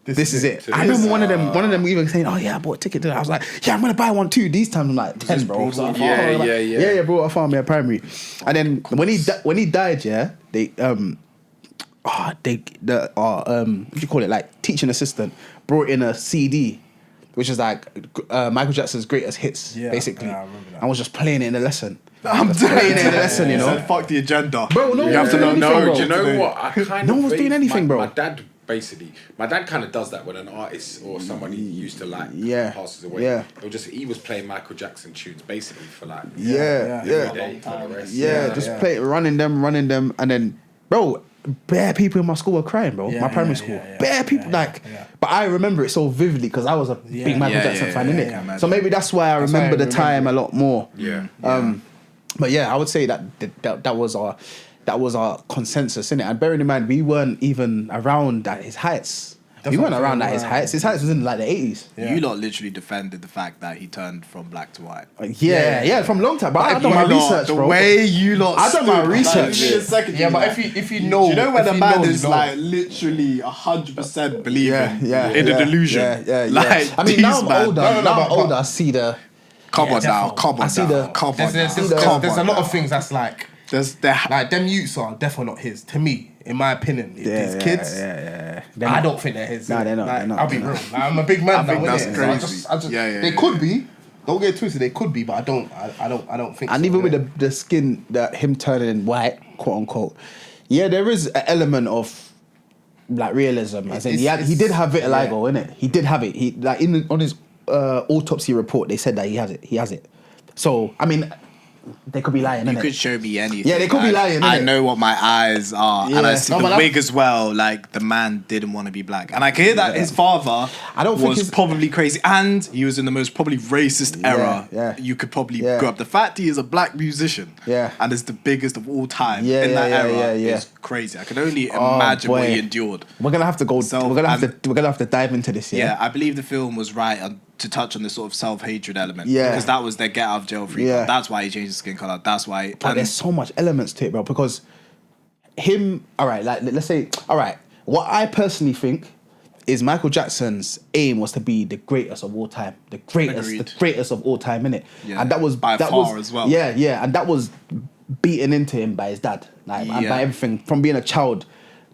This is it. I remember one of them even saying, "Oh yeah, I bought a ticket." I was like, "Yeah, I'm gonna buy one too." These times I'm like 10, bro. So I thought, Yeah. yeah, bro. I found me a primary, and then when he died, yeah, they what do you call it? Like teaching assistant brought in a CD which is like Michael Jackson's greatest hits, basically. Yeah, I remember that. I was just playing it in the lesson. I'm Playing it in the lesson, you know. Said, fuck the agenda. Bro, no You have to know. anything, No, bro. do you know what? I kind No of one's doing vague- anything, bro. My dad basically, my dad kind of does that when an artist or someone he used to like passes away. Yeah. He was playing Michael Jackson tunes basically for like Yeah. every day for the rest. Just play running them, and then, bro, bare people in my school were crying, bro. My primary school, bare people But I remember it so vividly because I was a big Michael Jackson fan, innit? So maybe that's why I remember the time a lot more. Yeah. But yeah, I would say that was our consensus, innit? And bearing in mind, we weren't even around at his heights. We weren't around at his heights. His heights was in like the 80s. You lot literally defended the fact that he turned from black to white. Yeah, from a long time. But I done my research, bro. The way you lot I done my stood, research. Like, give me a second, Yeah, but like, if you know, you know when if a you man know, is you know. like literally 100% believing in the the delusion. Like, I mean, these now I'm man- older. No, Now I'm but- older. I see the. Come on now, definitely. come on I see now, the- come on There's now. a lot of things that's like There, like them youths are definitely not his. To me, in my opinion, his kids. Yeah. I don't think they're his. No, they're not, Like, they're not, I'll be they're real. Like, I'm a big man. I think now, that's innit? crazy. So I just, Yeah, they could be. Don't get twisted. They could be, but I don't think. And so, even yeah. with the skin, that him turning white, quote unquote, yeah, there is an element of like realism. As in, he did have vitiligo, innit? He did have it. He like on his autopsy report, they said that he has it. He has it. So I mean, they could be lying. You innit? could show me anything. Yeah, they could be lying, I innit? know what my eyes are, and I Yeah. see No, the but wig as well. Like the man didn't want to be black, and I can hear that his father I don't think was his- probably crazy, and he was in the most probably racist era yeah. you could probably Yeah. grow up. The fact he is a black musician, Yeah. and is the biggest of all time Yeah, in that yeah, era yeah. is crazy. I can only imagine what boy. he endured. We're gonna have to go. So, we're gonna have and- to dive into this. Yeah, I believe the film was right to touch on the sort of self-hatred element. Yeah. Because that was their get out of jail free Yeah. card. That's why he changed his skin color. That's why. But there's so much elements to it, bro. Because him, all right, like let's say, all right, what I personally think is Michael Jackson's aim was to be the greatest of all time, the Agreed. greatest of all time, innit? Yeah, And that was by far as well. Yeah, and that was beaten into him by his dad, like and Yeah. by everything from being a child.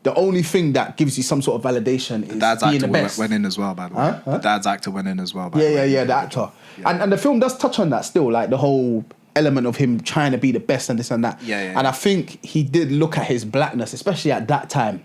The only thing that gives you some sort of validation is Dad's being actor the best. went in as well, by the way. Huh? The dad's actor went in as well. By the way. Yeah, the actor. And the film does touch on that still, like the whole element of him trying to be the best and this and that. Yeah. And I think he did look at his blackness, especially at that time,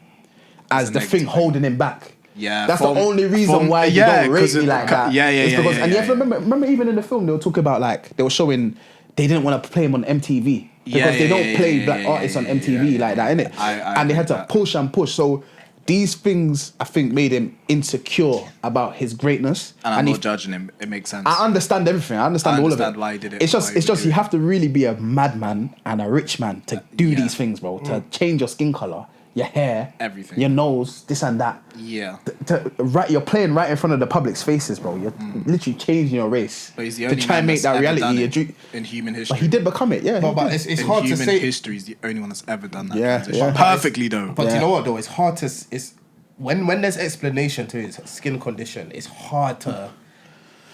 as a the thing negative holding him back. Yeah, That's from- the only reason from- why you yeah, don't rate 'cause me it- like that. yeah, It's because, and you have to yeah. remember even in the film they were talking about like they were showing they didn't want to play him on MTV because they don't play black artists on MTV like that, innit? And they had to push and push. So these things I think made him insecure about his greatness. And I'm he not judging him. It makes sense. I understand everything. I understand all of it. why he did it. It's why just he would do you it. have to really be a madman and a rich man to do yeah. these things, bro. To change your skin color, your hair, Everything. your nose, this and that. Yeah. You're playing right in front of the public's faces, bro. You're literally changing your race But he's the to only try and man make that's that ever done reality. it in human history. But he did become it, yeah. No, he but did. it's in hard to human say. history, he's the only one that's ever done that Yeah, transition. yeah. Perfectly, though. But Yeah. you know what though? It's hard to. It's when there's explanation to his skin condition. It's hard to.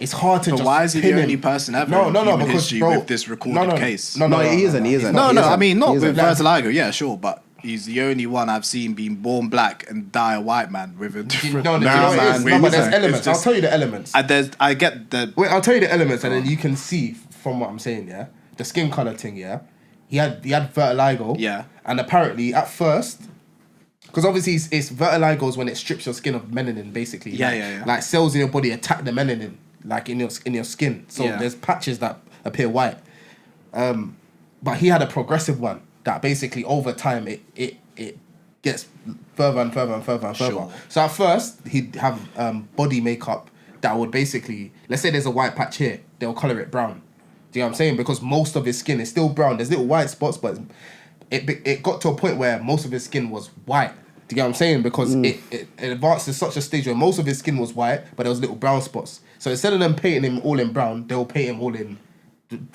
It's hard to. But just why is he pin the him. only person ever No, in no, human because history bro, with this recorded case? No, he isn't, he he's isn't. not. No, He I mean, not He with isn't. vitiligo, yeah, sure, but he's the only one I've seen being born black and die a white man with a different. No, you know what it is? No, but there's elements. I'll tell you the elements. I get the. Wait, I'll tell you the elements, and then you can see from what I'm saying. Yeah, the skin color thing. Yeah, he had vitiligo. Yeah. and apparently at first, because obviously it's vitiligo is when it strips your skin of melanin, basically. Yeah, like, yeah. Like cells in your body attack the melanin, like in your skin. So Yeah. there's patches that appear white. But he had a progressive one that basically over time it gets further and further and further and further. Sure. So at first he'd have body makeup that would basically, let's say there's a white patch here, they'll colour it brown. Do you know what I'm saying? Because most of his skin is still brown. There's little white spots, but it got to a point where most of his skin was white. Do you get what I'm saying? Because it advanced to such a stage where most of his skin was white, but there was little brown spots. So instead of them painting him all in brown, they'll paint him all in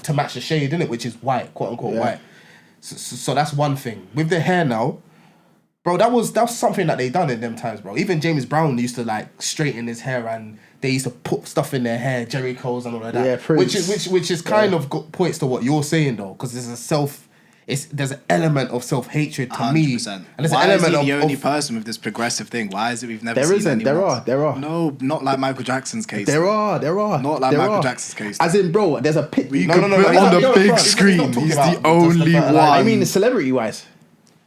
to match the shade, innit? Which is white, quote unquote white. So that's one thing. With the hair now, bro, that was something that they done in them times, bro. Even James Brown used to like straighten his hair, and they used to put stuff in their hair, Jerry Coles and all of that. Yeah, Prince. Which is kind of points to what you're saying though, because there's a there's an element of self-hatred to me. 100%. And there's Why an is element he the only of person with this progressive thing? Why is it we've never There seen isn't. anyone? There are. No, not like Michael Jackson's case. There are. Not like there Michael are. Jackson's case. As in, bro, there's a pit. We No, could no, no, put he's on not- the he's not big talking screen. about He's just the the only fertilizer. one. I mean, celebrity-wise.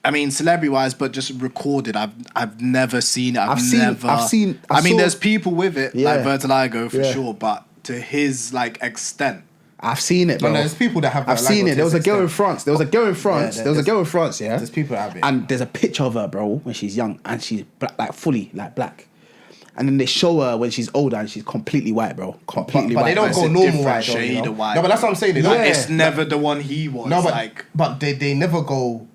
I mean, celebrity-wise, but just recorded. I've never seen it. I've seen- I mean, saw- there's people with it, Yeah. like Vertigo for Yeah. sure, but to his like extent. I've seen it, No, bro. there's people that have. I've seen it. There was a girl in France. There was a girl in France. Yeah, There was a there's- girl in France, yeah. There's people that have it. And there's a picture of her, bro, when she's young and she's black, like fully like black. And then they show her when she's older and she's completely white, bro. Completely but white. they don't It's go a normal different white, though, shade you know? of white. No, but that's what I'm saying. They Like, don't- it's never the one he was. No, like but they never go.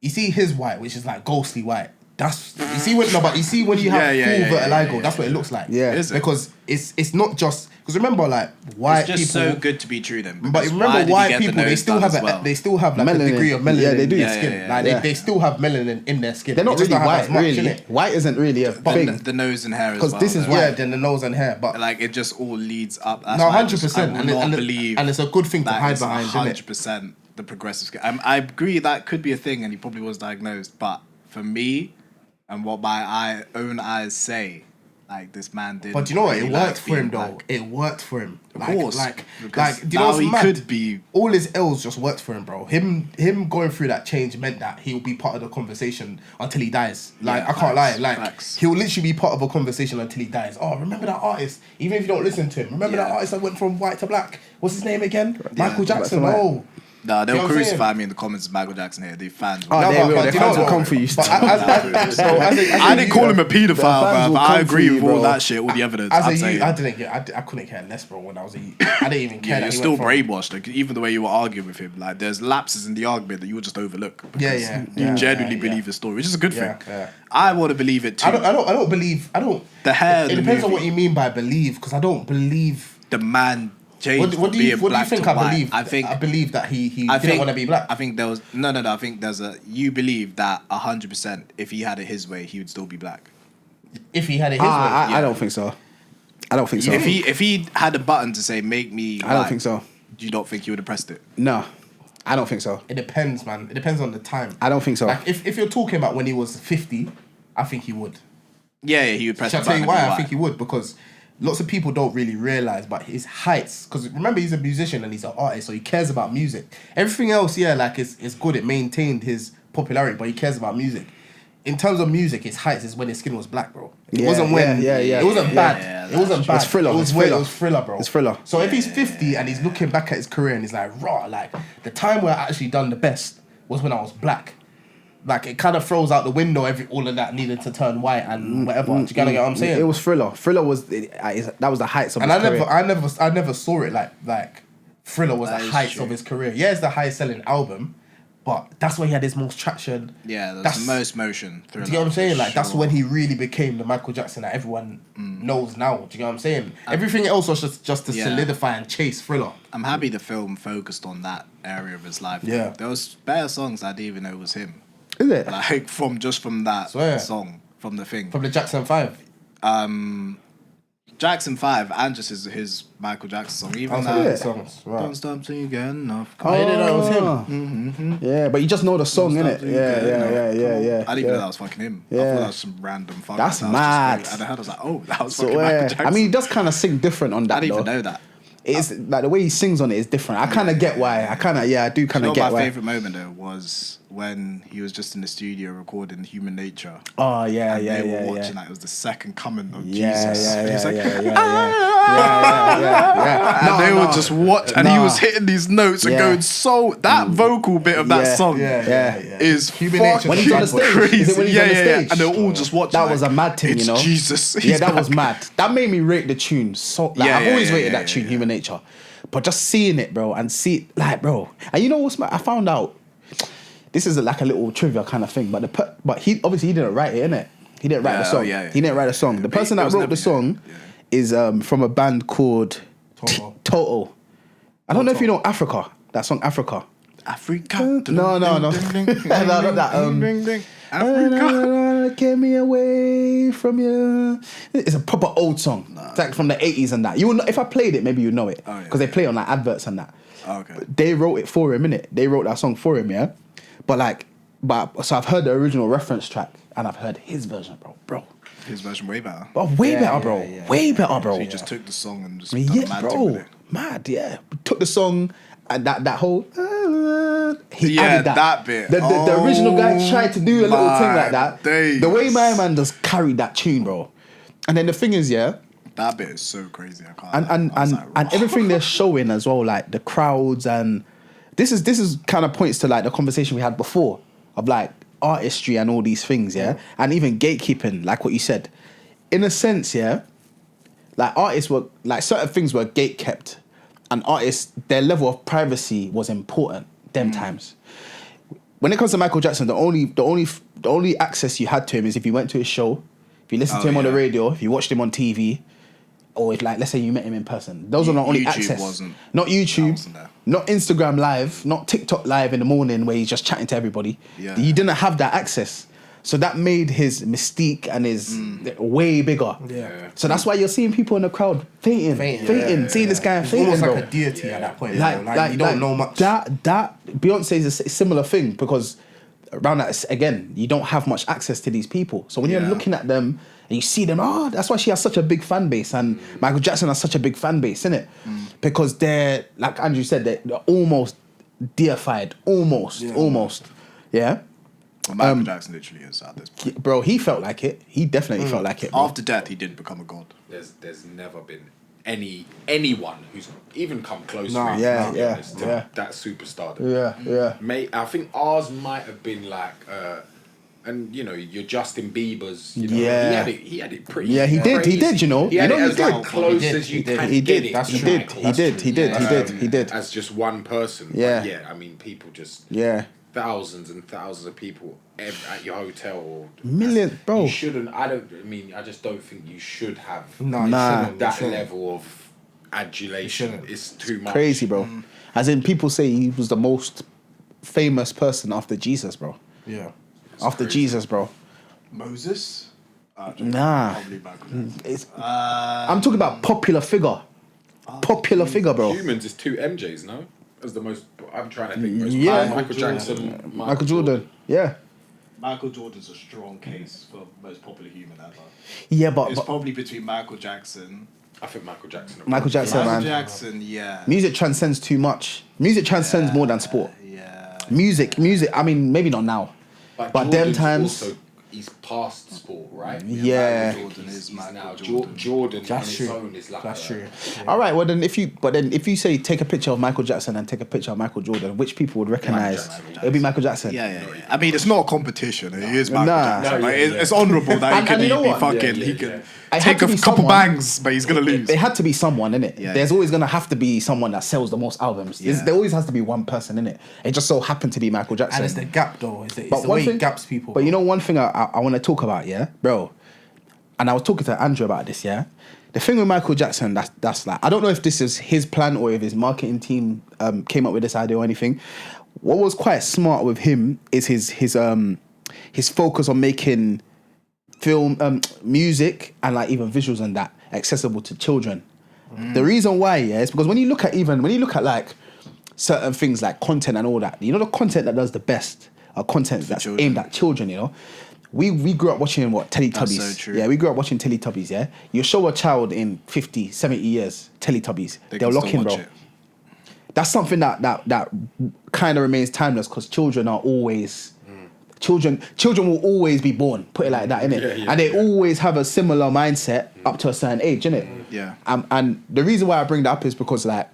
You see his white, which is like ghostly white. That's you see when you have full vitiligo, that's what it looks like. Yeah. Is it? Because it's not just because remember like white it's just people. so good to be true then. But because why remember, did he white get the people they nose still done have as well? they still have like Melanin. a degree of melanin Yeah, they do. in their Yeah, skin. yeah, yeah. Like Yeah. they still have melanin in their skin. They're not They just really don't have white, as much, really. innit? White isn't really a But thing. the nose and hair as 'Cause well. this is though. white. Yeah, then the nose and hair, but Like it just all leads up. That's no, why I just- 100%, I will not believe, and it's a good thing to that hide it's behind, isn't it? 100% the progressive scale. I agree that could be a thing, and he probably was diagnosed. But for me, and what my own eyes say, like this man did. But you know what? It really worked like for him being though. black. It worked for him. Of course, Like, because do you know now what's he mad? could be. All his L's just worked for him, bro. Him going through that change meant that he'll be part of the conversation until he dies. Like Yeah, I can't lie. facts, Like facts. he'll literally be part of a conversation until he dies. Oh, remember that artist? Even if you don't listen to him, remember that Yeah. artist that went from white to black? What's his name again? Michael Jackson. Black to Oh. Nah, they'll You know what I'm crucify saying? me in the comments of Michael Jackson here. The fans. Oh, will. they will. but Their do you fans know will what? come for you. But as I didn't call him a paedophile, fans bruv. will I come agree for with you, all bro. that shit, all the evidence. As I'm a saying. youth, I couldn't care less, bro. When I was a youth, I didn't even care. Yeah, that you're he still went from- brainwashed. Like, even the way you were arguing with him, like there's lapses in the argument that you will just overlook. Because Yeah, You yeah, genuinely yeah. believe the story, which is a good Yeah, thing. yeah. I want to believe it too. I don't believe. The hair. It in the depends on movie, what you mean by believe, because I don't believe. the man changed What from do you being black think to I white. believe? I believe that he didn't want to be black. I think there was no. I think there's a. You believe that 100%. If he had it his way, he would still be black. If he had it his way. I don't think so. I don't think so. If he had a button to say make me, I don't white, think so. You don't think he would have pressed it? No, I don't think so. It depends, man. It depends on the time. I don't think so. Like if you're talking about when he was 50, I think he would. Yeah, he would press Shall I the tell button. you why? and be I white. think he would, because lots of people don't really realize, but his heights. Because remember, he's a musician and he's an artist, so he cares about music. Everything else, yeah, like it's good. It maintained his popularity, but he cares about music. In terms of music, his heights is when his skin was black, bro. It Yeah, wasn't when. yeah. It wasn't Yeah, bad. yeah, it wasn't bad. It's Thriller, It was it's when Thriller. it was Thriller, bro. It's Thriller. So if he's 50 and he's looking back at his career and he's like, raw, like the time where I actually done the best was when I was black. Like it kind of throws out the window all of that needed to turn white and whatever. Do you get what I'm saying? It was Thriller. Thriller was that was the heights of And his career. I never saw it like Thriller was That the is heights true. of his career. Yeah, it's the highest selling album, but that's where he had his most traction. Yeah, that's That's- the most motion. Do you get what I'm saying? Like that's when he really became the Michael Jackson that everyone knows now. Do you get what I'm saying? Everything else was just to Yeah. solidify and chase Thriller. I'm happy the film focused on that area of his life. Yeah. There was better songs I didn't even know was him. Is it? Like from that Swear. song, from the thing. From the Jackson 5. Jackson 5 and just his Michael Jackson song. Even Those that are the songs. Don't Right. Stop Till You Get Enough. I didn't know it was him. Yeah, but you just know the song, Don't innit? Stop Till You Get Enough. Yeah. I didn't even know yeah. that was fucking him. I Yeah. thought that was some random fuck. That's that was mad. Just and I heard, I was like, oh, that was So, fucking Michael yeah. Jackson. I mean, he does kind of sing different on that. I didn't even though. know that. It's like the way he sings on it is different. I kind of get why. I do kind You of know, get my why. favorite moment though was when he was just in the studio recording Human Nature. Oh yeah, And yeah, they were yeah, watching yeah. like it was the second coming of Yeah, Jesus. yeah, And he's yeah, like, yeah, yeah. and they would just watch, and he was hitting these notes and Yeah. going so. That vocal bit of that Yeah. song Yeah. is Human fucking Nature. When he's on the stage. crazy. Is it when he's on the stage? And they're all just watching. That like, was a mad thing, it's you know. Jesus. Yeah, He's that was back. mad. That made me rate the tune. So like Yeah, I've yeah, always yeah, rated yeah, that tune, yeah. Human Nature. But just seeing it, bro, and bro. And you know what's mad? I found out. This is like a little trivia kind of thing, but he didn't write it, innit? He didn't write the Yeah, song. yeah, yeah. He didn't write the song. The But person it that was wrote never- the song is from a band called Toto. Toto. I don't know if you know Africa. That song Africa. No. No, not that. Africa. get me away from you. It's a proper old song. It's like from the 80s and that. You will know, if I played it, maybe you know it. Because they play on like adverts and that. Okay. But they wrote it for him, innit? They wrote that song for him, yeah? So I've heard the original reference track and I've heard his version, bro. His version way better. But way better, bro. Way better, bro. So he just took the song and just done Yeah, mad thing with bro. it. Mad, yeah. Took the song and that whole he added that bit. The original guy tried to do a little thing like that. days. The way my man just carried that tune, bro. And then the thing is, yeah, That bit is so crazy. I can't. and everything they're showing as well, like the crowds, and this is kind of points to like the conversation we had before of like artistry and all these things, yeah, and even gatekeeping, like what you said. In a sense, yeah, like artists were like certain things were gate kept, and artists, their level of privacy was important them times. When it comes to Michael Jackson, the only access you had to him is if you went to his show, if you listened to him on the radio, if you watched him on TV, or if, like, let's say you met him in person. Those are the only YouTube access. Not YouTube, not Instagram Live, not TikTok Live in the morning where he's just chatting to everybody. Yeah. You didn't have that access. So that made his mystique and his way bigger. Yeah. So that's why you're seeing people in the crowd fainting, seeing this guy fainting, Almost bro. like a deity at that point. Like you don't know much. That Beyonce is a similar thing because around that again, you don't have much access to these people. So when you're looking at them and you see them, that's why she has such a big fan base, and Michael Jackson has such a big fan base, innit? Because they're, like Andrew said, they're almost deified, almost, yeah. Well, Michael Jackson literally is at this point. Bro, he felt like it. He definitely felt like it. Bro. After death, he did become a god. There's never been anyone who's even come close to him, Yeah, to be yeah, honest, to yeah. that superstar. Yeah. Mate, I think ours might have been like, and you know, your Justin Bieber's. You know, Yeah. he had it pretty. Yeah, he did. He crazy. did. You know. He had You it know, as he like did. close He did, as you he did. can He get did. it. That's to true. Michael. He did. As just one person. Yeah. But yeah, I mean, people just. Yeah. Thousands and thousands of people at your hotel or Millions, bro. You shouldn't. I just don't think you should have No, you Nah. shouldn't. that level of adulation. shouldn't. It's too much. Crazy, bro. As in, people say he was the most famous person after Jesus, bro. Yeah. After crazy. Jesus, bro. Moses? Nah. Probably Michael. I'm talking about popular figure. Popular figure, bro. Humans is two MJs, no? As the most. I'm trying to think. Most Yeah. Michael Jackson, Michael Jordan. Yeah. Michael Jordan's a strong case for most popular human ever. Yeah, but It's probably between Michael Jackson. I think Michael Jackson. Michael Jackson, Michael man. Jackson, yeah. Music transcends too much. Music transcends more than sport. Yeah. Music. I mean, maybe not now. But them Jordan's times- Also, he's past sport, right? Yeah. Michael Jordan is He's Michael now Jordan. Jordan on That's his true. own is like That's true. All right. Well, then if you say take a picture of Michael Jackson and take a picture of Michael Jordan, which people would recognize? Jackson. It'll be Michael Jackson. Yeah. I mean, it's not a competition. It is Michael Nah. Jackson. No, Like, yeah, it's honourable that And- he and you know can be what? fucking. Yeah, He yeah, can yeah. It had take to a be couple someone- bangs, but he's gonna lose. There had to be someone in it. Yeah, There's yeah. always gonna have to be someone that sells the most albums. There always has to be one person in it. It just so happened to be Michael Jackson. And it's the gap, though. It's the But way it gaps people. But you know one thing I want to talk about, yeah, bro. And I was talking to Andrew about this, yeah. The thing with Michael Jackson, that's like, I don't know if this is his plan or if his marketing team came up with this idea or anything. What was quite smart with him is his focus on making film, music, and like even visuals and that accessible to children. The reason why, yeah, is because when you look at like certain things like content and all that, you know, the content that does the best are content that's children. aimed at children, you know. We grew up watching Teletubbies. That's so true. Yeah, we grew up watching Teletubbies, yeah. You show a child in 50, 70 years, Teletubbies, they'll can lock still in, watch bro. it. That's something that kind of remains timeless because children are always children will always be born, put it like that, innit? Yeah, And they yeah. always have a similar mindset up to a certain age, innit? Yeah. And the reason why I bring that up is because like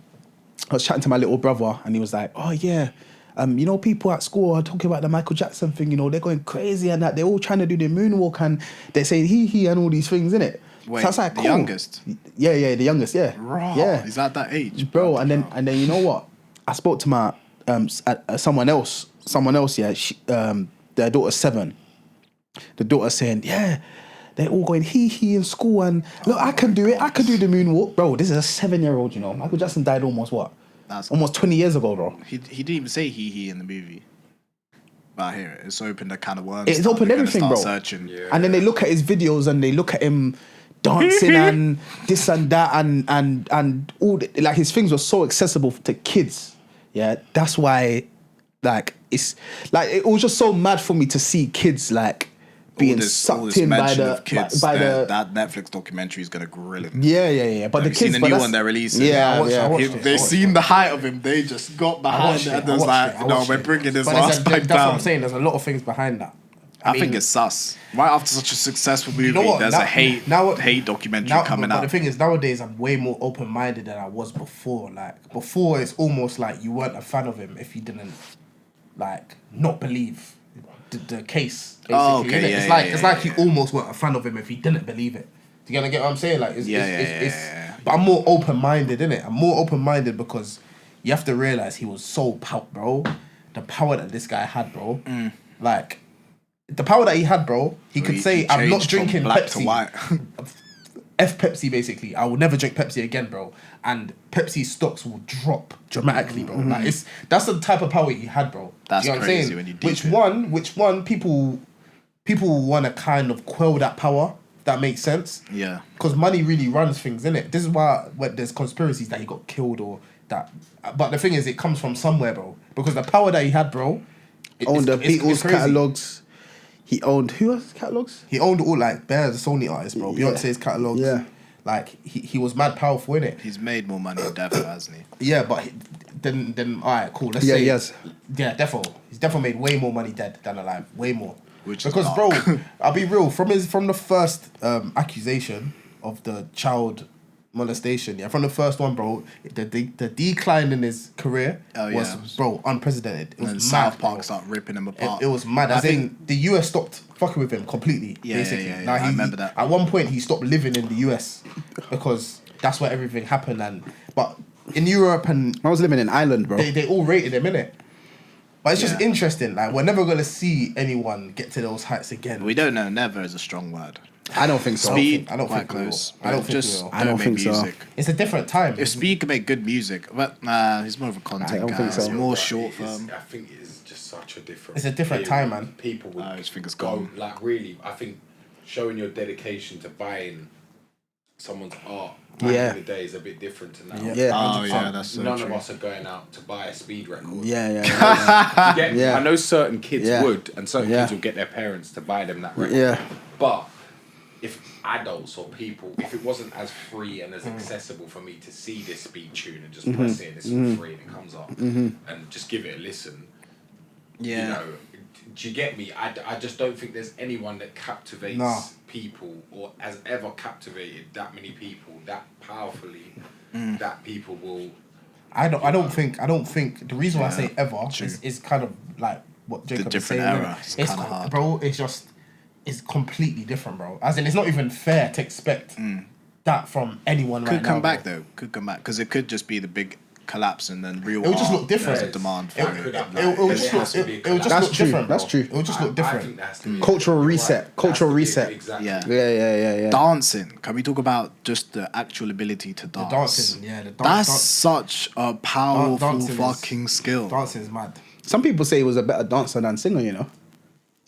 I was chatting to my little brother and he was like, oh yeah, you know, people at school are talking about the Michael Jackson thing, you know, they're going crazy and that they're all trying to do the moonwalk and they say he and all these things, innit? Wait, so I was like, the cool. youngest? Yeah, the youngest, yeah. Raw. Yeah. He's at that age. Bro, and then you know what? I spoke to my someone else, yeah, their daughter's 7. The daughter's saying, yeah, they're all going he in school and look, I can do it, I can do the moonwalk. Bro, this is a 7-year-old, you know. Michael Jackson died almost what? That's Almost 20 years ago, bro. He didn't even say he in the movie. But I hear it. It's opened a can of worms. It's now. opened They're gonna everything, start bro. Searching. Yeah. And then they look at his videos and they look at him dancing and this and that and all like his things were so accessible to kids. Yeah, that's why like it's like it was just so mad for me to see kids like being sucked in by the kids, by the that Netflix documentary is gonna grill him. yeah. But Have the you kids, seen the but new that's- one they're releasing? Yeah, I watched yeah. it. They've seen the height of him. They just got behind it and was like, "No, we're bringing this last back That's what I'm down." saying. There's a lot of things behind that. I think it's sus. Right after such a successful movie, know what? there's Now- a hate documentary coming but out. the thing is, nowadays I'm way more open minded than I was before. Like before, it's almost like you weren't a fan of him if you didn't like not believe the case. Basically, Oh, okay, innit? yeah, It's like you almost weren't a fan of him if you didn't believe it. You gonna get what I'm saying? Like, Yeah. But I'm more open minded, innit? I'm more open minded because you have to realize he was so bro. The power that this guy had, bro. Like. The power that he had, bro, he could say, "I'm not changed from drinking black Pepsi." to white. F Pepsi, basically. I will never drink Pepsi again, bro. And Pepsi stocks will drop dramatically, bro. Like that's the type of power he had, bro. That's you know what I'm crazy saying? when you deep Which one? People want to kind of quell that power. If that makes sense. Yeah. Because money really runs things, innit? This is why when there's conspiracies that he got killed or that. But the thing is, it comes from somewhere, bro. Because the power that he had, bro. Owned the it's Beatles crazy. catalogs. He owned who else's catalogs? He owned all like Bear's a Sony artist, bro. Yeah. Beyonce's catalogs. Yeah. Like he was mad powerful in it. He's made more money than Defo, hasn't he? Yeah, but then all right, cool. Let's Yeah, say yes. Yeah, defo. He's definitely made way more money dead than alive. Way more. Which is because dark. bro, I'll be real. From the first accusation of the child molestation, yeah, from the first one, bro, the decline in his career was, bro, unprecedented. It was And mad, South bro. Park started ripping him apart. It was mad. I As think in, the US stopped fucking with him completely. Yeah, basically. yeah. Now, I remember that. At one point, he stopped living in the US because that's where everything happened. But in Europe and I was living in Ireland, bro. they all rated him, innit? But it's just Yeah. interesting. Like, we're never gonna see anyone get to those heights again. We don't know. Never is a strong word. I don't think so. Speed, I don't quite think we will. close. I don't But think just we will. I don't make think so. music. It's a different time. If Speed can make good music, but he's more of a content I don't guy. think so. It's more Right, short it is- form. I think it is just such a different. It's a different period. time, man. People would I just think it's go gone. like really. I think showing your dedication to buying someone's art back Yeah. in the day is a bit different to now. Yeah. Oh yeah, that's so None true. of us are going out to buy a Speed record. Yeah. You get me? Yeah. I know certain kids Yeah. would, and certain Yeah. kids will get their parents to buy them that record. Yeah. But if adults or people, if it wasn't as free and as accessible for me to see this Speed tune and just press it, and it's for free and it comes up, and just give it a listen. Yeah. You know, do you get me? I just don't think there's anyone that captivates Nah. people or has ever captivated that many people that powerfully that people will. I don't think the reason why I say ever true. is kind of like what Jacob is different saying. era. innit? It's kinda hard. Bro, it's completely different, bro. As in, it's not even fair to expect that from anyone right now. Could come back bro. though. Could come back because it could just be the big collapse and then real. It would just art, look different. There's a demand for It it. will just has to look. be It will just That's look true, different. Bro. that's true. It will just look I different. think that has to be Cultural right. reset. That Cultural has to be- reset. Exactly. Yeah. Yeah. Dancing. Can we talk about just the actual ability to dance? dancing, yeah, the That's dance- such a powerful dancing is- fucking skill. Dancing is mad. Some people say he was a better dancer than singer, you know.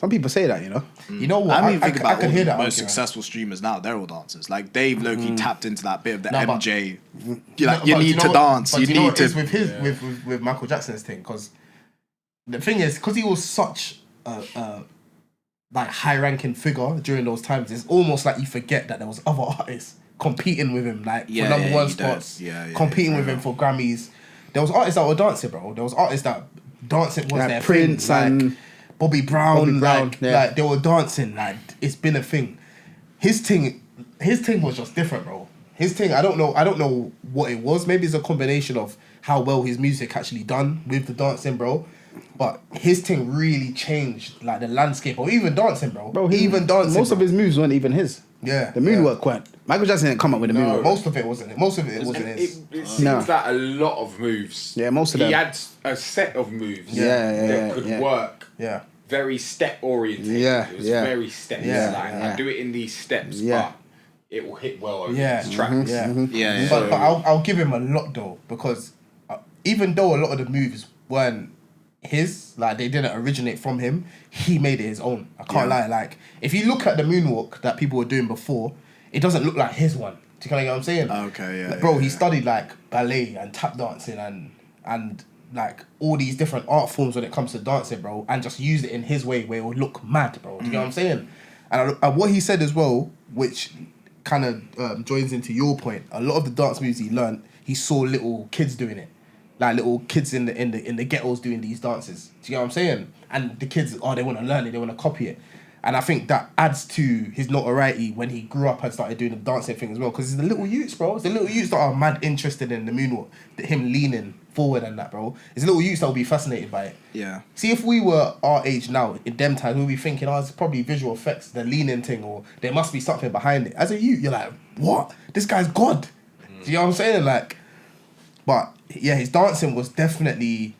Some people say that, you know. You know what? I mean, think I about could all hear the that most argument. successful streamers now. They're all dancers. Like Dave Loki tapped into that bit of the No, but- MJ. No, You but need you know to what- dance. but You know need what it is to. with his with Michael Jackson's thing, because the thing is, because he was such a like high ranking figure during those times, it's almost like you forget that there was other artists competing with him, like Yeah, for number yeah, one you don't. spots, Yeah, competing for with him real. for Grammys. There was artists that were dancing, bro. There was artists that dancing was Like their Prince thing, and like Bobby Brown, like yeah. like they were dancing, like it's been a thing. His thing was just different, bro. His thing, I don't know what it was. Maybe it's a combination of how well his music actually done with the dancing, bro. But his thing really changed, like the landscape, or even dancing, bro. Bro, even dancing. Most of bro. his moves weren't even his. Yeah, The moonwork weren't. Michael Jackson didn't come up with the moonwork. Most of it wasn't. Most of it wasn't And his. it seems No. like a lot of moves. Yeah, most of he them. had a set of moves Yeah, that could yeah. work. Yeah. Very step oriented. Yeah, it was yeah. very steps. Yeah, Like yeah. I do it in these steps, Yeah. but it will hit well over Yeah, these tracks. yeah. Yeah, But I'll give him a lot though, because even though a lot of the moves weren't his. Like, they didn't originate from him. He made it his own. I can't lie. Like, if you look at the moonwalk that people were doing before, it doesn't look like his one. Do you kind of get what I'm saying? Okay, yeah. Like, bro, he studied like ballet and tap dancing and like all these different art forms when it comes to dancing, bro, and just used it in his way where it would look mad, bro. Do you get what I'm saying? And what he said as well, which kind of joins into your point, a lot of the dance moves he learned, he saw little kids doing it, like little kids in the ghettos doing these dances. Do you get what I'm saying? And the kids, they want to learn it, they want to copy it. And I think that adds to his notoriety when he grew up and started doing the dancing thing as well. Because it's the little youths, bro. It's the little youths that are mad interested in the moonwalk, him leaning forward and that, bro. It's the little youths that will be fascinated by it. Yeah. See, if we were our age now, in them times, we'll be thinking, it's probably visual effects, the leaning thing, or there must be something behind it. As a youth, you're like, what? This guy's God. Do you know what I'm saying? Like, but yeah, his dancing was definitely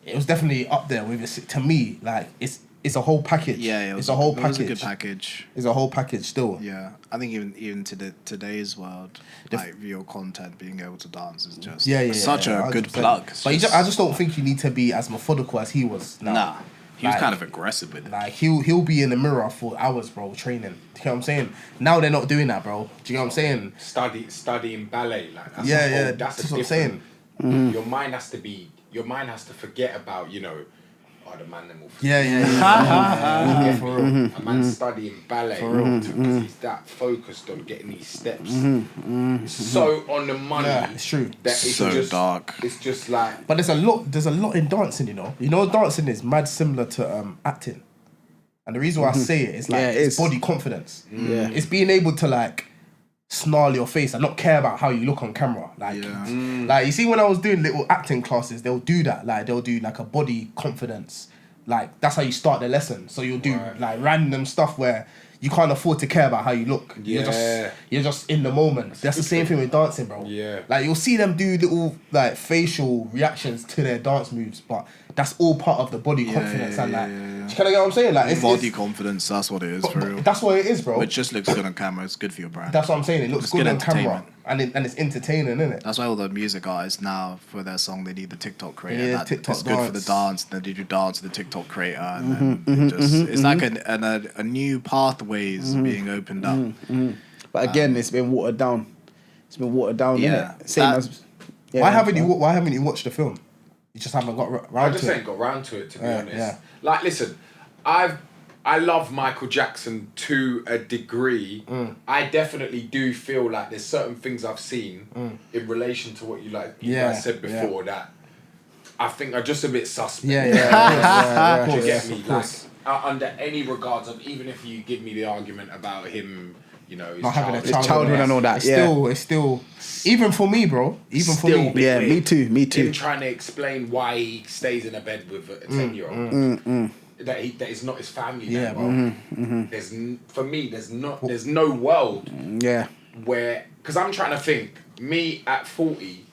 up there with it. To me, like, it's a whole package. Yeah, it's a whole package. It was a good package. It's a whole package still. Yeah, I think even to today's world, like real content, being able to dance is just such a good 100%. plug. But I just don't think you need to be as methodical as he was. Nah, he was Like, kind of aggressive with it. Like he'll be in the mirror for hours, bro, training. Do you know what I'm saying? Now they're not doing that, bro. Do you know what I'm saying? Studying ballet, like that's that's what I'm saying. Your mind has to forget about, the man them will Yeah. for real. A man studying ballet because he's that focused on getting these steps. So on the money. Yeah, it's true. That it's So just dark. It's just like. But there's a lot in dancing, you know. You know, dancing is mad similar to acting. And the reason why I say it is like it's body confidence. Yeah. It's being able to like snarl your face and not care about how you look on camera. Like, like you see when I was doing little acting classes, they'll do that. Like they'll do like a body confidence. Like that's how you start the lesson. So you'll do like random stuff where you can't afford to care about how you look. Yeah. You're just in the moment. That's the same thing with dancing, bro. Yeah. Like you'll see them do little like facial reactions to their dance moves, but that's all part of the body confidence and like. Do you kind of get what I'm saying? Like it's Body confidence, that's what it is for real. That's what it is, bro. Which just looks good on camera. It's good for your brand. That's what I'm saying. It looks It's good good on camera entertainment. and it's entertaining, isn't it? That's why all the music artists now, for their song, they need the TikTok creator. Yeah, that TikTok it's good for the dance. dance. Then they do dance with the TikTok creator, and then it's like a new pathways being opened up. But again, it's been watered down. It's been watered down, Yeah. innit? Same as. Yeah, Why haven't you watched the film? You just haven't got I round just to it. ain't got round to it, to be honest. yeah. Like, listen, I love Micheal Jackson to a degree. I definitely do feel like there's certain things I've seen in relation to what you guys said before that I think are just a bit suspect. Yeah. Do you get me? Like, under any regards of, even if you give me the argument about him, his Not having a childhood. childhood and all that. It's still even for me, bro. Even for Still me. big Yeah, weird. me too. Him trying to explain why he stays in a bed with a 10-year-old. That is not his family. Yeah, bro. For me, there's no world Yeah. where, because I'm trying to think, me at 40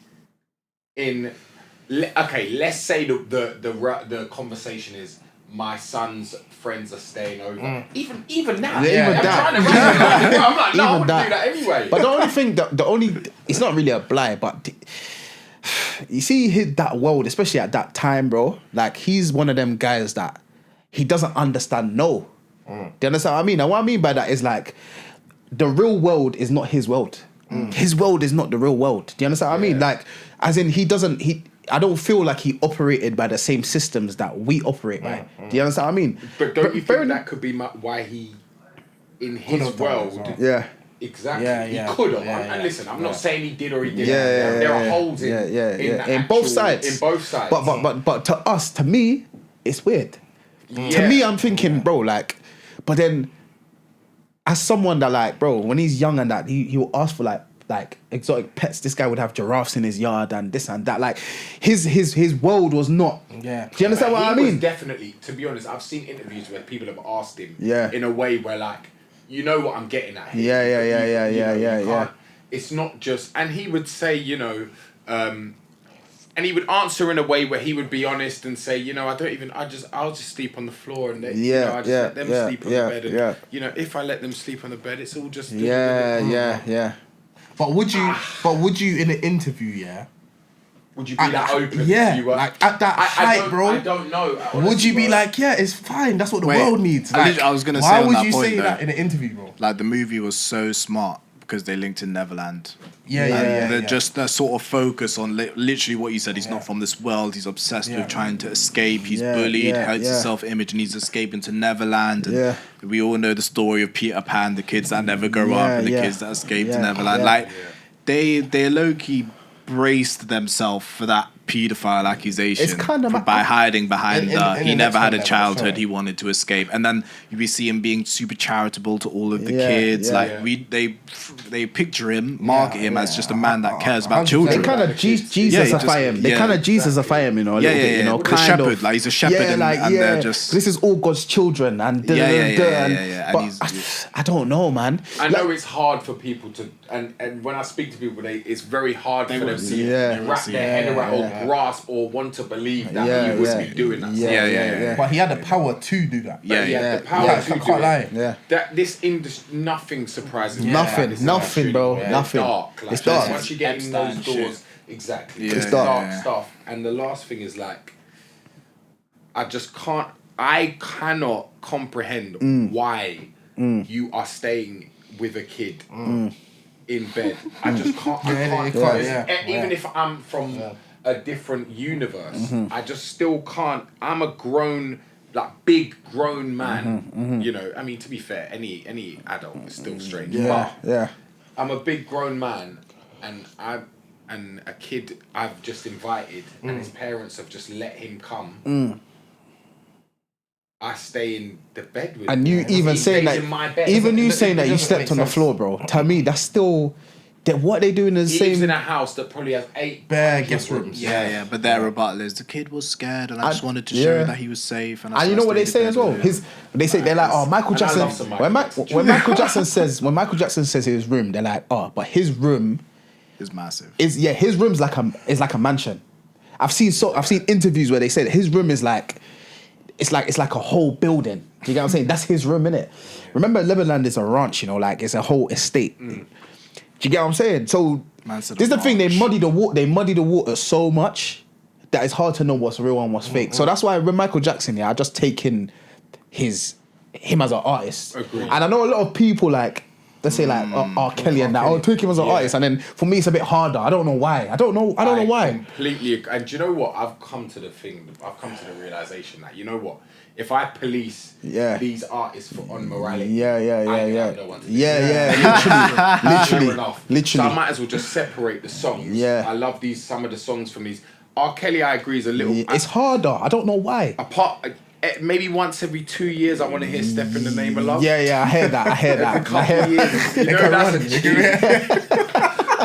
let's say the conversation is my son's friends are staying over. Even now, Yeah, even I'm that. trying to I'm like, no, I Even would that. do that anyway. But the only thing, it's not really a blight, but you see that world, especially at that time, bro, like he's one of them guys that he doesn't understand no. Do you understand what I mean? And what I mean by that is like, the real world is not his world. His world is not the real world. Do you understand what I mean? Like, as in I don't feel like he operated by the same systems that we operate by. Do you understand what I mean? But don't you think that could be why he, in his world, Yeah. exactly, Yeah. he could have. And listen, I'm not saying he did or he didn't. There are holes in both sides. In both sides. But to us, to me, it's weird. To me, I'm thinking, bro, like, but then as someone that, like, bro, when he's young and that, he will ask for like exotic pets. This guy would have giraffes in his yard and this and that. Like his world was not. Yeah. Do you understand what I He mean? was definitely, to be honest, I've seen interviews where people have asked him Yeah. in a way where, like, you know what I'm getting at here. Yeah. It's not just, and he would say, and he would answer in a way where he would be honest and say, I'll just sleep on the floor and I just let them sleep on the bed. And, if I let them sleep on the bed, it's all just... Yeah. But would you in an interview, Would you be that open? Yeah, if you were, like at that height, bro. I don't know. Would you be bro. like, yeah, it's fine. That's what the Wait, world needs. I Like, was gonna say why on would that you point, say though, that in an interview, bro? Like the movie was so smart because they linked in Neverland. Yeah. Just that sort of focus on literally what you said. He's not from this world. He's obsessed with trying to escape. He's bullied, hurts his self-image, and he's escaping to Neverland. And we all know the story of Peter Pan, the kids that never grow up, and the kids that escape to Neverland. Like they low-key braced themselves for that paedophile accusation. It's kind of by hiding behind in he the never next had a one, childhood. sure. He wanted to escape, and then we see him being super charitable to all of the Yeah, kids. yeah. Like they picture him, market him as just a man that cares about 100%. children. They kind of Jesus-ify him. They kind of Jesus-ify him, you know, a little bit, you know, The kind shepherd, of. like he's a shepherd, and they're just This is all God's children, and yeah. But And I don't know, man. I know it's hard for people to, and when I speak to people, it's very hard for them to wrap their head around or grasp or want to believe that he would be doing that. Yeah. But he had the power to do that. But he had the power to I do can't lie. it. Yeah. That this industry, nothing surprises me. Nothing, about this nothing, industry bro, anymore. nothing. It's dark. Like, It's dark. Once you get in those Epstein doors, shit. exactly. Yeah, It's yeah, dark yeah. stuff. And the last thing is like, I cannot comprehend why you are staying with a kid in bed. I just can't. I can't. Even if I'm from a different universe, I just still can't. I'm a grown, like big grown man. You know, I mean, to be fair, any adult is still strange. But I'm a big grown man, and a kid I've just invited, and his parents have just let him come. I stay in the bed with And him. you even He saying stays that, in my bed. even you saying that you doesn't slept make on the sense. floor, bro. To me, that's still what they doing is the He lives same. in a house that probably has 8 Bare guest rooms. Yeah, but their rebuttal is the kid was scared, and I just wanted to show that he was safe. And And you know what they say as well? They say they're like, oh, Michael And I Jackson. love some Michael When Jackson. Michael Jackson says his room, they're like, oh, but his room is massive. his room's like a mansion. I've seen interviews where they say that his room is like, it's like a whole building. Do you get what I'm saying? That's his room, innit? Remember, Lebanon is a ranch, you know, like it's a whole estate. Do you get what I'm saying? So this is the thing, they muddy the water so much that it's hard to know what's real and what's fake. So that's why with Michael Jackson, I just take in him as an artist. Agreed. And I know a lot of people like, let's say like R. Kelly and that, take him as an artist. And then for me, it's a bit harder. I don't know why. I don't know why. Completely. And do you know what? I've come to the realization that, you know what? If I police these artists on morality, I ain't have no one to literally. So I might as well just separate the songs. Yeah. I love some of the songs from these. R. Kelly, I agree, is a little. It's harder. I don't know why. Maybe once every 2 years, I want to hear "Step in the Name of Love." Yeah, I heard that. Every couple of years, you know, that's a tune.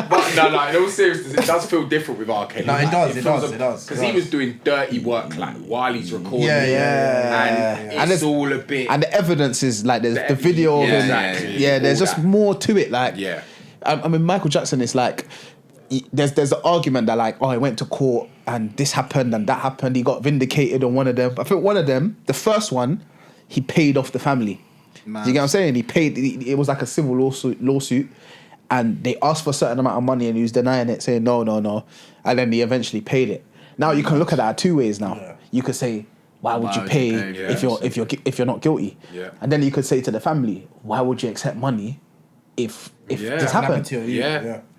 But no, in all seriousness, it does feel different with R. Kelly. No, it does. Because he was doing dirty work like while he's recording. And it's all a bit. And the evidence is like there's the video of him. There's just more to it. Like, I mean, Michael Jackson is like, there's the argument that like, he went to court and this happened and that happened. He got vindicated on one of them. I think one of them, the first one, he paid off the family. Man. Do you get what I'm saying? He paid. It was like a civil lawsuit. And they asked for a certain amount of money and he was denying it, saying no. And then he eventually paid it. Now you can look at that 2 ways now. Yeah. You could say, why would you pay if you're not guilty? Yeah. And then you could say to the family, why would you accept money if this happened?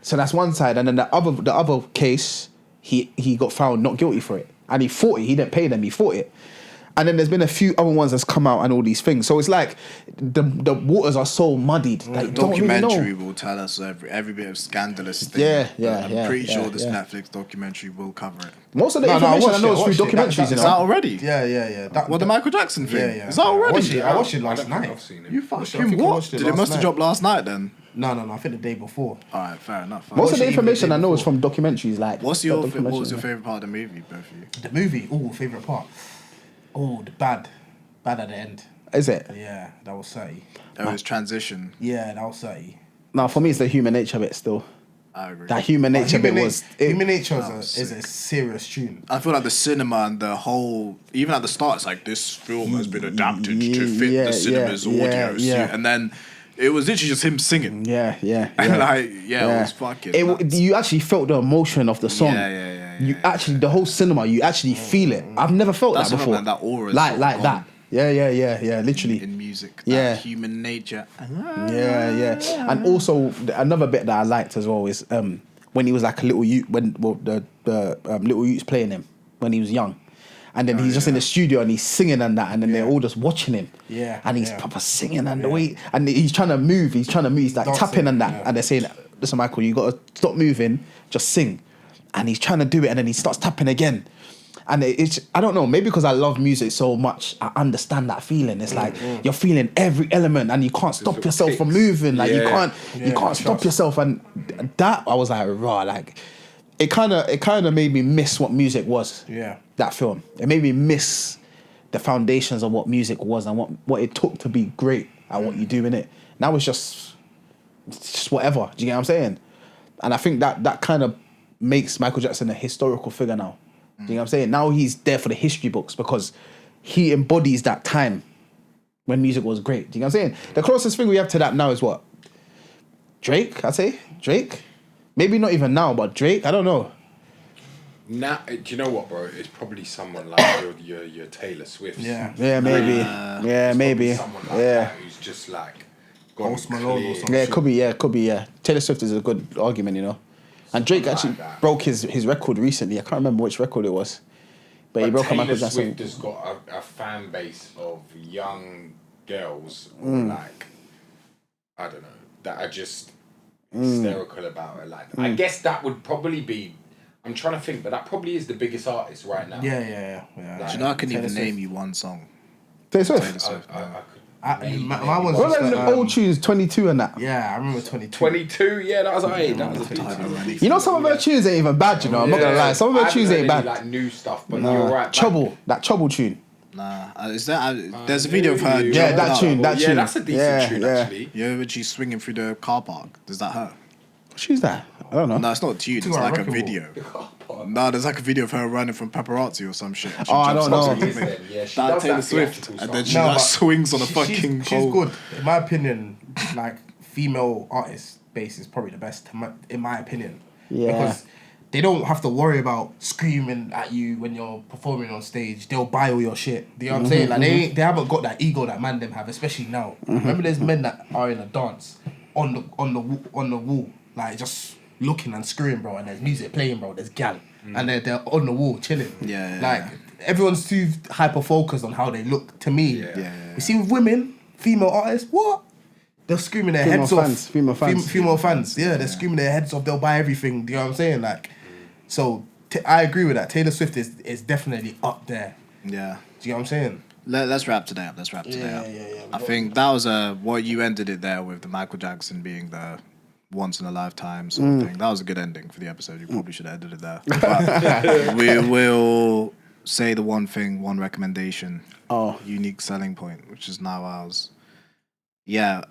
So that's one side. And then the other case, he got found not guilty for it. And he fought it. He didn't pay them, he fought it. And then there's been a few other ones that's come out and all these things. So it's like the waters are so muddied. Like, documentary will tell us every bit of scandalous thing. I'm pretty sure this Netflix documentary will cover it. Most of the information I know is through documentaries. Is that already? Yeah. The Michael Jackson thing? Yeah. Is that already? I watched it last night. I've seen it. You fucking what? Did it must have dropped last night then? No. I think the day before. All right, fair enough. Most of the information I know is from documentaries. Like, what was your favorite part of the movie, both of you? The movie? Favorite part? The bad at the end. Is it? Yeah, that was 30. That was transition. Yeah, that was 30. No, for me it's the human nature bit still. I agree. That human nature bit was... Human nature is a serious tune. I feel like the cinema and the whole... Even at the start, it's like, this film has been adapted to fit the cinema's audio suit. And then it was literally just him singing. Yeah. And it was fucking nuts. You actually felt the emotion of the song. Yeah. you actually the whole cinema, you actually feel it. I've never felt That's that what I before. meant, that aura is like sort of like that. gone Yeah, literally. in music. Yeah. That human nature. Yeah. And also another bit that I liked as well is when he was like a little youth, when the little youths playing him when he was young. And then he's just in the studio and he's singing and that, and then they're all just watching him. Yeah. And he's proper singing and the way, and he's trying to move, he's like dancing, tapping and that. Yeah. And they're saying, listen, Michael, you got to stop moving, just sing. And he's trying to do it, and then he starts tapping again. And it's, I don't know, maybe because I love music so much, I understand that feeling. It's like you're feeling every element and you can't stop yourself from moving. Like you can't stop yourself. And that, I was like, raw, like, it kind of made me miss what music was. Yeah. That film. It made me miss the foundations of what music was and what it took to be great at what you do in it. Now it's just whatever. Do you get what I'm saying? And I think that kind of makes Michael Jackson a historical figure now. Do you know what I'm saying? Now he's there for the history books because he embodies that time when music was great. Do you know what I'm saying? The closest thing we have to that now is what? Drake, I'd say. Drake? Maybe not even now, but Drake, I don't know. Now, do you know what, bro? It's probably someone like your Taylor Swift. Yeah. Yeah, maybe. Maybe. Someone like that who's just like Post Malone or something. Yeah, it could be. Taylor Swift is a good argument, you know. And Drake actually broke his record recently. I can't remember which record it was. But he broke a Michael Jackson. Taylor Swift has got a fan base of young girls, like, I don't know, that are just hysterical about her. Like, I guess that would probably be, I'm trying to think, but that probably is the biggest artist right now. Yeah. Like, Do you know I couldn't even Taylor name you one song? Taylor Swift? Taylor Swift. My one's What just about them old tunes, 22 and that? Yeah, I remember 22. 22, yeah, that was alright. That was a decent. You know, some of her tunes ain't even bad, you know. I'm not gonna lie. Some of her tunes ain't bad. Like new stuff, but you're right. That Trouble tune. Nah, is that? There's a video of her. Yeah, that tune. Yeah, that's a decent tune, actually. You know when she's swinging through the car park? Is that her? Who's that? I don't know. No, it's not a tune. It's like a video. No, there's like a video of her running from paparazzi or some shit. She I don't know. Yeah, she that does Taylor that Swift, and then she No, like but swings on a fucking. She's good. In my opinion, like female artist base is probably the best. In my opinion, because they don't have to worry about screaming at you when you're performing on stage. They'll buy all your shit. Do you know what I'm saying? Like they haven't got that ego that man them have, especially now. Remember, there's men that are in a dance on the wall, like just looking and screwing, bro, and there's music playing, bro, there's gal, and they're on the wall chilling. Like everyone's too hyper focused on how they look. To me, you see with women, female artists, what? They're screaming their heads off. Female fans. Yeah, they're screaming their heads off. They'll buy everything. Do you know what I'm saying? Like, so I agree with that. Taylor Swift is definitely up there. Yeah. Do you know what I'm saying? Let's wrap today up. Yeah. I think that was what you ended it there with, the Michael Jackson being the once in a lifetime sort of thing. That was a good ending for the episode. You probably should have ended it there. But we will say the one thing, one recommendation, unique selling point, which is now ours. Yeah,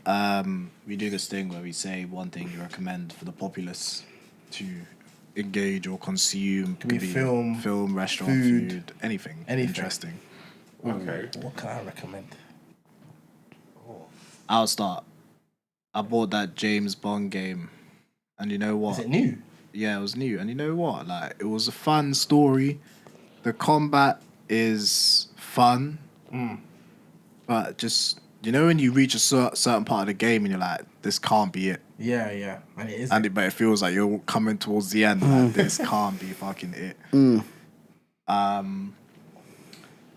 we do this thing where we say one thing you recommend for the populace to engage or consume. Could be film, restaurant, food, anything interesting. Okay. What can I recommend? I'll start. I bought that James Bond game, and you know what? Is it new? Yeah, it was new, and you know what? Like, it was a fun story. The combat is fun, but just, you know, when you reach a certain part of the game and you're like, this can't be it. Yeah, and it is. But it feels like you're coming towards the end. Like, this can't be fucking it.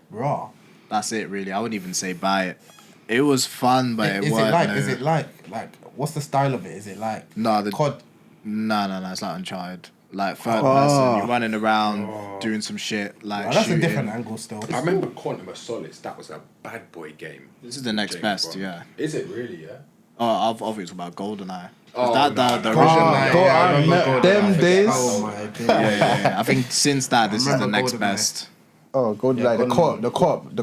Raw. That's it, really. I wouldn't even say buy it. It was fun, but Is it like what's the style of it? Is it like COD? No, it's like Uncharted. Like third person, you're running around doing some shit, like that's shooting. a different angle still. I remember Quantum of Solace. That was a bad boy game. This is the next best, Bond. yeah. Is it really? Yeah. Oh, I've obviously about GoldenEye. Oh, the no. original? I remember them days. Oh my god. Yeah. I think since that, this is the next GoldenEye. best. Oh, God, like the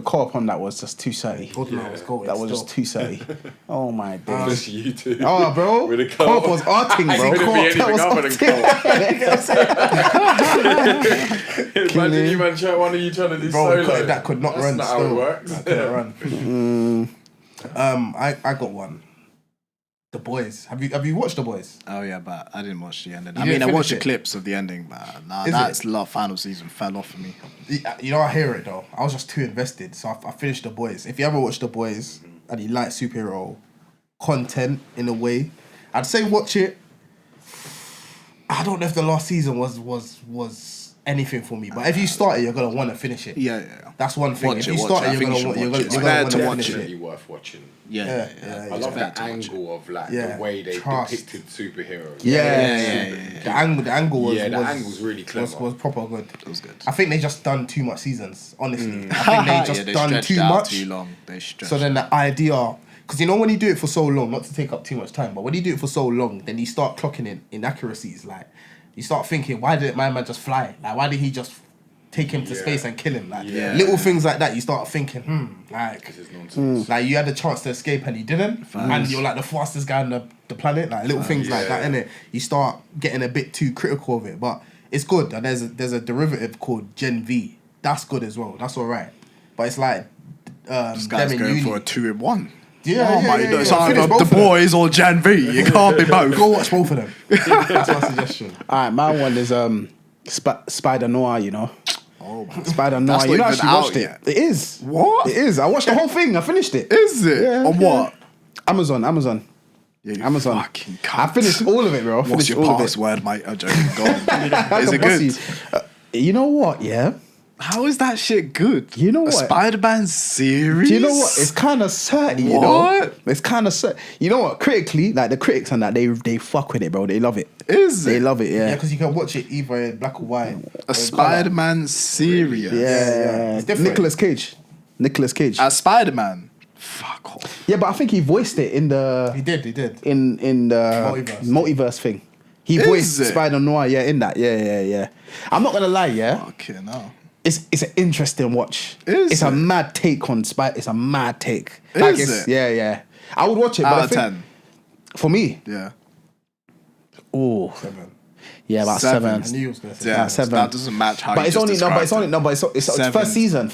co-op on that was just too surly. GoldenEye was goated That was just too surly. Oh my days. Especially you two. Oh, bro. With a Co-op was arting, bro. It couldn't be anything other than co-op. Imagine you man, one of you trying to do Bro, solo. that could not run. That's not how it works. That couldn't run. I got one. The Boys. Have you watched The Boys? Oh yeah, but I didn't watch the ending. You I mean, didn't I watched the finish it? clips of the ending, but nah, Is that's it? final season fell off for me. You know, I hear it though. I was just too invested, so I finished The Boys. If you ever watched The Boys and you like superhero content in a way, I'd say watch it. I don't know if the last season was anything for me, but if you start it, you're gonna want to finish it. Yeah. That's one thing. Watch if it, you watch start it. I it, think you're you gonna should you're watch gonna it. you're It's gonna fair want to to watch finish it. Definitely it. worth watching. Yeah. I love that to watch it. angle of like Yeah. the way they Trust. depicted superheroes. The angle was Yeah, the was, angle's really clever. was proper good. It was good. I think they just done too much seasons. Honestly, I think they just they done stretched too out much. too long. They stretched. So then the idea, because you know when you do it for so long, not to take up too much time, but when you do it for so long, then you start clocking in inaccuracies. Like you start thinking, why didn't my man just fly? Like why did he just take him to space and kill him? Like little things like that, you start thinking, like This is nonsense. like you had the chance to escape and you didn't, and you're like the fastest guy on the planet. Like little things like that, innit? You start getting a bit too critical of it, but it's good. And there's a derivative called Gen V. That's good as well. That's all right. But it's like this guy's them in going uni. for a 2-in-1. Yeah, Oh yeah, my yeah, god! yeah. It's either Finish The both of them. Boys or Gen V. You can't be both. Go watch both of them. That's my suggestion. All right, my one is Spider Noir. You know, Oh, man. Spider Noir. That's You know, not I even actually out watched it. yet. It is. What? It is. I watched the whole thing. I finished it. Is it? Yeah, On yeah. what? Amazon. Yeah, you Amazon. Fucking I cunt. finished all of it, bro. I What's finished your all of it. password, mate? I'm joking. Go on. Is Like it a good? pussy. You know what? Yeah. How is that shit good? You know A what? Spider-Man series? Do you know what? It's kind of certy, you know. What? It's kind of certain. You know what? Critically, like the critics and that, they fuck with it, bro. They love it. Is They it? love it. Yeah, Yeah. because you can watch it either in black or white. A Spider-Man series? Yeah. It's different. Nicolas Cage. As Spider-Man? Fuck off. Yeah, but I think he voiced it in the He did. in the multiverse thing. He voiced it? Spider Noir. Yeah, in that. Yeah. I'm not gonna lie. Yeah. Fucking hell. It's an interesting watch. Is it's it? a mad take on Spider. It's a mad take. Is it's, it? Yeah. I would watch it, but Out I of think 10. for me, Yeah. oh, 7. yeah, about Seven. 7. I knew you was gonna say Yeah, 7. that doesn't match how But you it's just only described it. it's Seven.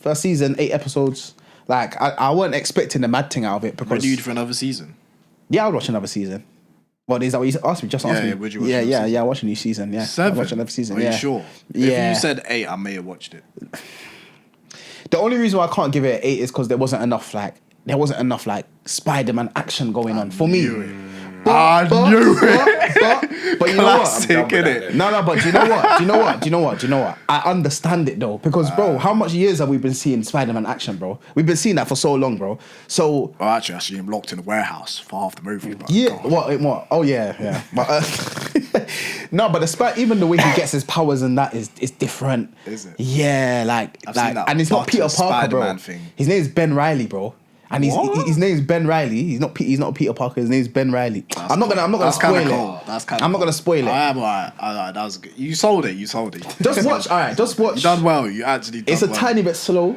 first season, 8 episodes. Like I wasn't expecting the mad thing out of it because Renewed for another season. yeah, I would watch another season. What is that? What you asked me? Just asked Yeah, me. yeah, would you watch yeah, another yeah, season? yeah. Watch a new season. Yeah, 7. I'll watch another season. Are yeah. you sure? Yeah. If you said 8, I may have watched it. The only reason why I can't give it an 8 is because there wasn't enough like Spider-Man action going on for me. I knew it. But you know what? Classic, innit? No, but do you know what? I understand it though, because bro, how much years have we been seeing Spider-Man action, bro? We've been seeing that for so long, bro. So Well, actually, I see him locked in a warehouse for half the movie. But yeah, God. what? Oh yeah. But no, but even the way he gets his powers and that is different. Is it? Yeah, I've seen that and it's not Peter Butter Parker, bro. Spider-Man thing. His name is Ben Riley, bro. And What? his name is Ben Riley. He's not Peter Parker. His name is Ben Riley. I'm not gonna That's spoil kinda it. cool. That's kinda I'm not cool. gonna spoil it. I am alright. That was good. You sold it. Just watch. All right, just watch. You done well. You actually done It's a well. tiny bit slow.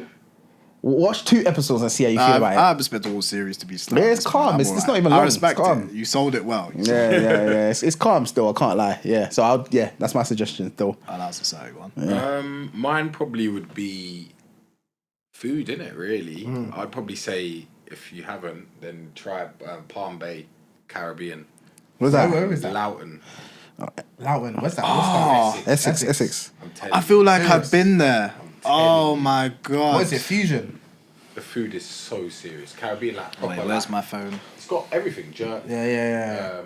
Watch 2 episodes and see how you feel about it. I expect the whole series to be slow. Yeah, it's calm. I'm It's alright. not even I long. respect It's calm. it. You sold it well. Yeah. It's calm still. I can't lie. Yeah. So that's my suggestion still. Oh, that was a sorry one. Mine probably would be food, innit, really? I'd probably say, if you haven't, then try Palm Bay, Caribbean. What's that? Where is that? Loughton. Loughton. What's that? Oh, Essex. I'm telling I you. feel like Serious? I've been there. Oh my god. What is it? Fusion. The food is so serious. Caribbean, like, proper, Wait, where's like, my phone? It's got everything. Jerk. Yeah.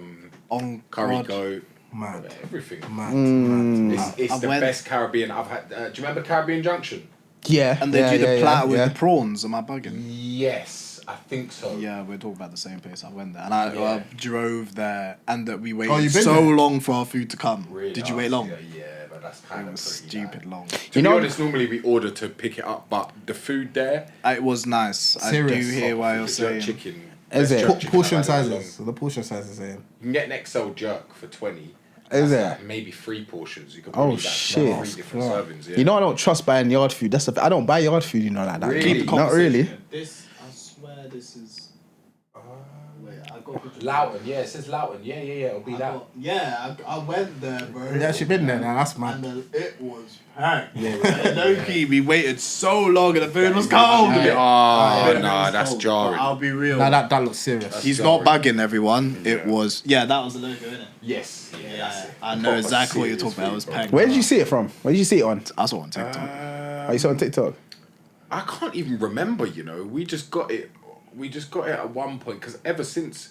On Curry God. goat. Mad. Everything. Mad. It's I the went- best Caribbean I've had. Do you remember Caribbean Junction? Yeah. And they do the platter with yeah. the prawns. Am I bugging? Yes, I think so. Yeah, we're talking about the same place. I went there and I Yeah. drove there, and that we Oh, waited you've been so there? long for our food to come. Really? Did you wait long? Yeah, but that's kind It of was pretty stupid bad. long. To be honest, normally we order to pick it up, but the food there, It was nice. Serious. I do hear why you're the saying. jerk chicken. Is best it? jerk chicken Portion I've had in a sizes. So the portion sizes same. long- You can get an XL jerk for 20. Is That's it? like maybe 3 portions. You could Oh, probably shit. 3 different servings. Yeah. You know I don't trust buying yard food. I don't buy yard food. You know like that. Really? Not really. This, I swear, this is. Wait, I got the Loughton, yeah, it says Loughton. Yeah, it'll be that. I went there, bro. You actually been there now? That's mad. It was packed. Low-key, we waited so long and the food was cold. That's jarring. I'll be real. Nah, that looks serious. He's not bagging everyone. It was, that was the logo, innit? Yes. I know exactly what you're talking about. It was packed. Where did you see it from? Where did you see it on? I saw it on TikTok. Oh, you saw it on TikTok? I can't even remember. We just got it. At one point because ever since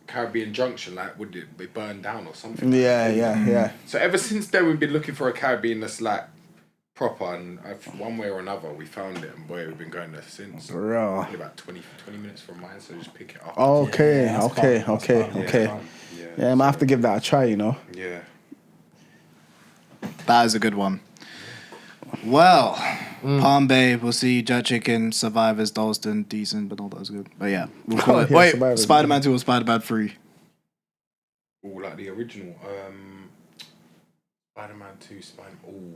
Caribbean Junction, like, would it be burned down or something? Yeah. So ever since then, we've been looking for a Caribbean that's like proper, and one way or another, we found it, and boy, we've been going there since. Bro. Only about 20 minutes from mine, so just pick it up. Okay. Yeah, I might have to give that a try, you know. Yeah. That is a good one. Well, Palm Bay, we'll see. Jet Chicken, Survivors, Dalston, decent, but all that was good. But yeah, we'll call it. Wait, Survivors. Spider-Man 2 or Spider-Man 3? Oh, like the original. Spider-Man 2,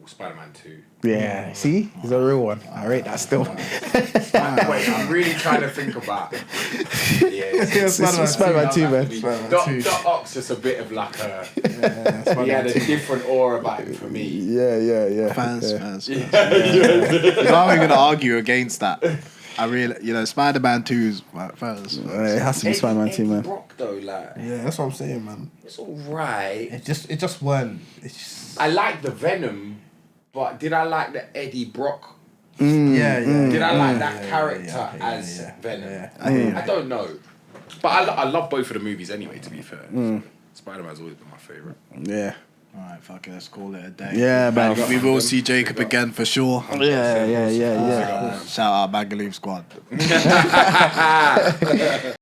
Spider-Man 2. Yeah, see? He's a real one. I rate that still. Wait, I'm really trying to think about it. Spider-Man 2, man. Doc Ock's just a bit of like a... he had a different aura about him for me. Yeah. Fans. You know, I'm going to argue against that. I really, Spider-Man 2 is first. It has to be Spider-Man 2, man. Brock though, like... Yeah, that's what I'm saying, man. It's alright. It just weren't. I like the Venom, but did I like the Eddie Brock? Did I like that character as Venom? I don't know. But I love both of the movies anyway, to be fair. Spider-Man's always been my favourite. Yeah. Alright, fuck it, let's call it a day. Yeah, man. We will see Jacob again for sure. Yeah. Shout out Bagaloop Squad.